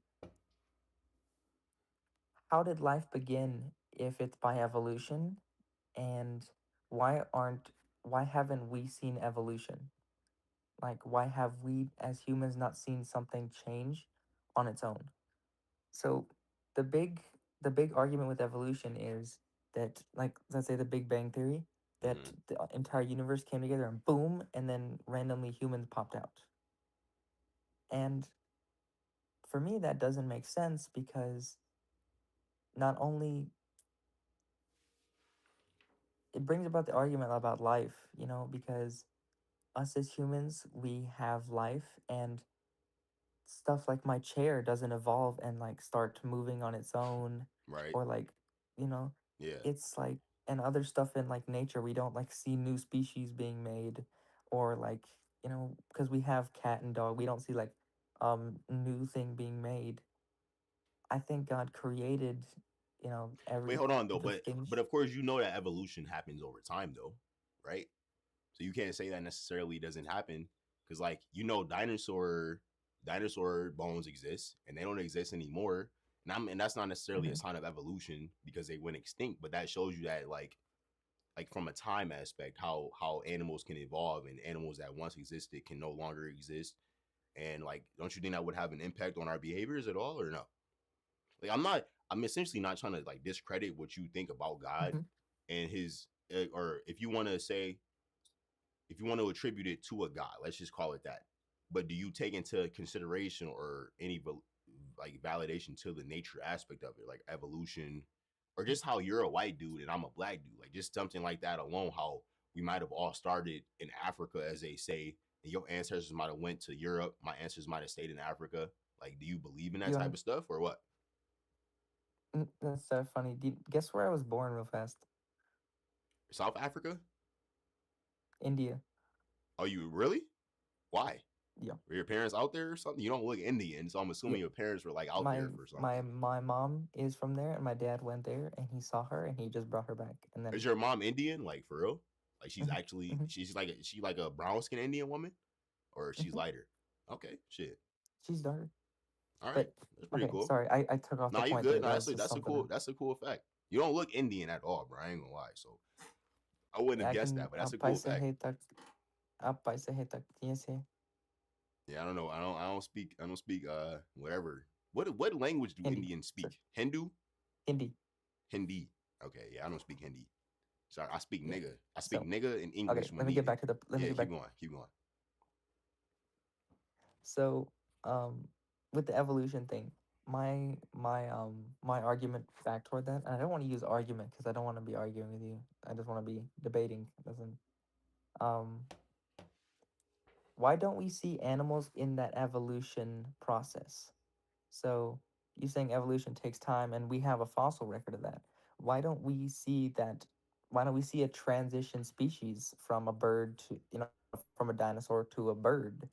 how did life begin if it's by evolution, and why haven't we seen evolution? Like, why have we as humans not seen something change on its own? So the big the big argument with evolution is that, like, let's say the Big Bang Theory, that the entire universe came together and boom, and then randomly humans popped out. And for me, that doesn't make sense because not only it brings about the argument about life, you know, because us as humans, we have life, and stuff like my chair doesn't evolve and like start moving on its own, Right. or like, you know, Yeah. it's like, and other stuff in like nature, we don't like see new species being made, or like, you know, because we have cat and dog, we don't see like new thing being made. I think God created, you know, Wait, hold on though. the things. But of course you know that evolution happens over time though, right? So you can't say that necessarily doesn't happen, because like you know dinosaur bones exist and they don't exist anymore. And that's not necessarily a sign of evolution because they went extinct, but that shows you that like from a time aspect, how animals can evolve, and animals that once existed can no longer exist. And like, don't you think that would have an impact on our behaviors at all, or no? Like I'm essentially not trying to like discredit what you think about God and his, or if you want to say, if you want to attribute it to a God, let's just call it that. But do you take into consideration or any like validation to the nature aspect of it, like evolution, or just how you're a white dude and I'm a black dude, like just something like that alone, how we might have all started in Africa, as they say, and your ancestors might have went to Europe, my ancestors might have stayed in Africa. Like, do you believe in that type of stuff or what? That's so funny. Guess where I was born real fast? South Africa? India. Oh, you really? Why? Yeah. Were your parents out there or something? You don't look Indian, so I'm assuming your parents were like out there for something. My mom is from there, and my dad went there, and he saw her, and he just brought her back. And then is your mom Indian, like for real? Like she's actually she's like a brown skin Indian woman, or she's lighter? Okay, shit. She's dark. All right, that's pretty cool. Sorry, I took off. Nah, the you point good? there. No, that's a cool fact. You don't look Indian at all, bro. I ain't gonna lie. So I wouldn't have guessed that, but that's a cool fact. Yeah, I don't know. I don't speak whatever. What language do Indians speak? Hindu? Hindi. Okay, yeah, I don't speak Hindi. Sorry, I speak nigga. I speak nigga in English. Okay, let me get back to the. Keep going. So, with the evolution thing, my argument back toward that, and I don't want to use argument because I don't want to be arguing with you. I just want to be debating. Why don't we see animals in that evolution process? So you're saying evolution takes time, and we have a fossil record of that. Why don't we see that? Why don't we see a transition species from a bird to, you know, from a dinosaur to a bird?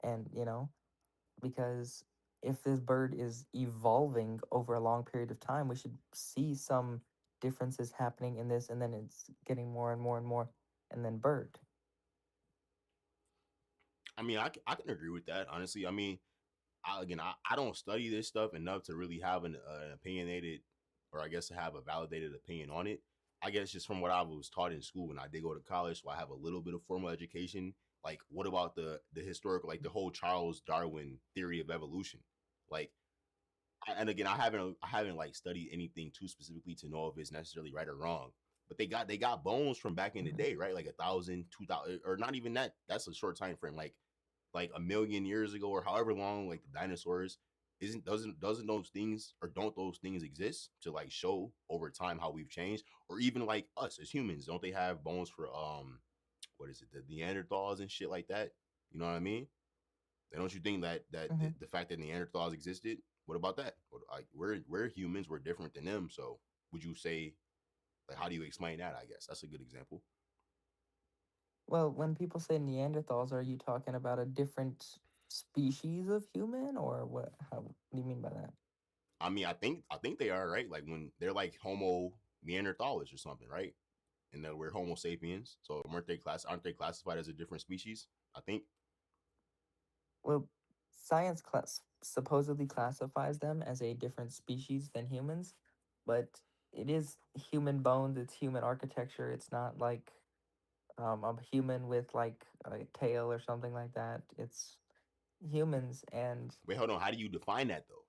And, you know, because if this bird is evolving over a long period of time, we should see some differences happening in this, and then it's getting more and more and more, and then bird. I mean, I can agree with that, honestly. I mean, I don't study this stuff enough to really have an opinionated, or I guess to have a validated opinion on it. I guess just from what I was taught in school when I did go to college, so I have a little bit of formal education. Like, what about the historical, like the whole Charles Darwin theory of evolution? Like, and again, I haven't like studied anything too specifically to know if it's necessarily right or wrong. But they got bones from back in the day, right? Like 1,000, 2,000, or not even that. That's a short time frame. Like 1,000,000 years ago, or however long, like the dinosaurs. Doesn't those things, or don't those things exist to like show over time how we've changed? Or even like us as humans, don't they have bones for what is it, the Neanderthals and shit like that? You know what I mean? And don't you think that the fact that Neanderthals existed, what about that? Like we're humans, we're different than them. So would you say Like, how do you explain that? I guess that's a good example. Well, when people say Neanderthals, are you talking about a different species of human, or what? How what do you mean by that? I mean, I think they are, right. Like when they're like Homo Neanderthalis or something, right? And that we're Homo sapiens. So aren't they classified as a different species? I think. Well, science supposedly classifies them as a different species than humans, but it is human bones. It's human architecture. It's not like a human with like a tail or something like that. It's humans and Wait, hold on. How do you define that though?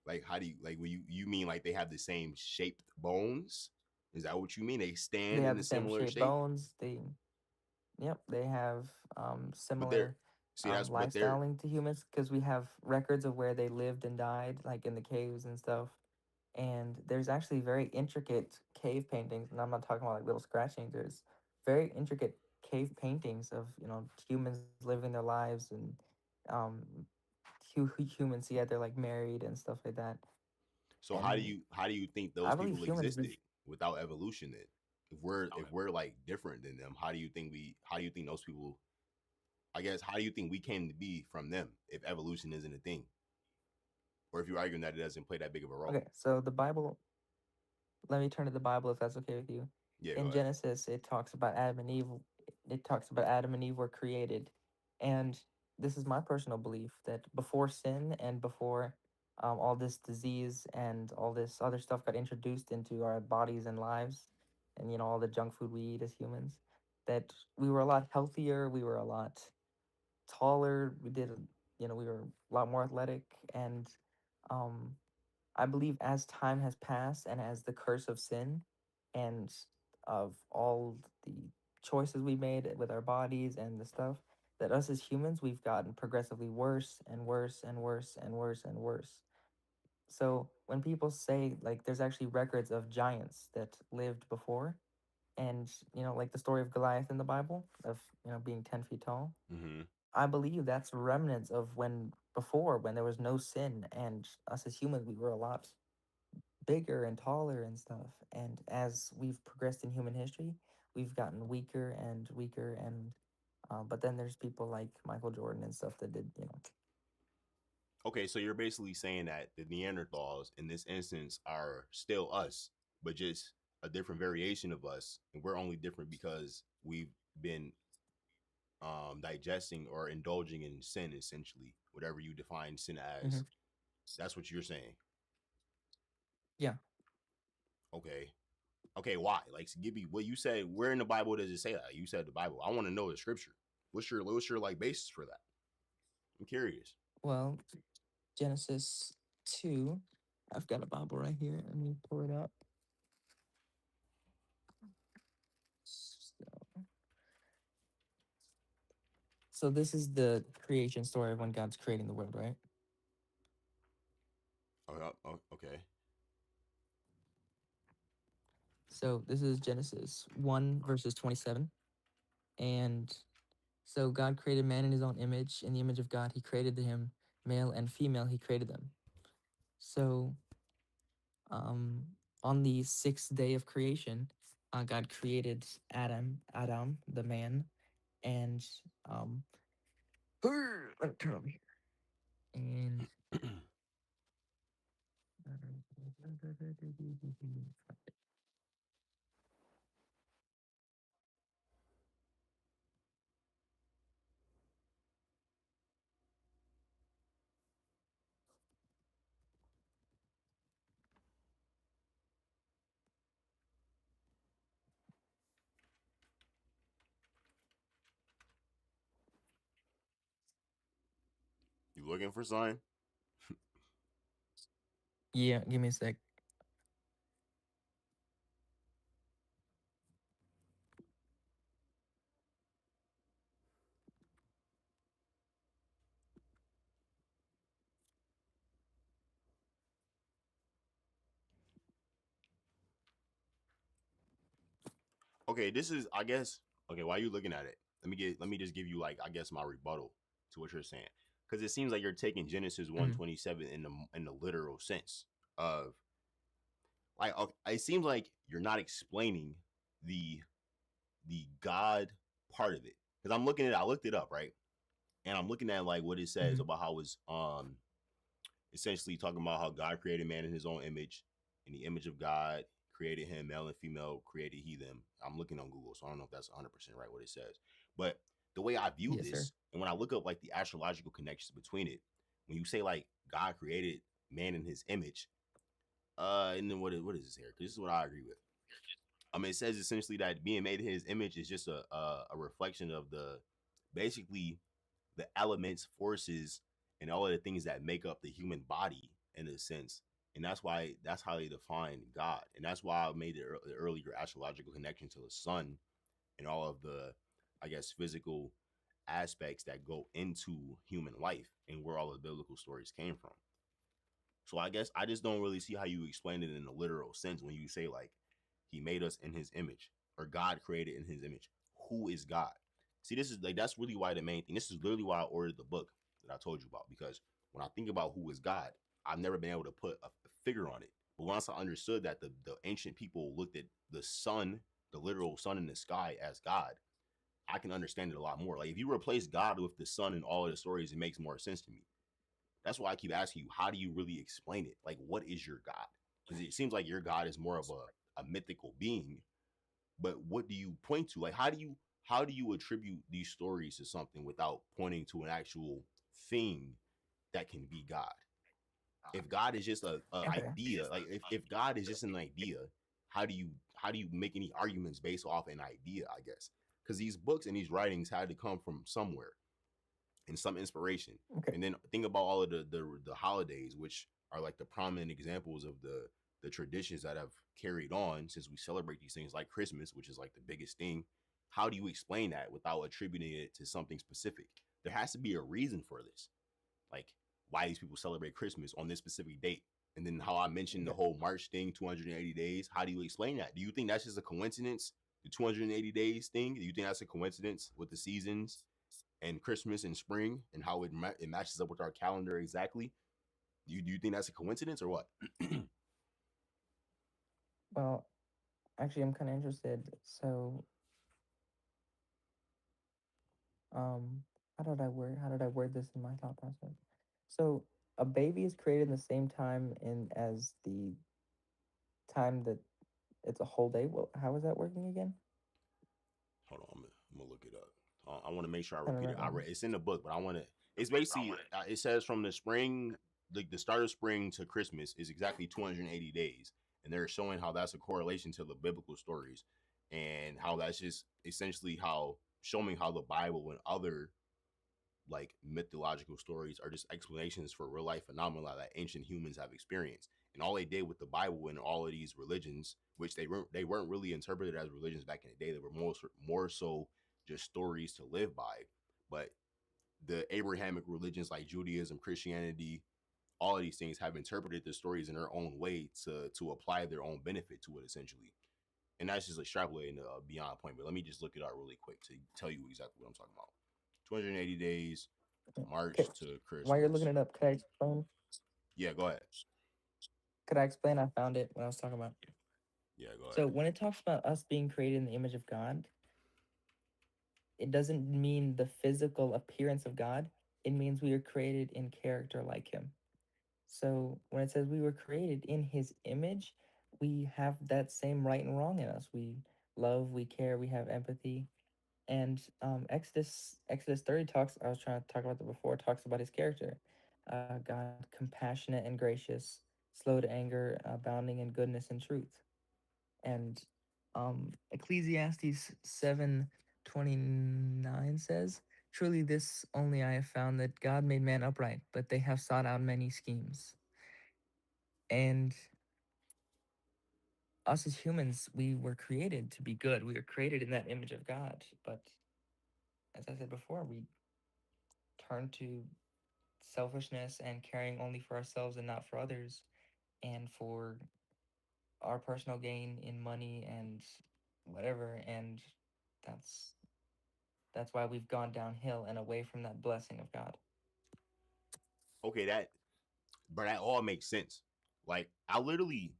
Like, how do you like? When you mean like they have the same shaped bones? Is that what you mean? They they stand have in the a same similar shaped shape, bones. Yep, they have but they're similar see that's but they're lifestyling to humans because we have records of where they lived and died, like in the caves and stuff. And there's actually very intricate cave paintings, and I'm not talking about like little scratchings. There's very intricate cave paintings of humans living their lives and um humans, yeah, they're like married and stuff like that. so And how do you think I those believe people humans existed without evolution? Then, if we're like different than them, how do you think those people? I guess how do you think we came to be from them if evolution isn't a thing, or if you're arguing that it doesn't play that big of a role? okay, so the Bible. Let me turn to the Bible if that's okay with you. Yeah, go In ahead. Genesis, it talks about Adam and Eve. It talks about Adam and Eve were created, and this is my personal belief that before sin and before all this disease and all this other stuff got introduced into our bodies and lives, and all the junk food we eat as humans, that we were a lot healthier. We were a lot taller. We were a lot more athletic, and um, I believe as time has passed and as the curse of sin and of all the choices we made with our bodies and the stuff, that us as humans, we've gotten progressively worse and worse and worse and worse and worse. So when people say, like, there's actually records of giants that lived before, and, like the story of Goliath in the Bible, of, being 10 feet tall, Mm-hmm. I believe that's remnants of when there was no sin, and us as humans, we were a lot bigger and taller and stuff. And as we've progressed in human history, we've gotten weaker and weaker. And but then there's people like Michael Jordan and stuff that did. Okay, so you're basically saying that the Neanderthals in this instance are still us, but just a different variation of us, and we're only different because we've been digesting or indulging in sin, essentially, whatever you define sin as. Mhm. That's what you're saying. Yeah. Okay. Okay, why? Like, give me what you said. Where in the Bible does it say that? You said the Bible. I want to know the scripture. What's your like basis for that? I'm curious. Well, Genesis 2. I've got a Bible right here. Let me pull it up. So this is the creation story of when God's creating the world, right? Oh, okay. So this is Genesis 1 verses 27. And so God created man in his own image. In the image of God, he created him, male and female, he created them. So on the sixth day of creation, God created Adam, the man, and let me turn over here. And You looking for something? yeah, give me a sec. Okay, this is I guess okay, while you looking at it, let me just give you like I guess my rebuttal to what you're saying. Because it seems like you're taking Genesis 127 in the literal sense of like it seems like you're not explaining the God part of it. Because I'm looking at it, I looked it up, right? And I'm looking at like what it says about how it's essentially talking about how God created man in his own image. In the image of God created him, male and female created he them. I'm looking on Google, so I don't know if that's 100% right what it says. But the way I view Yes, this, sir. and when I look up like the astrological connections between it, when you say like God created man in his image, and then what is this here? Because this is what I agree with. I mean, it says essentially that being made in his image is just a reflection of the basically the elements, forces, and all of the things that make up the human body in a sense. And that's how they define God. And that's why I made the earlier astrological connection to the sun and all of the, I guess, physical aspects that go into human life and where all the biblical stories came from. So I guess I just don't really see how you explain it in a literal sense when you say like he made us in his image or God created in his image. Who is God? See, this is like that's really why the main thing. This is literally why I ordered the book that I told you about, because when I think about who is God, I've never been able to put a figure on it. But once I understood that the ancient people looked at the sun, the literal sun in the sky, as God, I can understand it a lot more. Like if you replace God with the sun in all of the stories, it makes more sense to me. That's why I keep asking you, how do you really explain it? Like, what is your God? Because it seems like your God is more of a mythical being, but what do you point to? Like, how do you attribute these stories to something without pointing to an actual thing that can be God? If God is just a idea, like if God is just an idea, how do you make any arguments based off an idea? I guess because these books and these writings had to come from somewhere and some inspiration. Okay. And then think about all of the holidays, which are like the prominent examples of the traditions that have carried on since we celebrate these things, like Christmas, which is like the biggest thing. How do you explain that without attributing it to something specific? There has to be a reason for this, like why these people celebrate Christmas on this specific date. And then how I mentioned the whole March thing, 280 days. How do you explain that? Do you think that's just a coincidence? The 280 days thing? Do you think that's a coincidence with the seasons and Christmas and spring and how it matches up with our calendar exactly? Do you think that's a coincidence or what? Well, actually, I'm kind of interested. So, how did I word this in my thought process? So, a baby is created in the same time as the time that it's a whole day. Well, how is that working again? Hold on, I'm gonna look it up. I want to make sure I Kinda repeat it. right It's in the book, but I want to. It's basically it says from the spring, the start of spring to Christmas is exactly 280 days, and they're showing how that's a correlation to the biblical stories, and how that's just essentially how showing how the Bible and other like mythological stories are just explanations for real life phenomena that ancient humans have experienced. And all they did with the Bible and all of these religions, which they weren't really interpreted as religions back in the day, they were more so just stories to live by. But the Abrahamic religions like Judaism, Christianity, all of these things have interpreted the stories in their own way to apply their own benefit to it essentially. And that's just extrapolating beyond point. But let me just look it up really quick to tell you exactly what I'm talking about. 280 days, March Okay. to Christmas. While you're looking it up, could I explain? Yeah, go ahead. Could I explain? I found it when I was talking about. Yeah, go ahead. So when it talks about us being created in the image of God, it doesn't mean the physical appearance of God. It means we are created in character like Him. So when it says we were created in His image, we have that same right and wrong in us. We love, we care, we have empathy. And Exodus 30 talks. I was trying to talk about that before. Talks about His character. God, compassionate and gracious, slow to anger, abounding in goodness and truth. And Ecclesiastes 7:29 says, "Truly, this only I have found that God made man upright, but they have sought out many schemes." And us as humans, we were created to be good. We were created in that image of God. But as I said before, we turn to selfishness and caring only for ourselves and not for others, and for our personal gain in money and whatever. And that's why we've gone downhill and away from that blessing of God. Okay, that all makes sense. Like I literally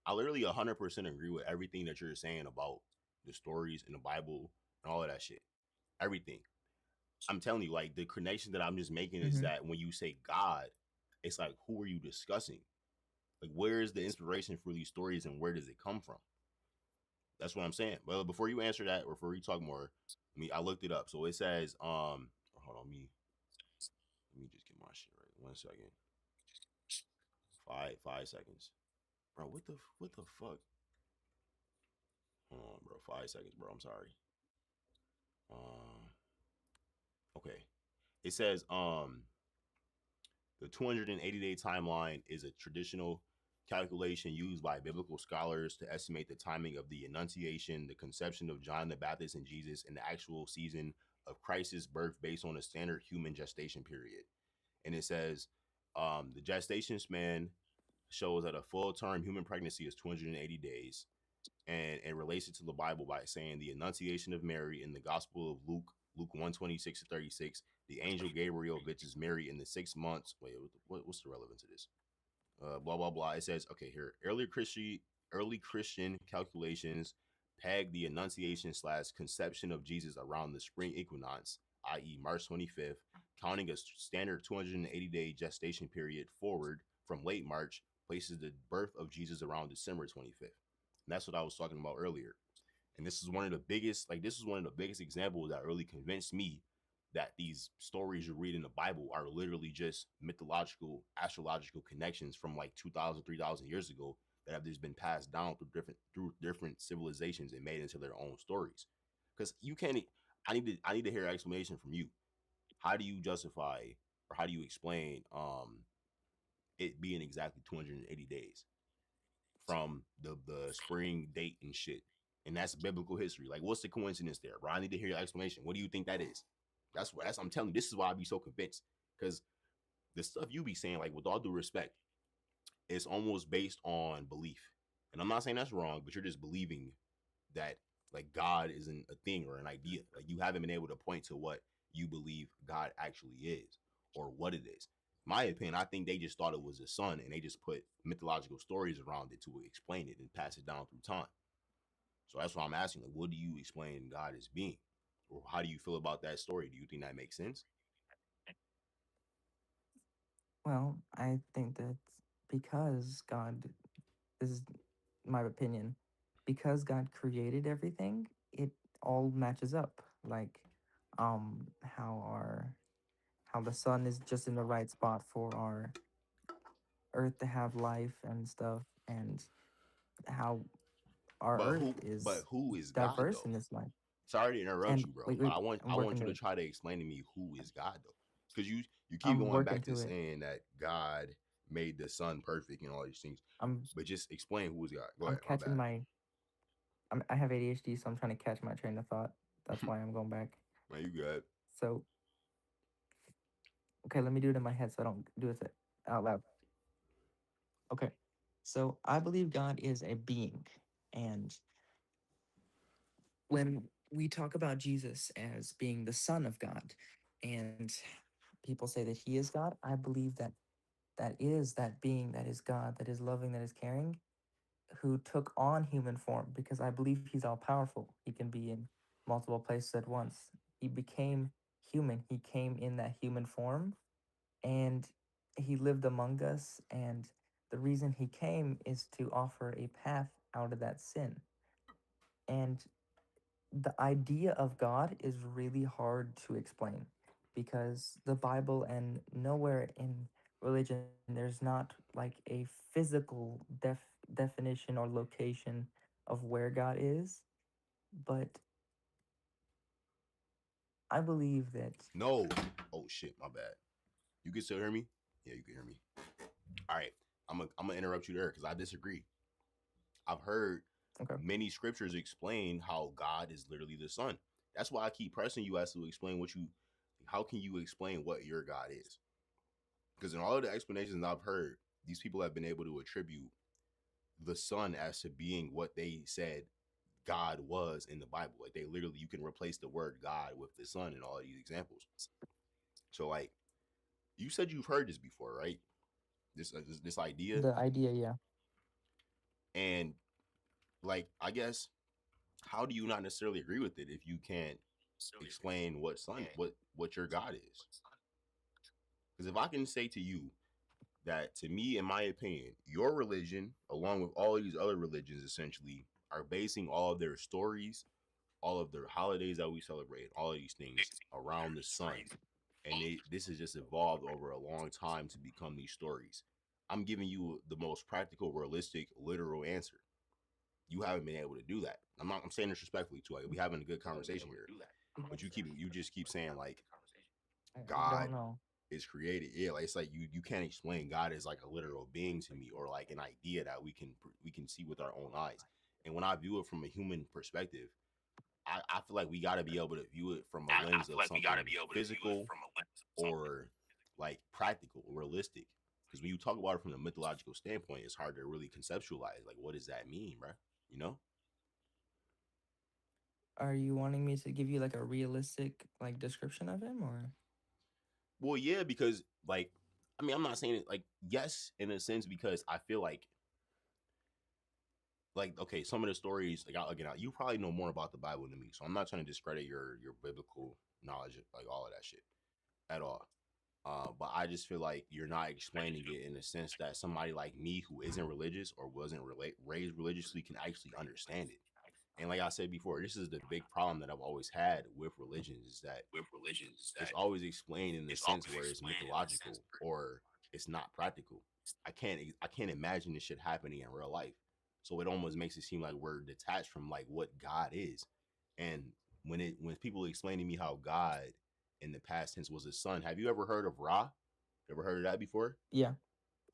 I literally 100% agree with everything that you're saying about the stories in the Bible and all of that shit. Everything. I'm telling you, like the connection that I'm just making is that when you say God, it's like, who are you discussing? Like, where is the inspiration for these stories and where does it come from? That's what I'm saying. Well, before you answer that, or before you talk more, I looked it up. So it says, hold on, let me just get my shit right. 1 second. 5 seconds. Bro, what the fuck? Hold on, bro. 5 seconds, bro. I'm sorry. Okay. It says, the 280-day timeline is a traditional calculation used by biblical scholars to estimate the timing of the Annunciation, the conception of John the Baptist and Jesus, and the actual season of Christ's birth based on a standard human gestation period. And it says the gestation span shows that a full-term human pregnancy is 280 days, and it relates it to the Bible by saying the Annunciation of Mary in the Gospel of Luke 1:26-36. The angel Gabriel visits Mary in the 6 months. Wait, what's the relevance of this? Blah blah blah. It says, okay, here, early Christian calculations peg the Annunciation / conception of Jesus around the spring equinox, i.e. March 25th, counting a standard 280-day gestation period forward from late March places the birth of Jesus around December 25th. And that's what I was talking about earlier. And this is one of the biggest examples that really convinced me that these stories you read in the Bible are literally just mythological, astrological connections from like 2,000, 3,000 years ago that have just been passed down through different civilizations and made into their own stories. Because you can't. I need to hear an explanation from you. How do you justify, or how do you explain it being exactly 280 days from the spring date and shit? And that's biblical history. Like, what's the coincidence there, bro? I need to hear your explanation. What do you think that is? That's I'm telling you. This is why I be so convinced, because the stuff you be saying, like, with all due respect, it's almost based on belief. And I'm not saying that's wrong, but you're just believing that like God isn't a thing or an idea. Like, you haven't been able to point to what you believe God actually is or what it is. My opinion, I think they just thought it was a sun and they just put mythological stories around it to explain it and pass it down through time. So that's why I'm asking, like, what do you explain God as being? Or how do you feel about that story? Do you think that makes sense? Well, I think that because God, this is my opinion, because God created everything, it all matches up. Like, how the sun is just in the right spot for our Earth to have life and stuff, and how our Earth is who is diverse God, in this life. Sorry to interrupt you, bro. Wait, But I want you to it. try to explain to me who is God, though, because you keep I'm going back to it. saying that God made the sun perfect and all these things. But just explain who is God. Go ahead. I'm catching I have ADHD, so I'm trying to catch my train of thought. That's why I'm going back. Man, you good. So, okay, let me do it in my head so I don't do it out loud. Okay, so I believe God is a being, and when we talk about Jesus as being the Son of God, and people say that he is God, I believe that is that being that is God, that is loving, that is caring, who took on human form, because I believe he's all powerful. He can be in multiple places at once. He became human. He came in that human form and he lived among us. And the reason he came is to offer a path out of that sin. And the idea of God is really hard to explain, because the Bible and nowhere in religion there's not like a physical definition or location of where God is. But I believe that No. Oh shit, my bad. You can still hear me? Yeah, you can hear me. All right. I'm gonna interrupt you there because I disagree. I've heard many scriptures explain how God is literally the Son. That's why I keep pressing you as to explain how can you explain what your God is? Because in all of the explanations I've heard, these people have been able to attribute the Son as to being what they said God was in the Bible. Like, they literally, you can replace the word God with the Son in all of these examples. So, like, you said you've heard this before, right? This idea. The idea, yeah. And like, I guess, how do you not necessarily agree with it if you can't explain what your God is? Because if I can say to you that, to me, in my opinion, your religion, along with all these other religions, essentially are basing all of their stories, all of their holidays that we celebrate, all of these things around the sun. And this has just evolved over a long time to become these stories. I'm giving you the most practical, realistic, literal answer. You haven't been able to do that. I'm saying this respectfully too. Like, we having a good conversation here, but you just keep saying like I God don't know. is created. Yeah, like it's like you can't explain God as like a literal being to me, or like an idea that we can see with our own eyes. And when I view it from a human perspective, I feel like we got to be able to view it from a lens of something physical or like practical, realistic. Because when you talk about it from a mythological standpoint, it's hard to really conceptualize. Like, what does that mean, bro? You know? Are you wanting me to give you like a realistic like description of him, or? Well, yeah, because like, I mean, I'm not saying it like yes in a sense, because I feel like okay, some of the stories, like, again, you probably know more about the Bible than me, so I'm not trying to discredit your biblical knowledge, like all of that shit at all. But I just feel like you're not explaining it in a sense that somebody like me who isn't religious or wasn't raised religiously can actually understand it. And like I said before, this is the big problem that I've always had with religions, is that it's always explained in the sense where it's mythological or it's not practical. I can't imagine this shit happening in real life. So it almost makes it seem like we're detached from like what God is. And when people explain to me how God in the past tense was a sun, have you ever heard of Ra? Ever heard of that before? Yeah,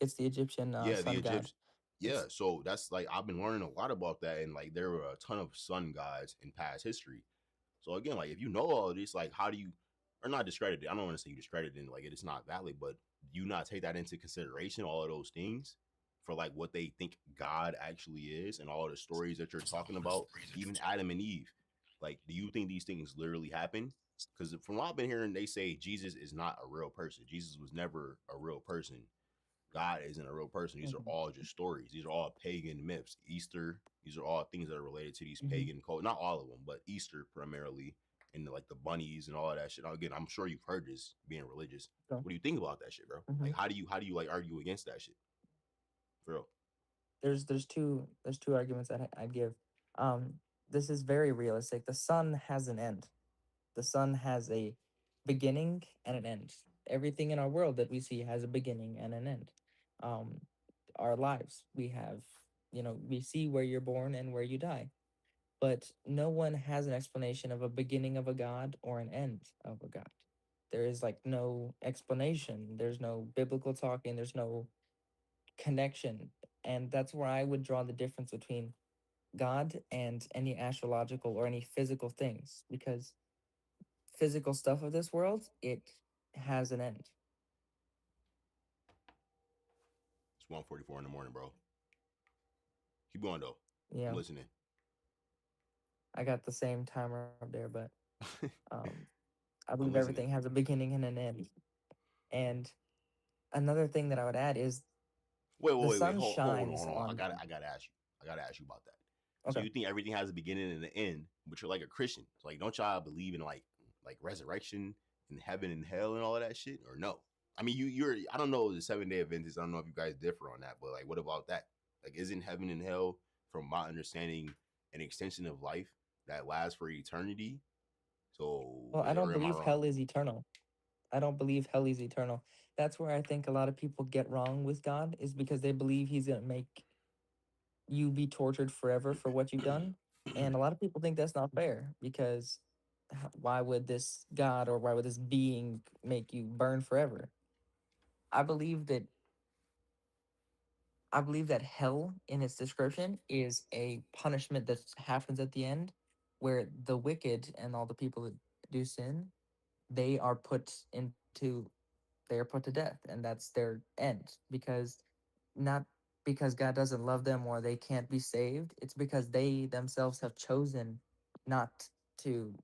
it's the Egyptian Yeah, the sun god. Egyptian. Yeah, so that's like, I've been learning a lot about that, and like there were a ton of sun gods in past history. So again, like, if you know all of this, like, how do you, or not discredit it? I don't want to say you discredit it, like it's not valid, but do you not take that into consideration, all of those things, for like what they think God actually is, and all of the stories that you're talking about, even Adam and Eve? Like, do you think these things literally happen? Because from what I've been hearing, they say Jesus is not a real person. Jesus was never a real person. God isn't a real person. These are all just stories. These are all pagan myths. Easter, these are all things that are related to these pagan cults. Not all of them, but Easter primarily, and like the bunnies and all of that shit. Now, again, I'm sure you've heard this being religious. Yeah. What do you think about that shit, bro? Like, how do you like argue against that shit? For real. There's two arguments that I'd give. Um, this is very realistic. The sun has an end. The sun has a beginning and an end. Everything in our world that we see has a beginning and an end. Um, our lives, we have, we see where you're born and where you die, but no one has an explanation of a beginning of a god or an end of a god. There is like no explanation. There's no biblical talking. There's no connection. And that's where I would draw the difference between God and any astrological or any physical things, because physical stuff of this world, it has an end. It's 1:44 in the morning, bro. Keep going though. Yeah. I'm listening. I got the same timer up there, but I believe listening. everything has a beginning and an end. And another thing that I would add is Wait, the sun hold shines on. on. I gotta ask you about that. So Okay. you think everything has a beginning and an end, but you're like a Christian. So like, don't y'all believe in like resurrection and heaven and hell and all of that shit, or no? I mean, you're I don't know the 7-day Adventists. I don't know if you guys differ on that, but like, what about that? Like, isn't heaven and hell, from my understanding, an extension of life that lasts for eternity? So, Well, I don't or am I believe wrong? hell is eternal. I don't believe hell is eternal. That's where I think a lot of people get wrong with God, is because they believe he's going to make you be tortured forever for what you've done. And a lot of people think that's not fair, because why would this God or why would this being make you burn forever? I believe that hell in its description is a punishment that happens at the end, where the wicked and all the people that do sin, they are put to death, and that's their end. Because not because God doesn't love them or they can't be saved, it's because they themselves have chosen not to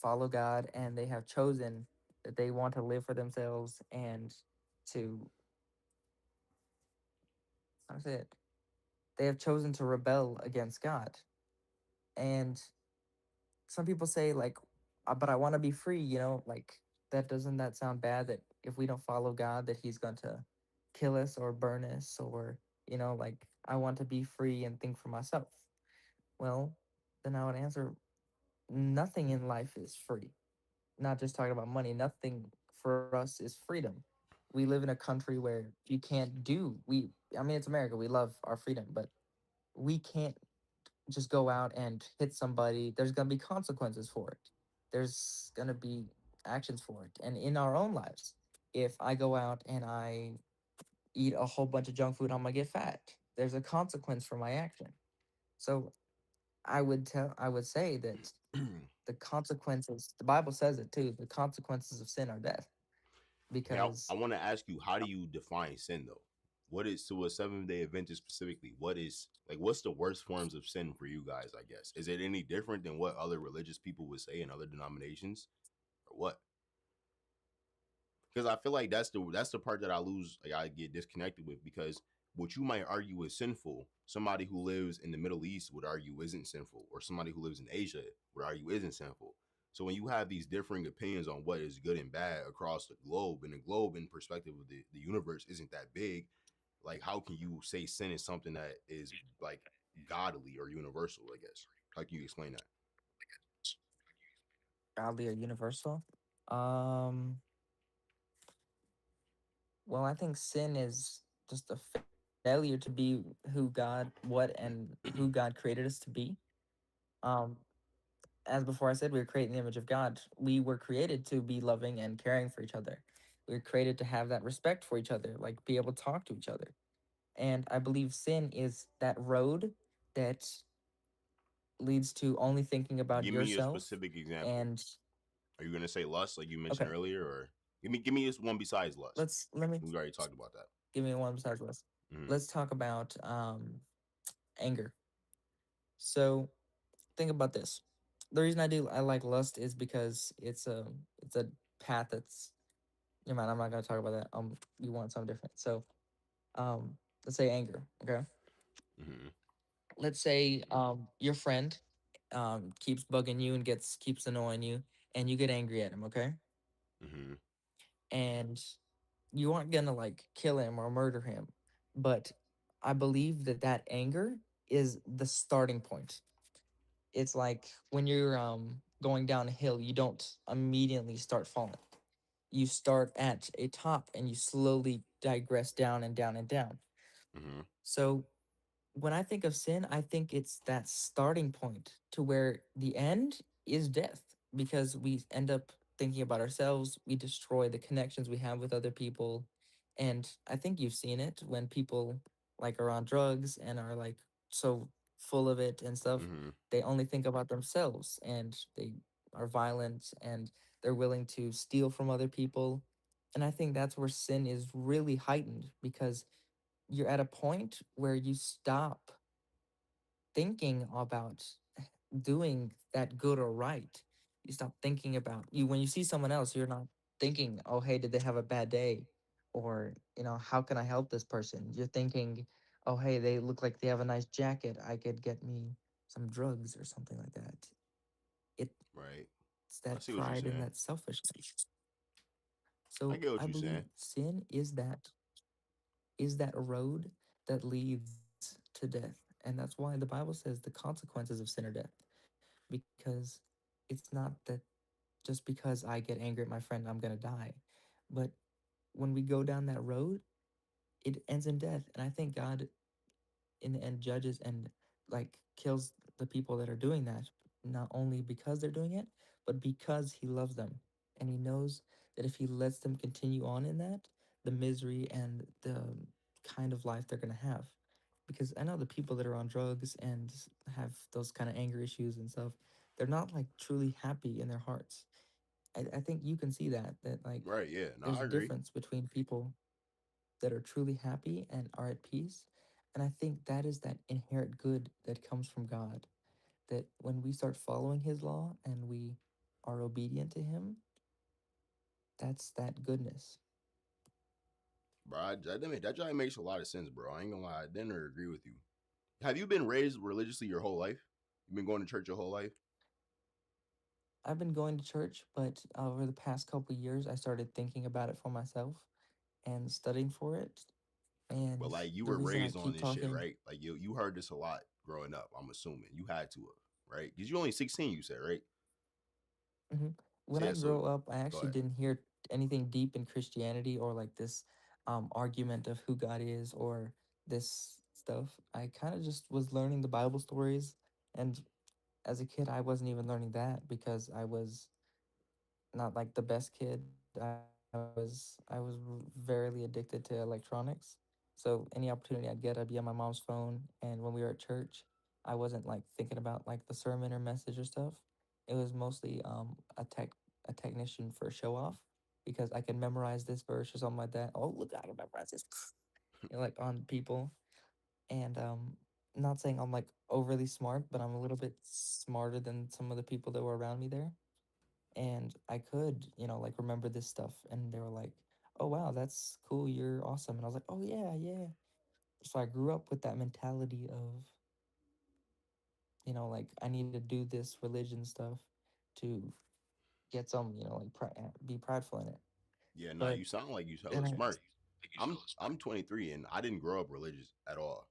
follow God, and they have chosen that they want to live for themselves and to, how to say it, they have chosen to rebel against God. And some people say like, but I want to be free, like doesn't that sound bad that if we don't follow God that he's going to kill us or burn us or like I want to be free and think for myself. Well, then I would answer nothing in life is free. Not just talking about money, nothing for us is freedom. We live in a country where you can't do we I mean it's America, we love our freedom, but we can't just go out and hit somebody. There's going to be consequences for it. There's going to be actions for it. And in our own lives, if I go out and I eat a whole bunch of junk food, I'm going to get fat. There's a consequence for my action. So I would say that the consequences, the Bible says it too, the consequences of sin are death. Because I want to ask you, how do you define sin though? What is, to a Seventh-day Adventist specifically, what's the worst forms of sin for you guys, I guess? Is it any different than what other religious people would say in other denominations? Or what? Because I feel like that's the part that I get disconnected with, because what you might argue is sinful, somebody who lives in the Middle East would argue isn't sinful, or somebody who lives in Asia would argue isn't sinful. So when you have these differing opinions on what is good and bad across the globe, and the globe in perspective of the universe isn't that big, like how can you say sin is something that is like godly or universal, I guess? How can you explain that? Godly or universal? Um Well, I think sin is just a failure to be who God, what, and who God created us to be. Um, as before I said, we were created in the image of God. We were created to be loving and caring for each other. We were created to have that respect for each other, like be able to talk to each other. And I believe sin is that road that leads to only thinking about Give me a yourself. specific example. And are you gonna say lust, like you mentioned okay, earlier, or give me this one besides lust? let me We already talked about that. give me one besides list. Mm-hmm. Let's talk about anger. So think about this. The reason I like lust is because it's a path that's, you mind, I'm not gonna talk about that. You want something different. So um let's say anger, okay? Mm-hmm. Let's say your friend keeps bugging you and keeps annoying you, and you get angry at him, okay? Mm-hmm. And you aren't gonna like kill him or murder him, but I believe that that anger is the starting point. It's like when you're going down a hill, you don't immediately start falling. You start at a top and you slowly digress down and down and down. Mm-hmm. So when I think of sin, I think it's that starting point to where the end is death, because we end up thinking about ourselves. We destroy the connections we have with other people. And I think you've seen it when people like are on drugs and are like so full of it and stuff. Mm-hmm. They only think about themselves and they are violent and they're willing to steal from other people. And I think that's where sin is really heightened, because you're at a point where you stop thinking about doing that good or right. You stop thinking about you when you see someone else, you're not thinking, oh, hey, did they have a bad day? Or, how can I help this person? You're thinking, oh, hey, they look like they have a nice jacket. I could get me some drugs or something like that. Right. It's I that see what you're pride and saying. that selfishness. I So get what I you're believe saying. sin is that road that leads to death. And that's why the Bible says the consequences of sin are death. Because it's not that just because I get angry at my friend, I'm going to die. But when we go down that road, it ends in death. And I think God, in the end, judges and like kills the people that are doing that, not only because they're doing it, but because He loves them. And He knows that if He lets them continue on in that, the misery and the kind of life they're going to have. Because I know the people that are on drugs and have those kind of anger issues and stuff, they're not like truly happy in their hearts. I think you can see that like Right. Yeah. No, there's I a agree. difference between people that are truly happy and are at peace. And I think that is that inherent good that comes from God. That when we start following His law and we are obedient to Him, that's that goodness. Bro, that joint makes a lot of sense, bro. I ain't gonna lie, I didn't agree with you. Have you been raised religiously your whole life? You've been going to church your whole life? I've been going to church, but over the past couple years, I started thinking about it for myself and studying for it. And But like you the were reason I raised on keep this shit, talking, right? Like you heard this a lot growing up. I'm assuming you had to have, right? Because you're only 16. You said, right? when Yeah. I So grew up, I go actually ahead. didn't hear anything deep in Christianity or like this argument of who God is or this stuff. I kind of just was learning the Bible stories, and as a kid, I wasn't even learning that because I was not like the best kid. I was very addicted to electronics. So any opportunity I'd get, I'd be on my mom's phone. And when we were at church, I wasn't like thinking about like the sermon or message or stuff. It was mostly a technician for show off because I can memorize this verse or something like that. Oh look, I can memorize this. Like on people. And not saying I'm like overly smart, but I'm a little bit smarter than some of the people that were around me there. And I could, like remember this stuff. And they were like, oh, wow, that's cool. You're awesome. And I was like, oh, yeah, yeah. So I grew up with that mentality of, like I need to do this religion stuff to get some, like be prideful in it. Yeah, no, But you sound like you then hella smart. I'm 23 and I didn't grow up religious at all.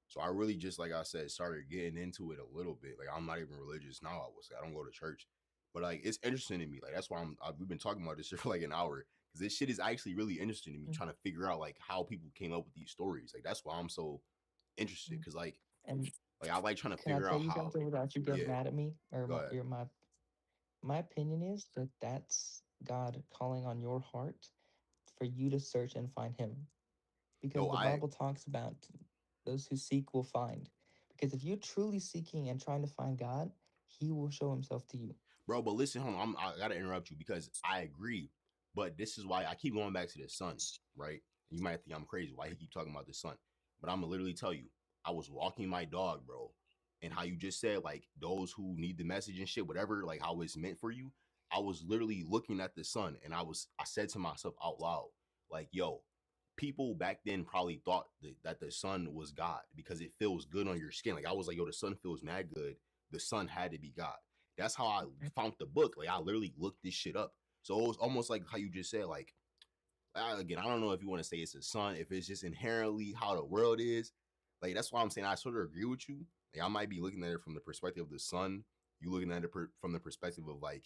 So I really just like I said started getting into it a little bit. Like I'm not even religious now. I don't go to church, but like it's interesting to me. Like that's why we've been talking about this shit for like an hour because this shit is actually really interesting to me. Trying to figure out like how people came up with these stories. Like that's why I'm so interested because and I like trying to can I figure tell out you how. something without you getting Yeah, mad at me or go ahead. my opinion is that that's God calling on your heart for you to search and find Him. Because No, the Bible talks about those who seek will find. Because if you're truly seeking and trying to find God, He will show Himself to you. Bro, but listen, hold on. I gotta interrupt you because I agree, but this is why I keep going back to the sun, right? You might think I'm crazy why he keep talking about the sun, but I'm gonna literally tell you, I was walking my dog, bro, and how you just said like those who need the message and shit, whatever, like how it's meant for you. I was literally looking at the sun, and I said to myself out loud, like, yo, people back then probably thought that the sun was God because it feels good on your skin. Like I was like, yo, the sun feels mad good. The sun had to be God. That's how I found the book. Like I literally looked this shit up. So it was almost like how you just said, like, again, I don't know if you want to say it's the sun, if it's just inherently how the world is. Like that's why I'm saying I sort of agree with you. Like I might be looking at it from the perspective of the sun. You looking at it from the perspective of like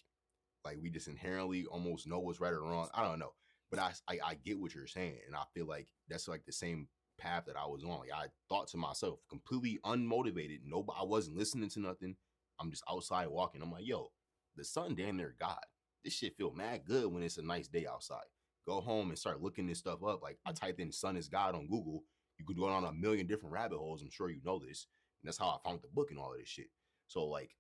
we just inherently almost know what's right or wrong. I don't know, but I get what you're saying, and I feel like that's like the same path that I was on. Like I thought to myself, completely unmotivated. I wasn't listening to nothing. I'm just outside walking. I'm like, yo, the sun damn near God. This shit feel mad good when it's a nice day outside. Go home and start looking this stuff up. Like I typed in "sun is God" on Google. You could go down a million different rabbit holes. I'm sure you know this, and that's how I found the book and all of this shit. So like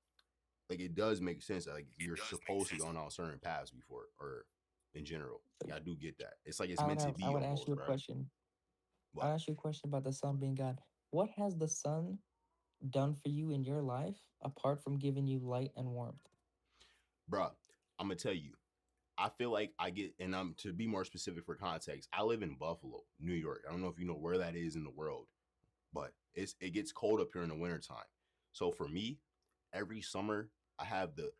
it does make sense that like you're supposed to go on certain paths before or in general. Yeah, I do get that. It's like it's meant to I be would ask almost, you a right? question. What? I'll ask you a question about the sun being God. What has the sun done for you in your life apart from giving you light and warmth? Bruh, I'm gonna tell you. I feel like I get, and I'm to be more specific for context. I live in Buffalo, New York. I don't know if you know where that is in the world, but it gets cold up here in the wintertime. So for me, every summer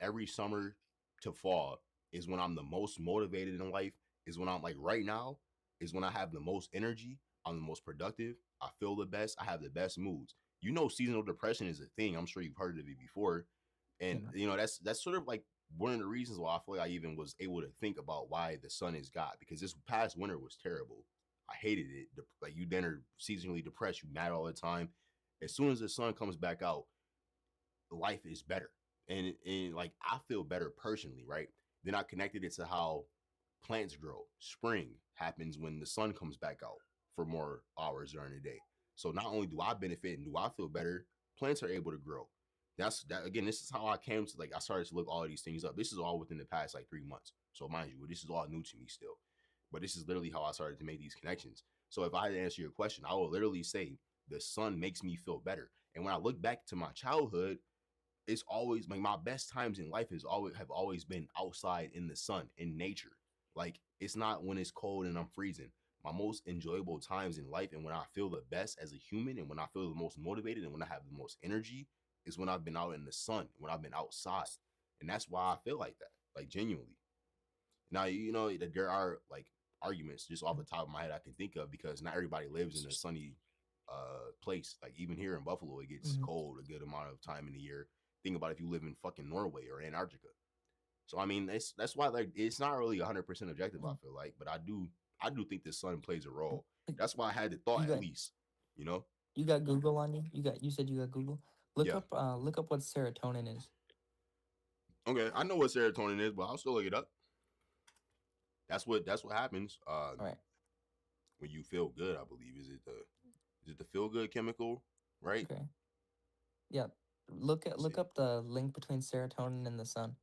every summer to fall is when I'm the most motivated in life. Is when I'm like right now is when I have the most energy. I'm the most productive. I feel the best. I have the best moods. You know, seasonal depression is a thing. I'm sure you've heard of it before, and that's sort of like one of the reasons why I feel like I even was able to think about why the sun is God, because this past winter was terrible. I hated it. Like you then are seasonally depressed, you mad all the time. As soon as the sun comes back out, life is better. And like I feel better personally, right? Then I connected it to how plants grow. Spring happens when the sun comes back out for more hours during the day. So not only do I benefit and do I feel better, plants are able to grow. That's that again. This is how I came to I started to look all of these things up. This is all within the past like 3 months. So mind you, this is all new to me still. But this is literally how I started to make these connections. So if I had to answer your question, I will literally say the sun makes me feel better. And when I look back to my childhood, it's always like my best times in life have always been outside in the sun, in nature. Like it's not when it's cold and I'm freezing. my most enjoyable times in life and when I feel the best as a human and when I feel the most motivated and when I have the most energy is when I've been out in the sun, when I've been outside. And that's why I feel like that, like genuinely. Now, you know, that there are like arguments just off the top of my head I can think of because not everybody lives in a sunny place. Like even here in Buffalo, it gets cold a good amount of time in the year. Think about if you live in fucking Norway or Antarctica. So I mean, that's why like it's not really 100% objective. I feel like, but I do think the sun plays a role. That's why I had the thought at least. You know. You got Google on you. You said you got Google. Look up what serotonin is. Okay, I know what serotonin is, but I'll still look it up. That's what happens. Right. When you feel good, I believe is it the feel good chemical, right? Okay. Yeah. Look up the link between serotonin and the sun.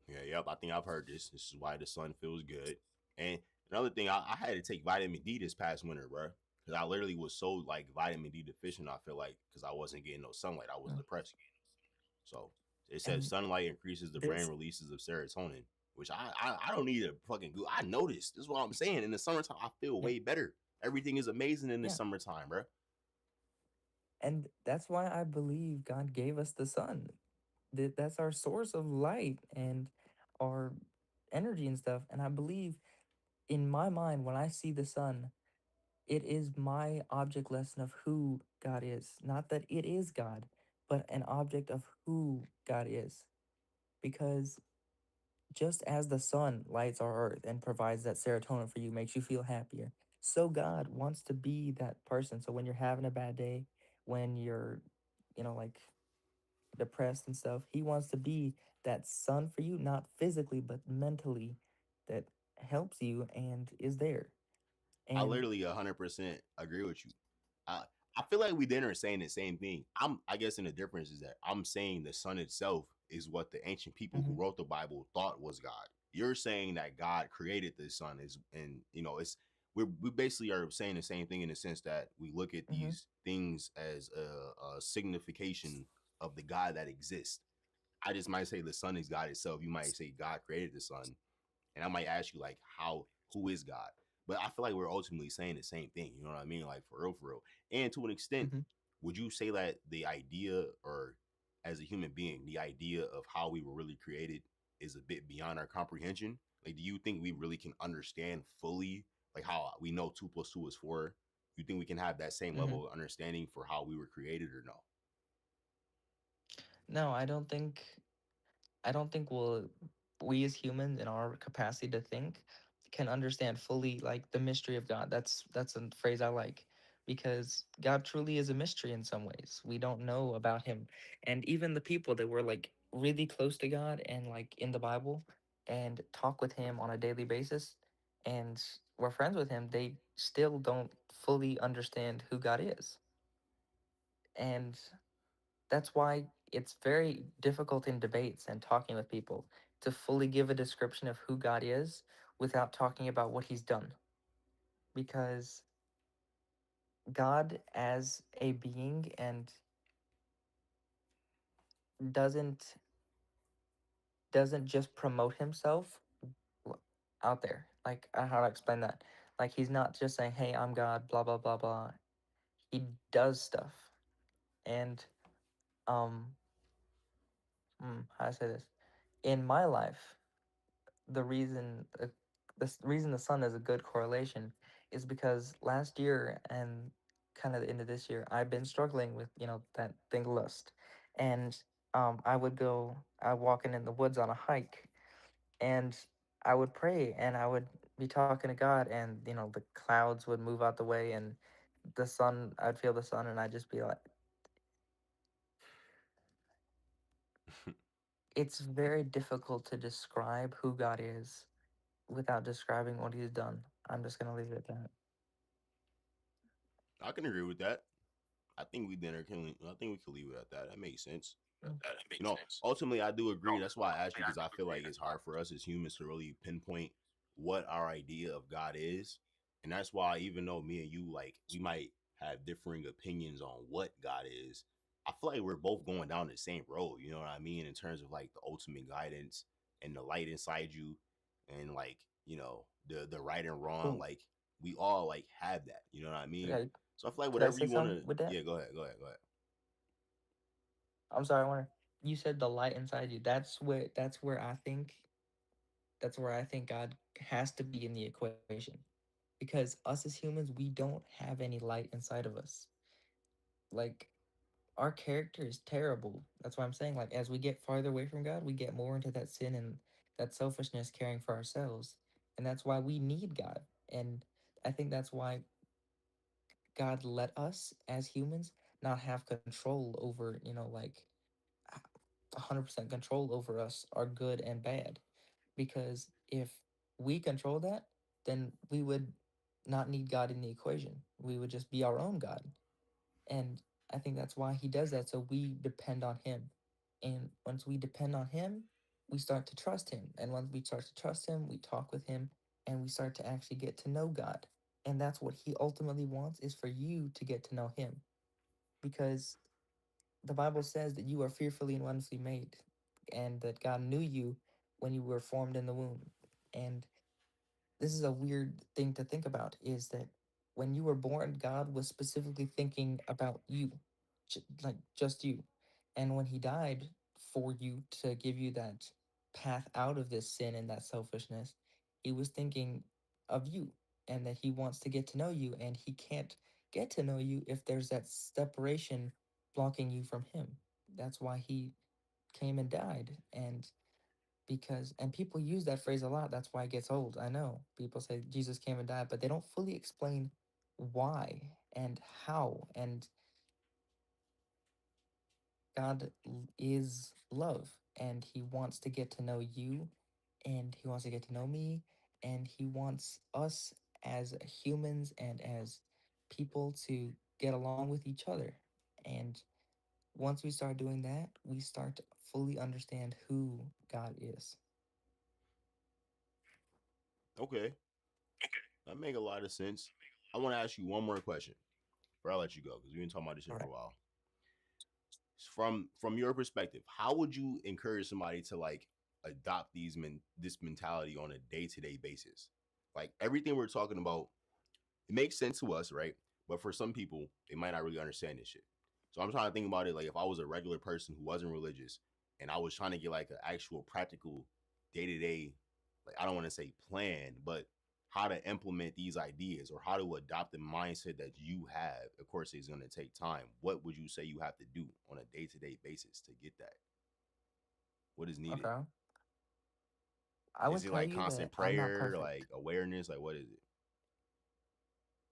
Yeah, yep. I think I've heard this. This is why the sun feels good. And another thing, I had to take vitamin D this past winter, bro, because I literally was so like vitamin D deficient. I feel like because I wasn't getting no sunlight, I was depressed. So it says sunlight increases the brain releases of serotonin, which I don't need to fucking go. I noticed. This is what I'm saying. In the summertime, I feel way better. Everything is amazing in the summertime, bro. And that's why I believe God gave us the sun. That's our source of light and our energy and stuff. And I believe in my mind, when I see the sun, it is my object lesson of who God is. Not that it is God, but an object of who God is. Because just as the sun lights our earth and provides that serotonin for you, makes you feel happier, so God wants to be that person. So when you're having a bad day, when you're, like depressed and stuff, he wants to be that sun for you, not physically, but mentally, that helps you and is there. I literally 100% agree with you. I feel like we then are saying the same thing. I guess, in the difference is that I'm saying the sun itself is what the ancient people who wrote the Bible thought was God. You're saying that God created the sun and it's we basically are saying the same thing in the sense that we look at these things as a signification of the God that exists. I just might say the sun is God itself. You might say God created the sun, and I might ask you like, who is God? But I feel like we're ultimately saying the same thing. You know what I mean? Like for real. And to an extent, would you say that the idea, or as a human being, the idea of how we were really created is a bit beyond our comprehension? Like, do you think we really can understand fully, like how we know 2 + 2 is 4? You think we can have that same level of understanding for how we were created, or no? No, I don't think we as humans in our capacity to think can understand fully like the mystery of God. That's a phrase I like, because God truly is a mystery in some ways. We don't know about him. And even the people that were like really close to God and like in the Bible and talk with him on a daily basis and we're friends with him, they still don't fully understand who God is. And that's why it's very difficult in debates and talking with people to fully give a description of who God is without talking about what he's done. Because God as a being and doesn't just promote himself out there. Like, how to explain that? Like, he's not just saying, "Hey, I'm God," blah blah blah blah. He does stuff. And how do I say this? In my life, the reason the sun is a good correlation is because last year and kind of the end of this year, I've been struggling with that thing, lust. And I would walking in the woods on a hike, and I would pray and I would be talking to God, and the clouds would move out the way, and the sun, I'd feel the sun, and I'd just be like, it's very difficult to describe who God is without describing what he's done. I'm just gonna leave it at that. I can agree with that. I think we can leave it at that. That makes sense. Ultimately, I do agree. That's why I asked you, because I feel like it's hard for us as humans to really pinpoint what our idea of God is. And that's why, even though me and you, like, we might have differing opinions on what God is, I feel like we're both going down the same road. You know what I mean? In terms of like the ultimate guidance and the light inside you, and like the right and wrong. So, Like we all like have that. You know what I mean? okay, So I feel like could I whatever say you want something to. with that? Yeah, go ahead. Go ahead. Go ahead. I'm sorry, I want You said the light inside you. That's where I think God has to be in the equation, because us as humans, we don't have any light inside of us. Like, our character is terrible. That's why I'm saying, like, as we get farther away from God, we get more into that sin and that selfishness, caring for ourselves. And that's why we need God. And I think that's why God let us as humans not have control over, like 100% control over us, our good and bad. Because if we control that, then we would not need God in the equation. We would just be our own God. And I think that's why he does that. So we depend on him. And once we depend on him, we start to trust him. And once we start to trust him, we talk with him and we start to actually get to know God. And that's what he ultimately wants, is for you to get to know him. Because the Bible says that you are fearfully and wonderfully made, and that God knew you when you were formed in the womb. And this is a weird thing to think about, is that when you were born, God was specifically thinking about you, like just you. And when he died for you to give you that path out of this sin and that selfishness, he was thinking of you, and that he wants to get to know you, and he can't get to know you if there's that separation blocking you from him. That's why he came and died. And people use that phrase a lot. That's why it gets old. I know people say Jesus came and died, but they don't fully explain why and how. And God is love, and he wants to get to know you, and he wants to get to know me, and he wants us as humans and as people to get along with each other. And once we start doing that, we start to fully understand who God is. Okay, that make a lot of sense. I want to ask you one more question, before I let you go, because we've been talking about this shit for a while. From your perspective, how would you encourage somebody to like adopt this mentality on a day-to-day basis? Like everything we're talking about, it makes sense to us, right? But for some people, they might not really understand this shit. So I'm trying to think about it like if I was a regular person who wasn't religious and I was trying to get like an actual practical day-to-day, like I don't want to say plan, but how to implement these ideas or how to adopt the mindset that you have. Of course, it's going to take time. What would you say you have to do on a day-to-day basis to get that? What is needed? Okay. I Is would it tell like you that constant I'm not prayer, perfect. like awareness? Like what is it?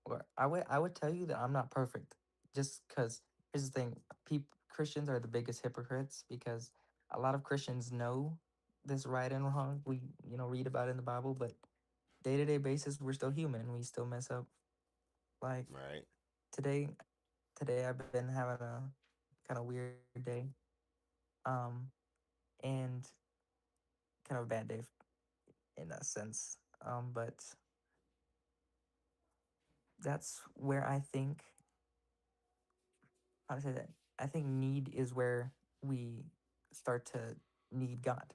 Or I would tell you that I'm not perfect. Just because here's the thing, people Christians are the biggest hypocrites, because a lot of Christians know this right and wrong. We read about it in the Bible, but day-to-day basis we're still human. We still mess up. Like Right. today today I've been having a kind of weird day. Um and kind of a bad day in a sense. But that's where I think, how to say that? I think need is where we start to need God.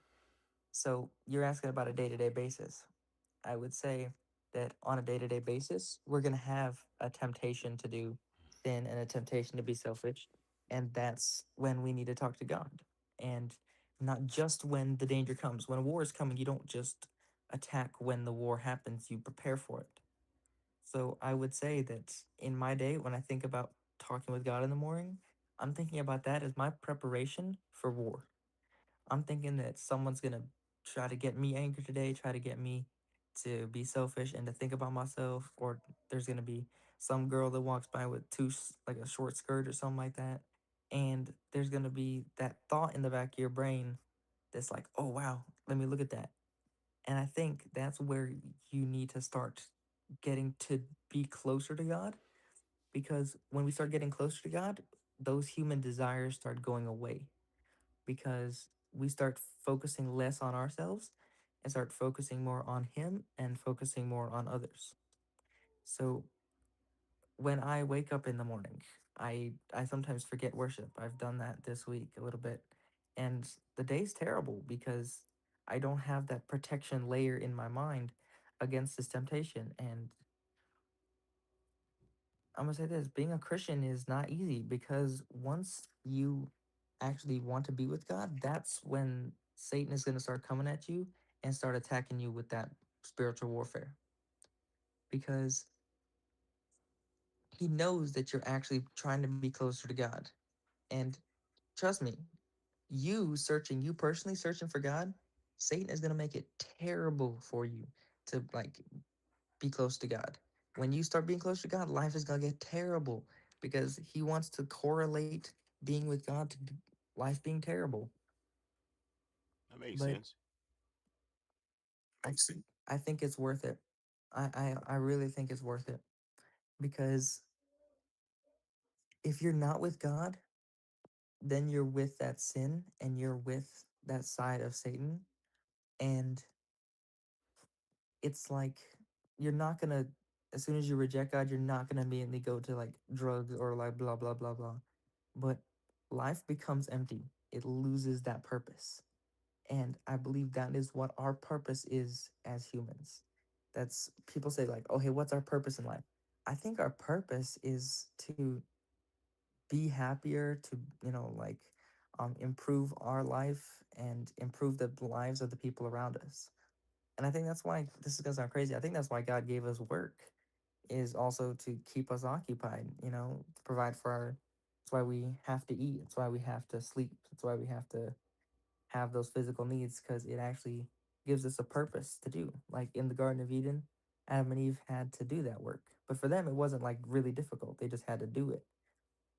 So you're asking about a day to day basis. I would say that on a day to day basis, we're going to have a temptation to do sin and a temptation to be selfish. And that's when we need to talk to God. And not just when the danger comes. When a war is coming, you don't just attack when the war happens, you prepare for it. So I would say that in my day, when I think about talking with God in the morning, I'm thinking about that as my preparation for war. I'm thinking that someone's gonna try to get me angry today, try to get me to be selfish and to think about myself, or there's gonna be some girl that walks by with like a short skirt or something like that, and there's gonna be that thought in the back of your brain that's like, oh wow, let me look at that. And I think that's where you need to start getting to be closer to God, because when we start getting closer to God, those human desires start going away, because we start focusing less on ourselves and start focusing more on Him and focusing more on others. So when I wake up in the morning, I sometimes forget worship. I've done that this week a little bit. And the day's terrible because I don't have that protection layer in my mind against this temptation. And I'm gonna say this: being a Christian is not easy, because once you actually want to be with God, that's when Satan is gonna start coming at you and start attacking you with that spiritual warfare, because he knows that you're actually trying to be closer to God. And trust me, you personally searching for God, Satan is gonna make it terrible for you to like be close to God. When you start being close to God, life is gonna get terrible, because he wants to correlate being with God to life being terrible. That makes But sense. I think it's worth it. I really think it's worth it, because if you're not with God, then you're with that sin and you're with that side of Satan. And it's like you're not gonna, as soon as you reject God, you're not gonna immediately go to like drugs or like blah blah blah blah. But life becomes empty. It loses that purpose. And I believe that is what our purpose is as humans. That's, people say like, oh hey, what's our purpose in life? I think our purpose is to be happier, to, like improve our life and improve the lives of the people around us. And I think that's why, this is gonna sound crazy, I think that's why God gave us work, is also to keep us occupied, to provide for our, that's why we have to eat, that's why we have to sleep, that's why we have to have those physical needs, because it actually gives us a purpose to do. Like in the Garden of Eden, Adam and Eve had to do that work. But for them it wasn't like really difficult. They just had to do it.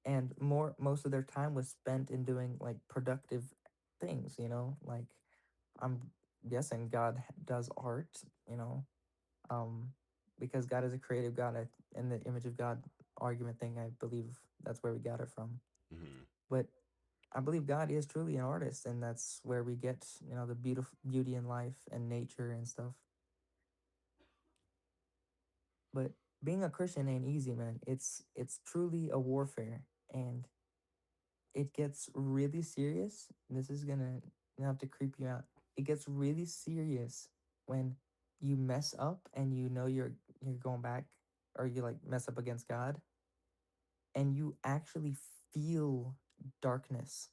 And most of their time was spent in doing like productive things, like I'm guessing God does art, you know, um, because God is a creative God. In the image of God argument thing, I believe that's where we got it from. Mm-hmm. But I believe God is truly an artist, and that's where we get, the beauty in life and nature and stuff. But being a Christian ain't easy, man. It's truly a warfare, and it gets really serious. This is gonna have to creep you out. It gets really serious when you mess up and you're going back, or you like mess up against God, and you actually feel darkness.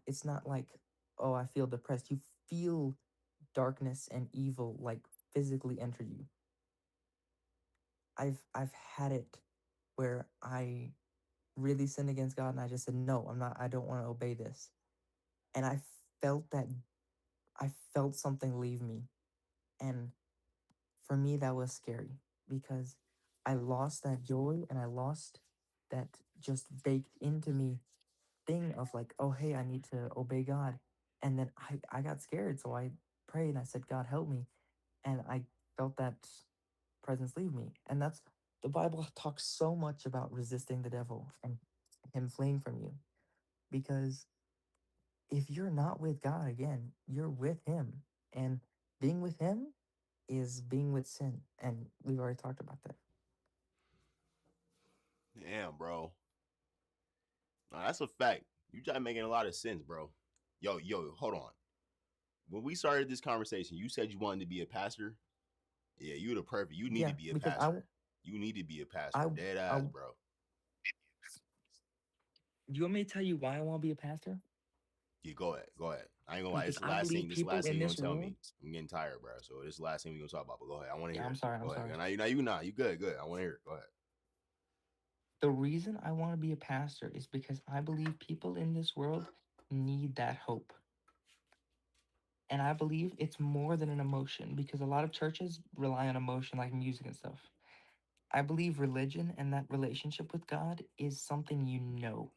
It's not like, oh, I feel depressed. You feel darkness and evil like physically enter you. I've had it where I really sinned against God and I just said, no, I'm not, I don't want to obey this. And felt that I felt something leave me. And for me, that was scary, because I lost that joy and I lost that just baked into me thing of like, oh, hey, I need to obey God. And then I got scared. So I prayed and I said, God, help me. And I felt that presence leave me. And that's, the Bible talks so much about resisting the devil and him fleeing from you. Because if you're not with God, again, you're with him. And being with him is being with sin. And we've already talked about that. Damn, bro. No, that's a fact. You just making a lot of sense, bro. Yo, hold on. When we started this conversation, you said you wanted to be a pastor. Yeah, you the perfect. You need to be a Because pastor. You need to be a pastor. Dead ass, bro. Do you want me to tell you why I want to be a pastor? Yeah, go ahead. Go ahead. I ain't gonna lie. Because This the I last believe thing. This the people last thing in you gonna this tell world. me. I'm getting tired, bro. So this is the last thing we gonna talk about. But go ahead. I want to hear. I'm it. sorry. Go I'm ahead. sorry. Now you not. You good. Good. I want to hear it. Go ahead. The reason I want to be a pastor is because I believe people in this world need that hope. And I believe it's more than an emotion, because a lot of churches rely on emotion like music and stuff. I believe religion and that relationship with God is something you know.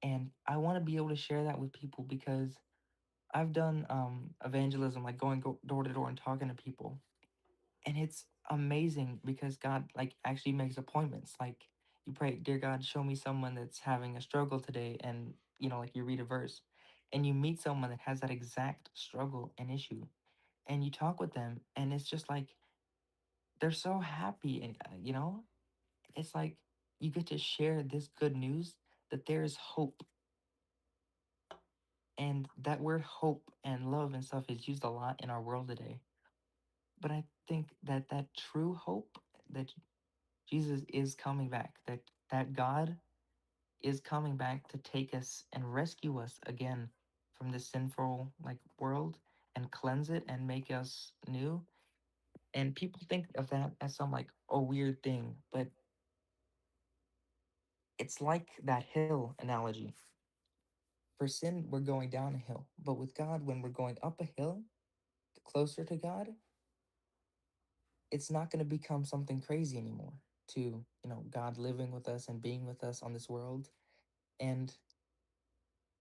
And I want to be able to share that with people, because I've done evangelism, like going door to door and talking to people. And it's amazing, because God like actually makes appointments. Like you pray, dear God, show me someone that's having a struggle today, and like you read a verse and you meet someone that has that exact struggle and issue, and you talk with them, and it's just like they're so happy. And it's like you get to share this good news that there is hope. And that word hope and love and stuff is used a lot in our world today. But I think that that true hope that Jesus is coming back, that God is coming back to take us and rescue us again from this sinful like world and cleanse it and make us new. And people think of that as some like a weird thing, but it's like that hill analogy. For sin, we're going down a hill, but with God, when we're going up a hill, closer to God, it's not going to become something crazy anymore. To God living with us and being with us on this world, and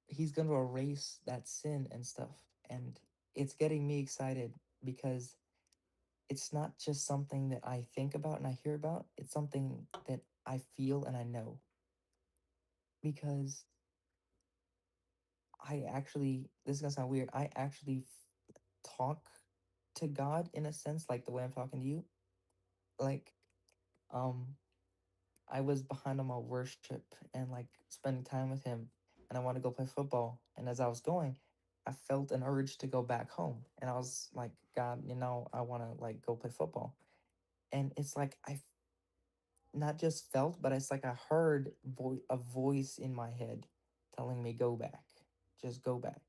He's going to erase that sin and stuff. And it's getting me excited because it's not just something that I think about and I hear about. It's something that I feel and I know because this is gonna sound weird. I actually talk to God in a sense, like the way I'm talking to you. Like, um, I was behind on my worship and like spending time with Him, and I want to go play football. And as I was going, I felt an urge to go back home, and I was like, God, I want to like go play football. And it's like I not just felt, but it's like I heard a voice in my head telling me, go back, just go back.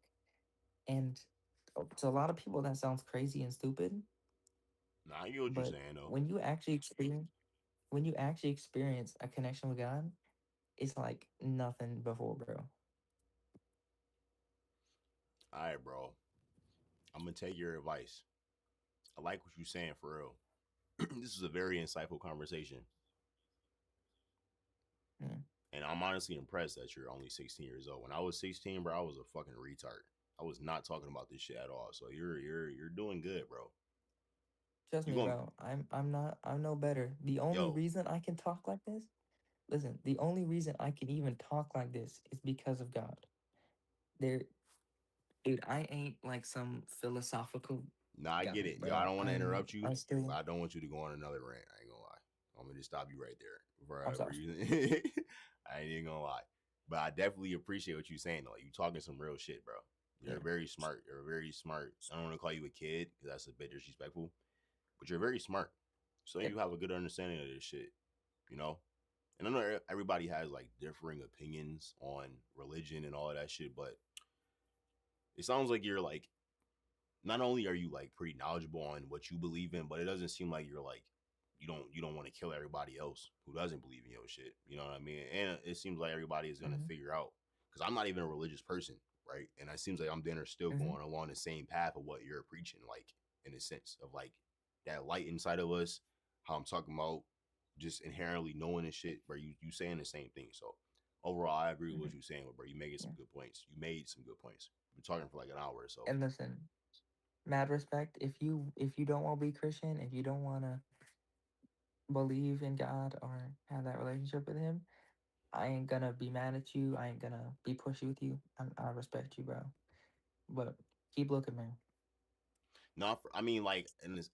And to a lot of people, that sounds crazy and stupid. Nah, I get what you're But saying though. when you actually experience a connection with God, it's like nothing before, bro. All right, bro. I'm gonna take your advice. I like what you're saying for real. This is a very insightful conversation. Mm. And I'm honestly impressed that you're only 16 years old. When I was 16, bro, I was a fucking retard. I was not talking about this shit at all. So you're doing good, bro. Trust You me, going bro. I'm no better. The only yo, reason I can talk like this, listen, the only reason I can even talk like this is because of God. There, dude, I ain't like some philosophical nah, I guy, get it. Yo, I bro. don't want to interrupt you, I still. but I don't want you to go on another rant. I ain't gonna lie. I'm gonna just stop you right there. I'm sorry. I ain't even gonna lie. But I definitely appreciate what you're saying though. You talking some real shit, bro. You're very smart. You're very smart. I don't want to call you a kid because that's a bit disrespectful. But you're very smart. So Yep. you have a good understanding of this shit, you know? And I know everybody has like differing opinions on religion and all of that shit, but it sounds like you're like, not only are you like pretty knowledgeable on what you believe in, but it doesn't seem like you're like, you don't want to kill everybody else who doesn't believe in your shit. You know what I mean? And it seems like everybody is gonna figure out, because I'm not even a religious person, right? And it seems like I'm dinner still going along the same path of what you're preaching, like in a sense of like that light inside of us. How I'm talking about just inherently knowing this shit, bro. You saying the same thing. So overall, I agree with what you're saying, bro. You making some good points. You made some good points. We're talking for like an hour or so. And listen, mad respect. If you don't want to be Christian, if you don't want to believe in God or have that relationship with Him, I ain't gonna be mad at you. I ain't gonna be pushy with you. I respect you, bro. But keep looking, man. No, I mean like, and this,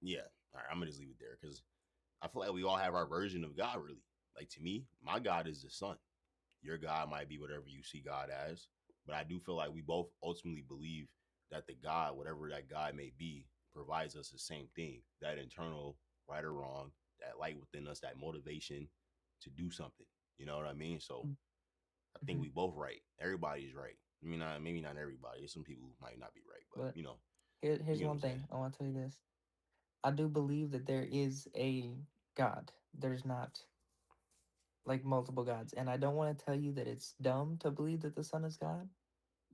yeah. All right, I'm gonna just leave it there because I feel like we all have our version of God. Really, like to me, my God is the Son. Your God might be whatever you see God as, but I do feel like we both ultimately believe that the God, whatever that God may be, provides us the same thing: that internal, right or wrong, that light within us, that motivation to do something. You know what I mean? So I think we both right. Everybody's right. I mean, maybe not everybody. Some people might not be right, but But you know, here's you know what one I'm saying. thing I want to tell you this. I do believe that there is a God. There's not like multiple gods. And I don't want to tell you that it's dumb to believe that the Son is God,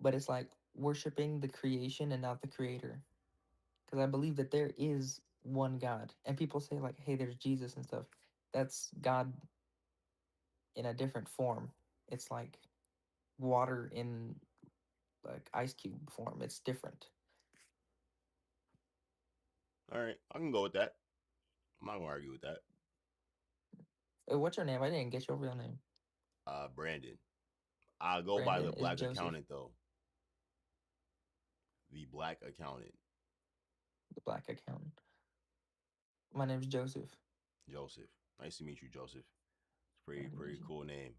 but it's like worshiping the creation and not the creator. Because I believe that there is one God. And people say, like, hey, there's Jesus and stuff. That's God in a different form. It's like water in like ice cube form. It's different. All right, I can go with that. I'm not gonna argue with that. What's your name? I didn't get your real name. Brandon. I'll go by Brandon the is black Joseph. accountant though. The black accountant. The black accountant. My name's Joseph. Joseph. Nice to meet you, Joseph. It's Nice to meet pretty you. cool name.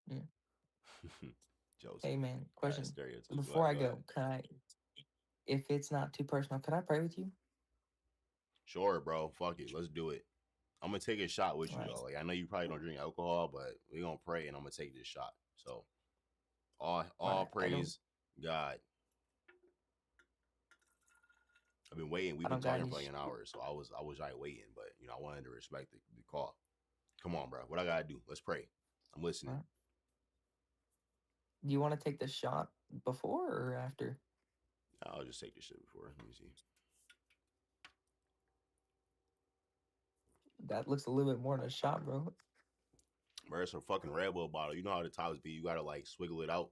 Yeah. Joseph. Hey man, question. Stereotypical. Before I Go go, ahead. can I, if it's not too personal, can I pray with you? Sure, bro. Fuck it. Let's do it. I'm gonna take a shot with you Right. though. Like I know you probably don't drink alcohol, but we're gonna pray and I'm gonna take this shot. So all Right. praise God. I've been waiting. We've I been don't got talking for any like an hour, so I was like waiting, but you know I wanted to respect the call. Come on, bro. What I gotta do? Let's pray. I'm listening. Right. Do you want to take the shot before or after? I'll just take this shit before. Let me see. That looks a little bit more than a shot, bro. Bro, it's a fucking Red Bull bottle. You know how the tops be. You gotta like swiggle it out.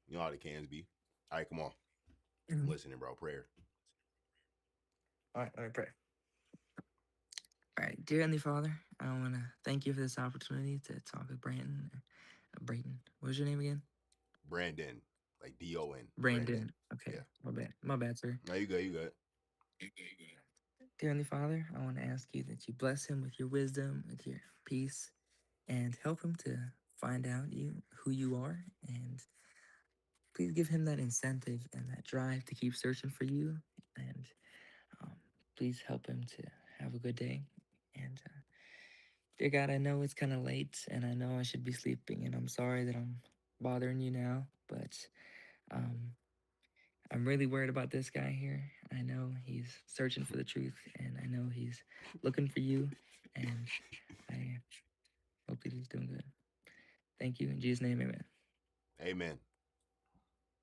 You know how the cans be. All right, come on. I'm listening, bro. Prayer. All right, let me pray. All right, dear Heavenly Father, I want to thank you for this opportunity to talk with Brandon. Brayton, what was your name again? Brandon, like D-O-N. Brandon. Okay, yeah. My bad, sir. No, you good. You good. Dear Heavenly Father, I want to ask you that you bless him with your wisdom, with your peace, and help him to find out who you are, and please give him that incentive and that drive to keep searching for you, and please help him to have a good day. And dear God, I know it's kind of late, and I know I should be sleeping, and I'm sorry that I'm bothering you now, but I'm really worried about this guy here. I know he's searching for the truth, and I know he's looking for you, and I hope that he's doing good. Thank you. In Jesus' name, amen. Amen.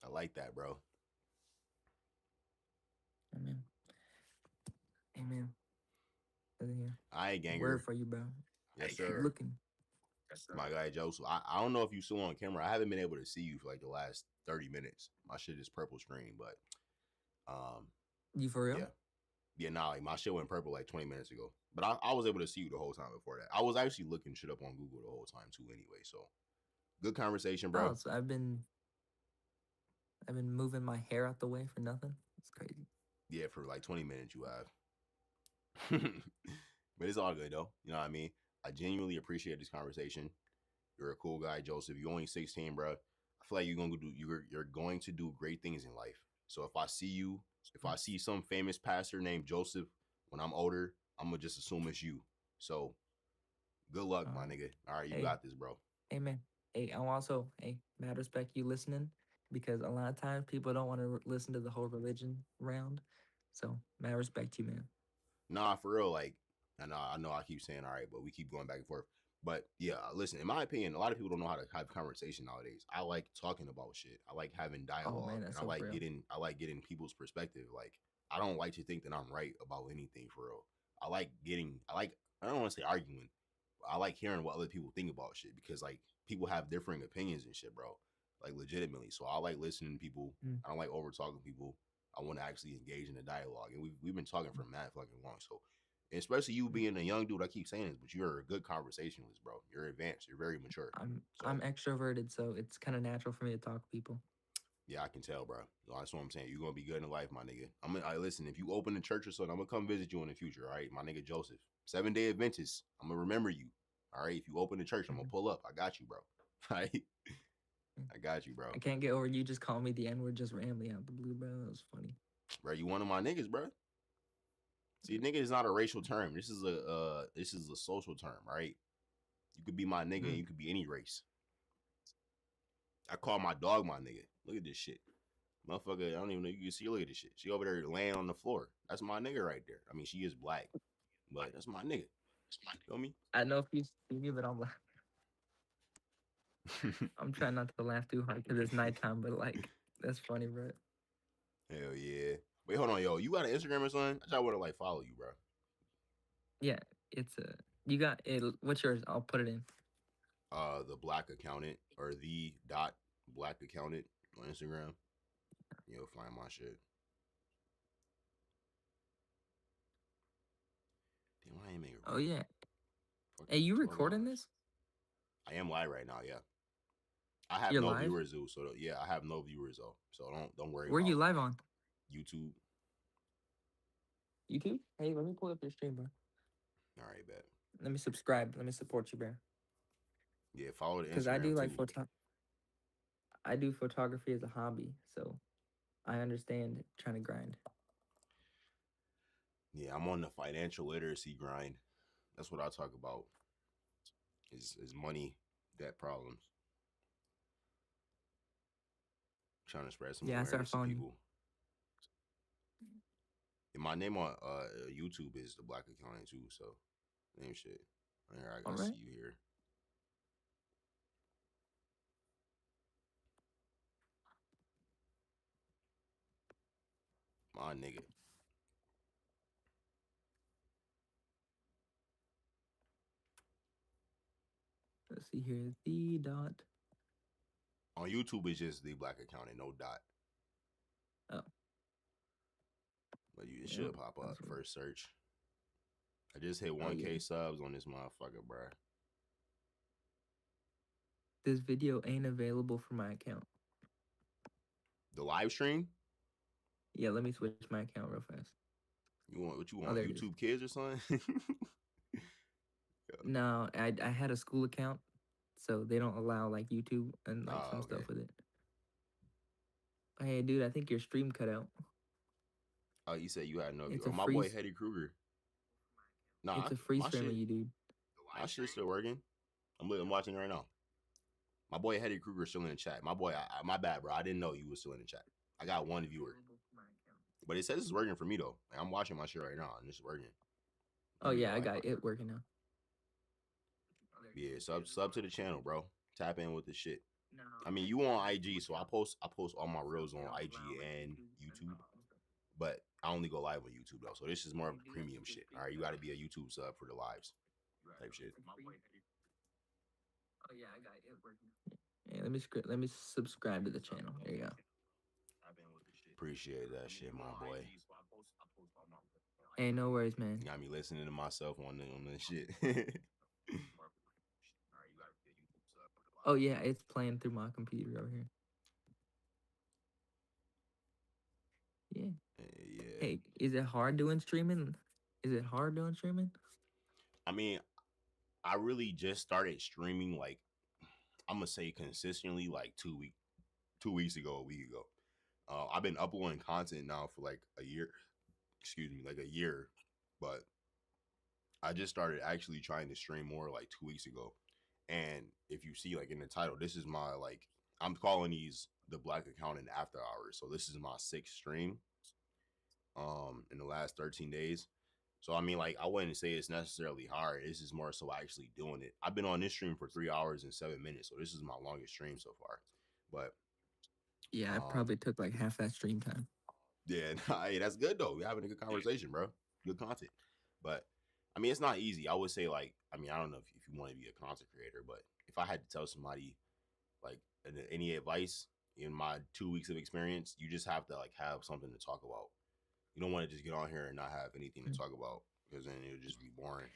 I like that, bro. Amen. Amen. I ain't ganger. Word for you, bro. Yes, sir. Looking. My guy Joseph. I don't know if you still on camera. I haven't been able to see you for like the last 30 minutes. My shit is purple screen, but you for real? Yeah, nah, like my shit went purple like 20 minutes ago. But I was able to see you the whole time before that. I was actually looking shit up on Google the whole time too anyway. So good conversation, bro. Oh, so I've been moving my hair out the way for nothing. It's crazy. Yeah, for like 20 minutes you have. But it's all good though. You know what I mean? I genuinely appreciate this conversation. You're a cool guy, Joseph. You're only 16, bro. I feel like you're going to do great things in life. So if I see some famous pastor named Joseph when I'm older, I'm gonna just assume it's you. So good luck, my nigga. All right, you got this, bro. Amen. Hey, I'm also mad respect you listening, because a lot of times people don't want to listen to the whole religion round. So mad respect you, man. Nah, for real. Like, I know I keep saying all right, but we keep going back and forth. But yeah, listen, in my opinion, a lot of people don't know how to have conversation nowadays. I like talking about shit. I like having dialogue. Man, and so I like getting people's perspective. Like, I don't like to think that I'm right about anything for real. I don't want to say arguing, but I like hearing what other people think about shit, because like people have differing opinions and shit, bro. Like legitimately. So I like listening to people. I don't like over talking people. I want to actually engage in a dialogue. And we've been talking for mad fucking long. So especially you being a young dude, I keep saying this, but you're a good conversationalist, bro. You're advanced. You're very mature. I'm extroverted, so it's kind of natural for me to talk to people. Yeah, I can tell, bro. That's what I'm saying. You're gonna be good in life, my nigga. Listen, if you open a church or something, I'm gonna come visit you in the future, all right? My nigga Joseph. 7-Day Adventist. I'm gonna remember you. All right. If you open the church, I'm gonna pull up. I got you, bro. All right. I got you, bro. I can't get over you just calling me the N-word just randomly out the blue, bro. That was funny. Bro, you one of my niggas, bro. See, nigga is not a racial term. This is a social term, right? You could be my nigga, and you could be any race. I call my dog my nigga. Look at this shit. Motherfucker, I don't even know you can see. Look at this shit. She over there laying on the floor. That's my nigga right there. I mean, she is black, but that's my nigga. Feel me? I know if you see me, but I'm laughing. I'm trying not to laugh too hard because it's nighttime, but like, that's funny, bro. Hell yeah. Wait, hold on, yo. You got an Instagram or something? I just want to like follow you, bro. Yeah, it's you got it. What's yours? I'll put it in. The Black Accountant, or the Black Accountant on Instagram. You'll find my shit. Damn, I ain't making. Oh yeah. Hey, you recording this? I am live right now. Yeah. I have no viewers though, so yeah, I have no viewers though. So don't worry. Where are you live on? YouTube. YouTube? Hey, let me pull up your stream, bro. All right, bet. Let me subscribe. Let me support you, bro. Yeah, follow the Instagram. Because I do like 4 times. I do photography as a hobby, so I understand trying to grind. Yeah, I'm on the financial literacy grind. That's what I talk about. Is money, debt problems. Trying to spread some Yeah, I start awareness to following you. people. And my name on YouTube is The Black Accountant too, so name shit. Here, I gotta see you here. My nigga. Let's see here. The dot. On YouTube, it's just The Black Accountant, no dot. Oh. But it should pop up first search. I just hit 1K subs on this motherfucker, bruh. This video ain't available for my account. The live stream? Yeah, let me switch my account real fast. You want what you want? YouTube Kids or something? No, I had a school account, so they don't allow like YouTube and like some stuff with it. Hey, dude, I think your stream cut out. Oh, you said you had no. It's Oh, a my boy Hetty Kruger. Nah, it's a freeze my frame shit, of you, dude. my shit's still working. I'm watching it right now. My boy Hetty Kruger is still in the chat. My boy, my bad, bro. I didn't know you was still in the chat. I got one viewer, but it says it's working for me though. Like, I'm watching my shit right now and it's working. Oh yeah, I got it working now. Yeah, sub to the channel, bro. Tap in with the shit. I mean, you on IG, so I post all my reels on IG and YouTube, but I only go live on YouTube though. So this is more of the premium shit. All right, you got to be a YouTube sub for the lives type shit. Oh yeah, I got it working. Yeah, let me subscribe to the channel. There you go. Appreciate that shit, my boy. Hey, no worries, man. You got me listening to myself on this shit. Oh yeah, it's playing through my computer over here. Yeah. Yeah. Hey, is it hard doing streaming? Is it hard doing streaming? I mean, I really just started streaming like I'm gonna say consistently like 2 weeks ago, a week ago. I've been uploading content now for like a year. Excuse me, like a year, but I just started actually trying to stream more like 2 weeks ago. And if you see like in the title, this is my like I'm calling these the Black Accountant After Hours. So this is my 6th stream in the last 13 days. So I mean, like I wouldn't say it's necessarily hard. This is more so actually doing it. I've been on this stream for 3 hours and 7 minutes, so this is my longest stream so far. But yeah, it probably took like half that stream time. Yeah, hey, that's good though. We're having a good conversation, bro. Good content. But I mean, it's not easy. I would say like, I mean, I don't know if you want to be a content creator, but if I had to tell somebody like any advice in my 2 weeks of experience, you just have to like have something to talk about. You don't want to just get on here and not have anything to talk about because then it'll just be boring.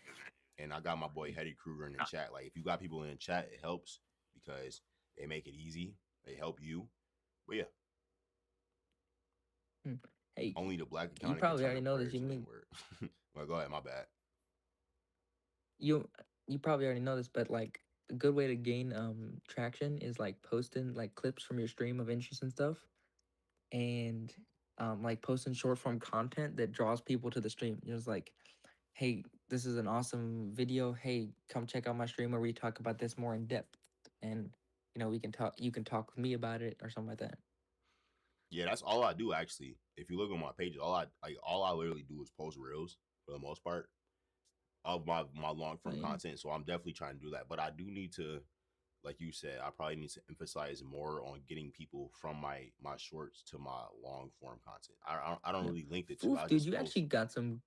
And I got my boy Hetty Kruger in the chat. Like if you got people in the chat, it helps because they make it easy. They help you. But yeah. Hey, only the Black Accountant. You probably already know this. You mean? Well, go ahead. My bad. You probably already know this, but like a good way to gain traction is like posting like clips from your stream of interest and stuff, and like posting short form content that draws people to the stream. You're just like, hey, this is an awesome video. Hey, come check out my stream where we talk about this more in depth, and you know we can talk. You can talk with me about it or something like that. Yeah, that's all I do actually. If you look on my pages, all I literally do is post reels for the most part of my long form content. So I'm definitely trying to do that. But I do need to, like you said, I probably need to emphasize more on getting people from my shorts to my long form content. I don't really link the two. Oof, dude, you actually got some.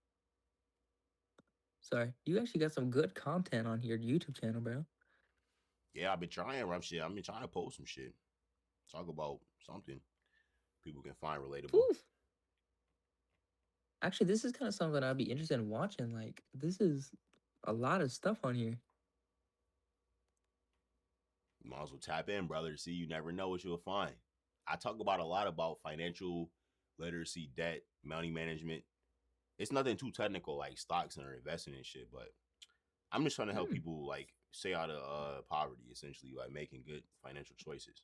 Sorry, you actually got some good content on your YouTube channel, bro. Yeah, I've been trying rough shit. I've been trying to post some shit, talk about something people can find relatable. Oof. Actually, this is kind of something I'd be interested in watching. Like, this is a lot of stuff on here. You might as well tap in, brother. See, you never know what you'll find. I talk about a lot about financial literacy, debt, money management. It's nothing too technical like stocks and investing and shit, but I'm just trying to help people like stay out of poverty, essentially, like making good financial choices.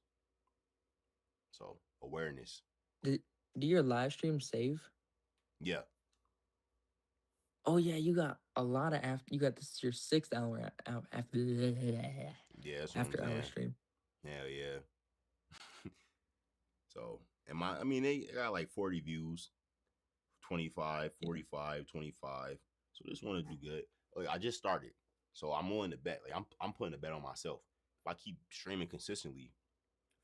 So awareness. Do your live stream save? Yeah. Oh yeah, you got a lot of after. You got this your 6th hour after. Yeah, that's what after I'm hour saying. stream. Hell yeah. So, I mean, they got like 40 views, 25, 45, 25. So just want to do good. Like, I just started, so I'm willing to bet. Like I'm putting a bet on myself. If I keep streaming consistently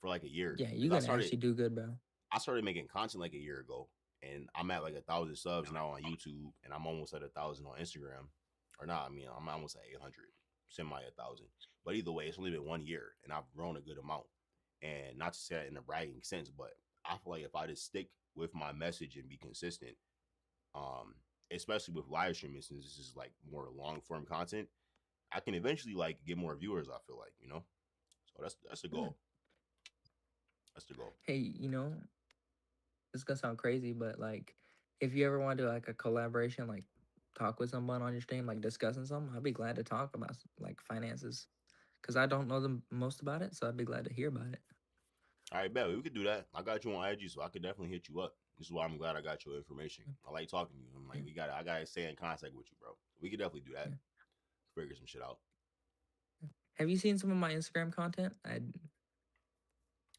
for like a year, Yeah, you gotta actually do good, bro. I started making content like a year ago, and I'm at like 1,000 subs now on YouTube, and I'm almost at 1,000 on Instagram. Or not, I mean, I'm almost at 800, semi 1,000. But either way, it's only been 1 year, and I've grown a good amount. And not to say that in a bragging sense, but I feel like if I just stick with my message and be consistent, especially with live streaming, since this is like more long form content, I can eventually like get more viewers. I feel like, you know, so that's the goal. That's the goal. Hey, you know, this is gonna sound crazy, but like, if you ever want to do like a collaboration, like talk with someone on your stream, like discussing something, I'd be glad to talk about like finances, because I don't know the most about it, so I'd be glad to hear about it. All right, bet we could do that. I got you on IG, so I could definitely hit you up. This is why I'm glad I got your information. I like talking to you. I'm like, I gotta stay in contact with you, bro. We could definitely do that. Figure some shit out. Have you seen some of my Instagram content?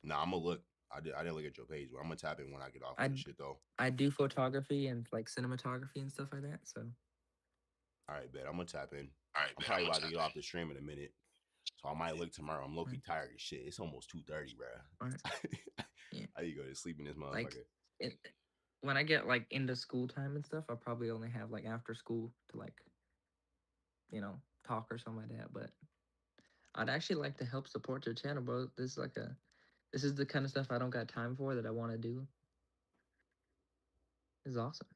Nah, I'm gonna look. I didn't look at your page, but I'm gonna tap in when I get off of this shit though. I do photography and like cinematography and stuff like that. So. All right, bet I'm gonna tap in. All right, I'm probably about to get off the stream in a minute, so I might look tomorrow. I'm low-key tired as shit. It's almost 2:30, bro. How you go to sleep in this motherfucker? Like, when I get like into school time and stuff, I probably only have like after school to like, you know, talk or something like that. But I'd actually like to help support your channel, bro. This is the kind of stuff I don't got time for that I want to do. It's awesome.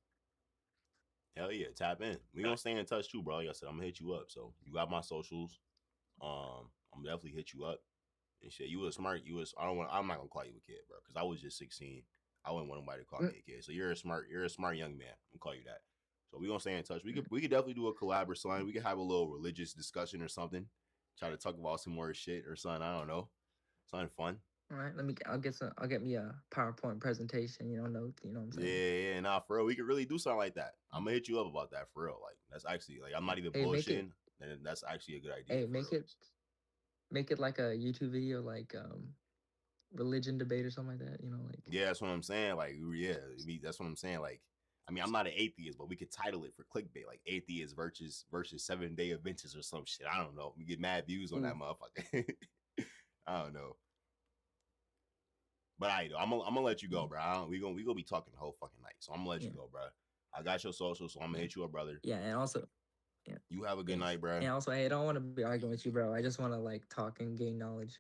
Hell yeah, tap in. We gonna stay in touch too, bro. Like I said, I'm gonna hit you up. So you got my socials. I'm definitely hit you up. And shit, I'm not gonna call you a kid, bro, because I was just 16. I wouldn't want nobody to call me a kid. So you're a smart young man. I'm gonna call you that. So we gonna stay in touch. We could definitely do a collab or something. We could have a little religious discussion or something. Try to talk about some more shit or something. I don't know. Something fun. All right, I'll get me a PowerPoint presentation, notes, you know what I'm saying? Yeah, nah, for real. We could really do something like that. I'm gonna hit you up about that for real. Like that's actually like I'm not even bullshitting. And that's actually a good idea. Hey, make it like a YouTube video, like religion debate or something like that, like. Yeah, that's what I'm saying. Like, yeah, that's what I'm saying. Like, I mean, I'm not an atheist, but we could title it for clickbait, like atheist versus 7-day Adventures or some shit. I don't know. We get mad views on that motherfucker. I don't know. But I'm gonna let you go, bro. We gonna be talking the whole fucking night, so I'm gonna let you go, bro. I got your social, so I'm gonna hit you up, brother. Yeah, and also, you have a good night, bro. And also, hey, I don't want to be arguing with you, bro. I just want to like talk and gain knowledge.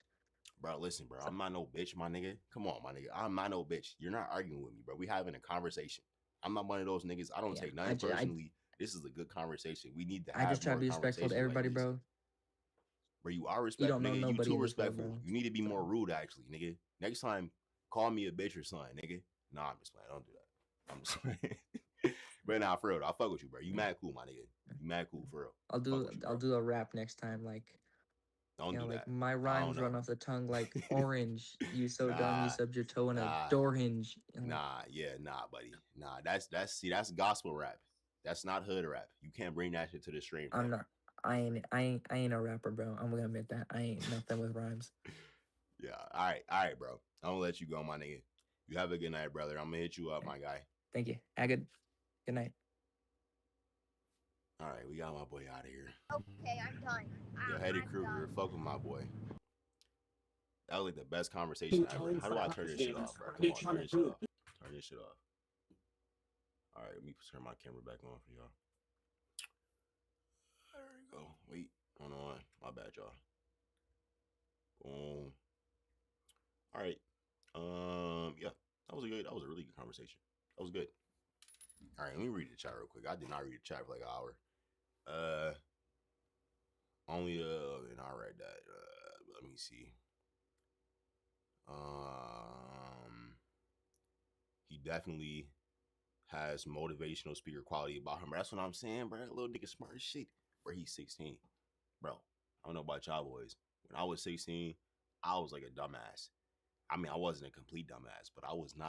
Bro, listen, bro. I'm not no bitch, my nigga. Come on, my nigga. I'm not no bitch. You're not arguing with me, bro. We having a conversation. I'm not one of those niggas. I don't take nothing personally. This is a good conversation. We need to have. I just try to be respectful to everybody, bro. Bro, you are respectful, nigga. You too respectful. You need to be more rude, actually, nigga. Next time, call me a bitch or something, nigga. Nah, I'm just playing. Don't do that. I'm just playing. But nah, for real, I'll fuck with you, bro. You mad cool, my nigga. You mad cool, for real. I'll do a rap next time, like. Don't do like that. My rhymes run off the tongue like orange. You so dumb, you subbed your toe in a door hinge. Nah, buddy. Nah, that's gospel rap. That's not hood rap. You can't bring that shit to the stream. I'm not. I ain't a rapper, bro. I'm gonna admit that. I ain't nothing with rhymes. Yeah. All right, bro. I'm gonna let you go, my nigga. You have a good night, brother. I'm gonna hit you up, my guy. Thank you. Good night. All right, we got my boy out of here. Okay, I'm done. Yo, Heady Kruger, fuck with my boy. That was like the best conversation ever. How do I turn this shit off, bro? Come on, turn this shit off. Turn this shit off. All right, let me turn my camera back on for y'all. There we go. Wait, hold on. My bad, y'all. Boom. All right. Yeah, that was a really good conversation. That was good. All right, let me read the chat real quick. I did not read the chat for like an hour. And I read that. Let me see. He definitely has motivational speaker quality about him. That's what I'm saying, bro. That little nigga smart as shit. Bro, he's 16. Bro, I don't know about y'all boys. When I was 16, I was like a dumbass. I mean, I wasn't a complete dumbass, but I wasn't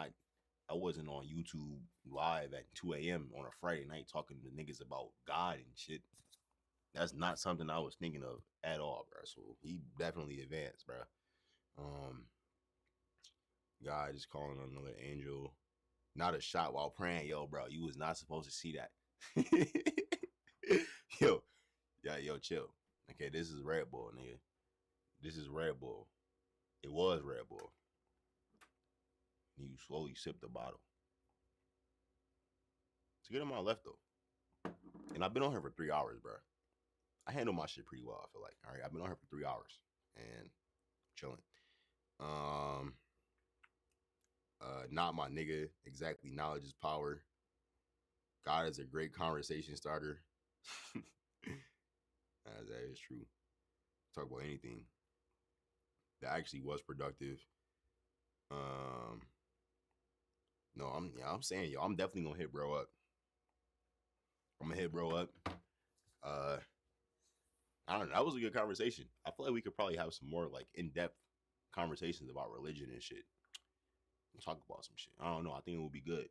on YouTube live at 2 a.m. on a Friday night talking to niggas about God and shit. That's not something I was thinking of at all, bro. So he definitely advanced, bro. God is calling on another angel. Not a shot while praying. Yo, bro, you was not supposed to see that. Yo, chill. Okay, this is Red Bull, nigga. This is Red Bull. It was Red Bull. You slowly sip the bottle. It's good amount left, though. And I've been on here for 3 hours, bro. I handle my shit pretty well, I feel like. All right, I've been on here for 3 hours and chilling. Not my nigga. Exactly. Knowledge is power. God is a great conversation starter. That is true. Talk about anything. That actually was productive. No, I'm saying, yo, I'm definitely gonna hit bro up. I'm gonna hit bro up. I don't know. That was a good conversation. I feel like we could probably have some more like in-depth conversations about religion and shit. Talk about some shit. I don't know. I think it would be good.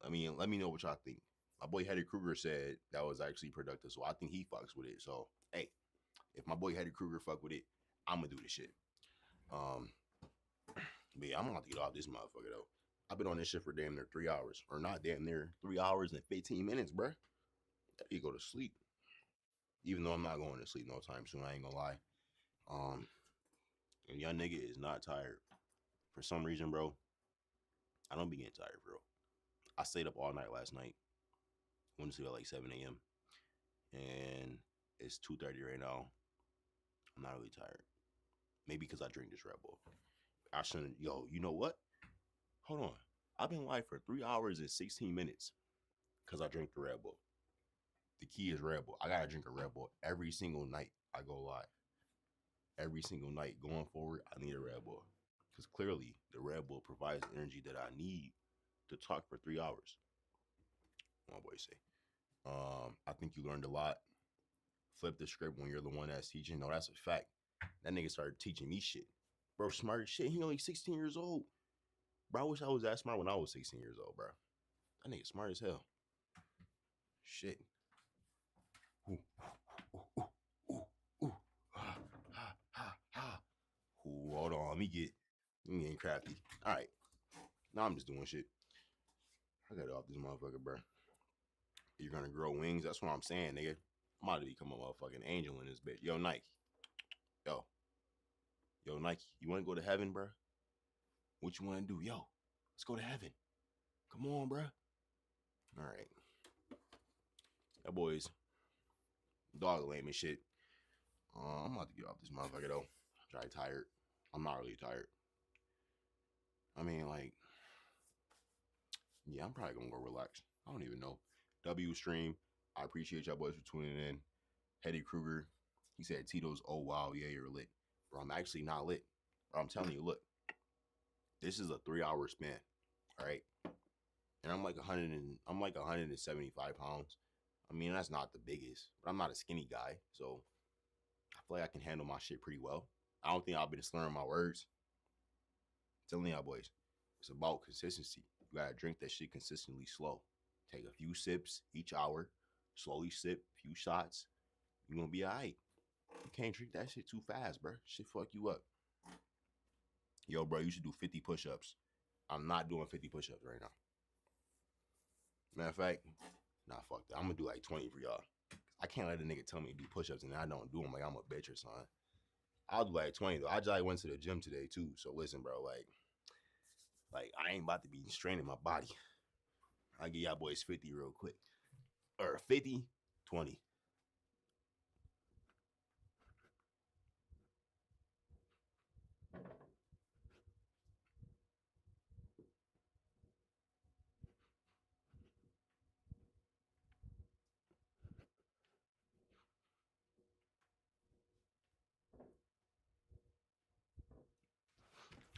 I mean, let me know what y'all think. My boy Hetty Kruger said that was actually productive, so I think he fucks with it. So, hey, if my boy Hetty Kruger fuck with it, I'm gonna do this shit. But yeah, I'm gonna have to get off this motherfucker though. I've been on this shit for damn near 3 hours, or not damn near 3 hours and 15 minutes, bruh. You go to sleep. Even though I'm not going to sleep no time soon, I ain't gonna lie. And young nigga is not tired. For some reason, bro, I don't be getting tired, bro. I stayed up all night last night. Went to sleep at like 7 a.m. And it's 2:30 right now. I'm not really tired. Maybe because I drink this Red Bull. I shouldn't. Yo, you know what? Hold on. I've been live for 3 hours and 16 minutes because I drink the Red Bull. The key is Red Bull. I gotta drink a Red Bull every single night I go live. Every single night going forward, I need a Red Bull. Because clearly, the Red Bull provides the energy that I need to talk for 3 hours. My boy say. I think you learned a lot. Flip the script when you're the one that's teaching. No, that's a fact. That nigga started teaching me shit. Bro, smart as shit. He only 16 years old. Bro, I wish I was that smart when I was 16 years old, bro. That nigga smart as hell. Shit. Ooh, ooh, ooh, ooh, ooh. Ooh, hold on. Let me get crafty. All right. Now I'm just doing shit. I got off this motherfucker, bro. You're gonna grow wings. That's what I'm saying, nigga. I'm about to become a motherfucking angel in this bitch. Yo, Nike. Yo, Nike. You want to go to heaven, bro? What you want to do? Yo, let's go to heaven. Come on, bro. All right. That boy's dog lame and shit. I'm about to get off this motherfucker, though. I'm probably tired. I'm not really tired. I mean, like, yeah, I'm probably gonna go relax. I don't even know. W stream. I appreciate y'all boys for tuning in. Hetty Kruger. He said, Tito's, oh wow, yeah, you're lit. Bro, I'm actually not lit. Bro, I'm telling you, look. This is a 3 hour span. All right. And I'm like 175 pounds. I mean, that's not the biggest, but I'm not a skinny guy. So I feel like I can handle my shit pretty well. I don't think I've been slurring my words. I'm telling y'all boys, it's about consistency. You gotta drink that shit consistently slow. Take a few sips each hour. Slowly sip, few shots. You're gonna be all right. You can't drink that shit too fast, bro. Shit fuck you up. Yo, bro, you should do 50 push-ups. I'm not doing 50 push-ups right now. Matter of fact, nah, fuck that. I'm gonna do like 20 for y'all. I can't let a nigga tell me to do push-ups and I don't do them like I'm a bitch or something. I'll do like 20 though. I just went to the gym today too. So listen, bro, like I ain't about to be straining my body. I'll give y'all boys 50 real quick. Or 50, 20.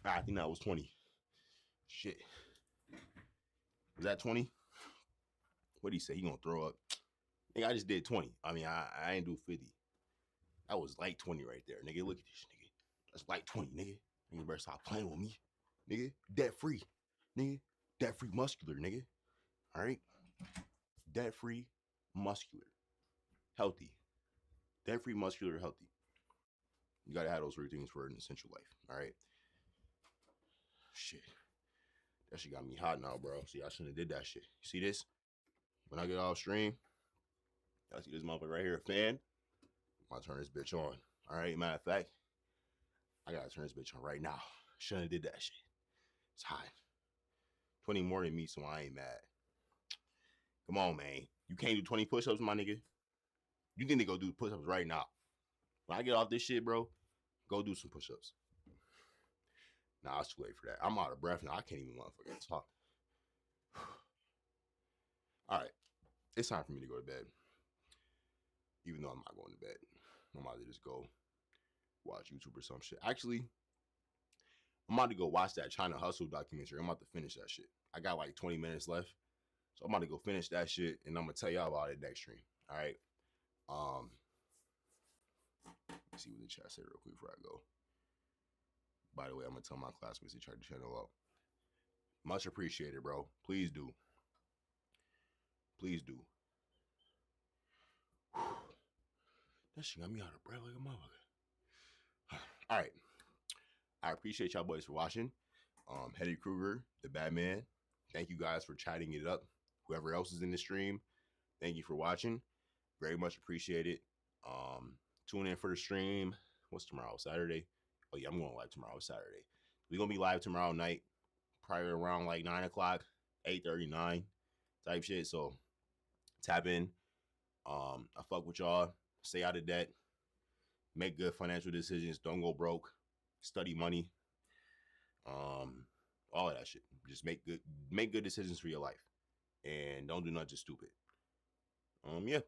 I think that was 20. Shit. Was that 20? What'd he say? He gonna throw up? Nigga, I just did 20. I mean, I ain't do 50. That was like 20 right there. Nigga, look at this, nigga. That's like 20, nigga. Nigga better stop playing with me. nigga. Debt free, nigga. Debt free muscular, nigga. All right. Debt free muscular, healthy. Debt free muscular, healthy. You gotta have those three things for an essential life. All right. Shit. That shit got me hot now, bro. See, I shouldn't have did that shit. You see this? When I get off stream, y'all see this motherfucker right here, a fan. I'm gonna turn this bitch on. All right. Matter of fact, I gotta turn this bitch on right now. Shouldn't have did that shit. It's hot. 20 more than me, so I ain't mad. Come on, man. You can't do 20 push-ups, my nigga. You need to go do push-ups right now. When I get off this shit, bro, go do some push-ups. Nah, it's too late for that. I'm out of breath now. I can't even motherfucking talk. All right. It's time for me to go to bed. Even though I'm not going to bed. I'm about to just go watch YouTube or some shit. Actually, I'm about to go watch that China Hustle documentary. I'm about to finish that shit. I got like 20 minutes left. So I'm about to go finish that shit, and I'm going to tell y'all about it next stream. All right? Let's see what the chat said real quick before I go. By the way, I'm going to tell my classmates to check the channel out. Much appreciated, bro. Please do. Please do. Whew. That shit got me out of breath like a motherfucker. All right. I appreciate y'all boys for watching. Hetty Kruger, the Batman. Thank you guys for chatting it up. Whoever else is in the stream, thank you for watching. Very much appreciated. Tune in for the stream. What's tomorrow? Saturday? Oh yeah, I'm going live tomorrow. Saturday. We're gonna be live tomorrow night, probably around like 9 o'clock, 8:39 type shit. So tap in. I fuck with y'all. Stay out of debt. Make good financial decisions. Don't go broke. Study money. All of that shit. Just make good decisions for your life. And don't do nothing stupid. Yeah.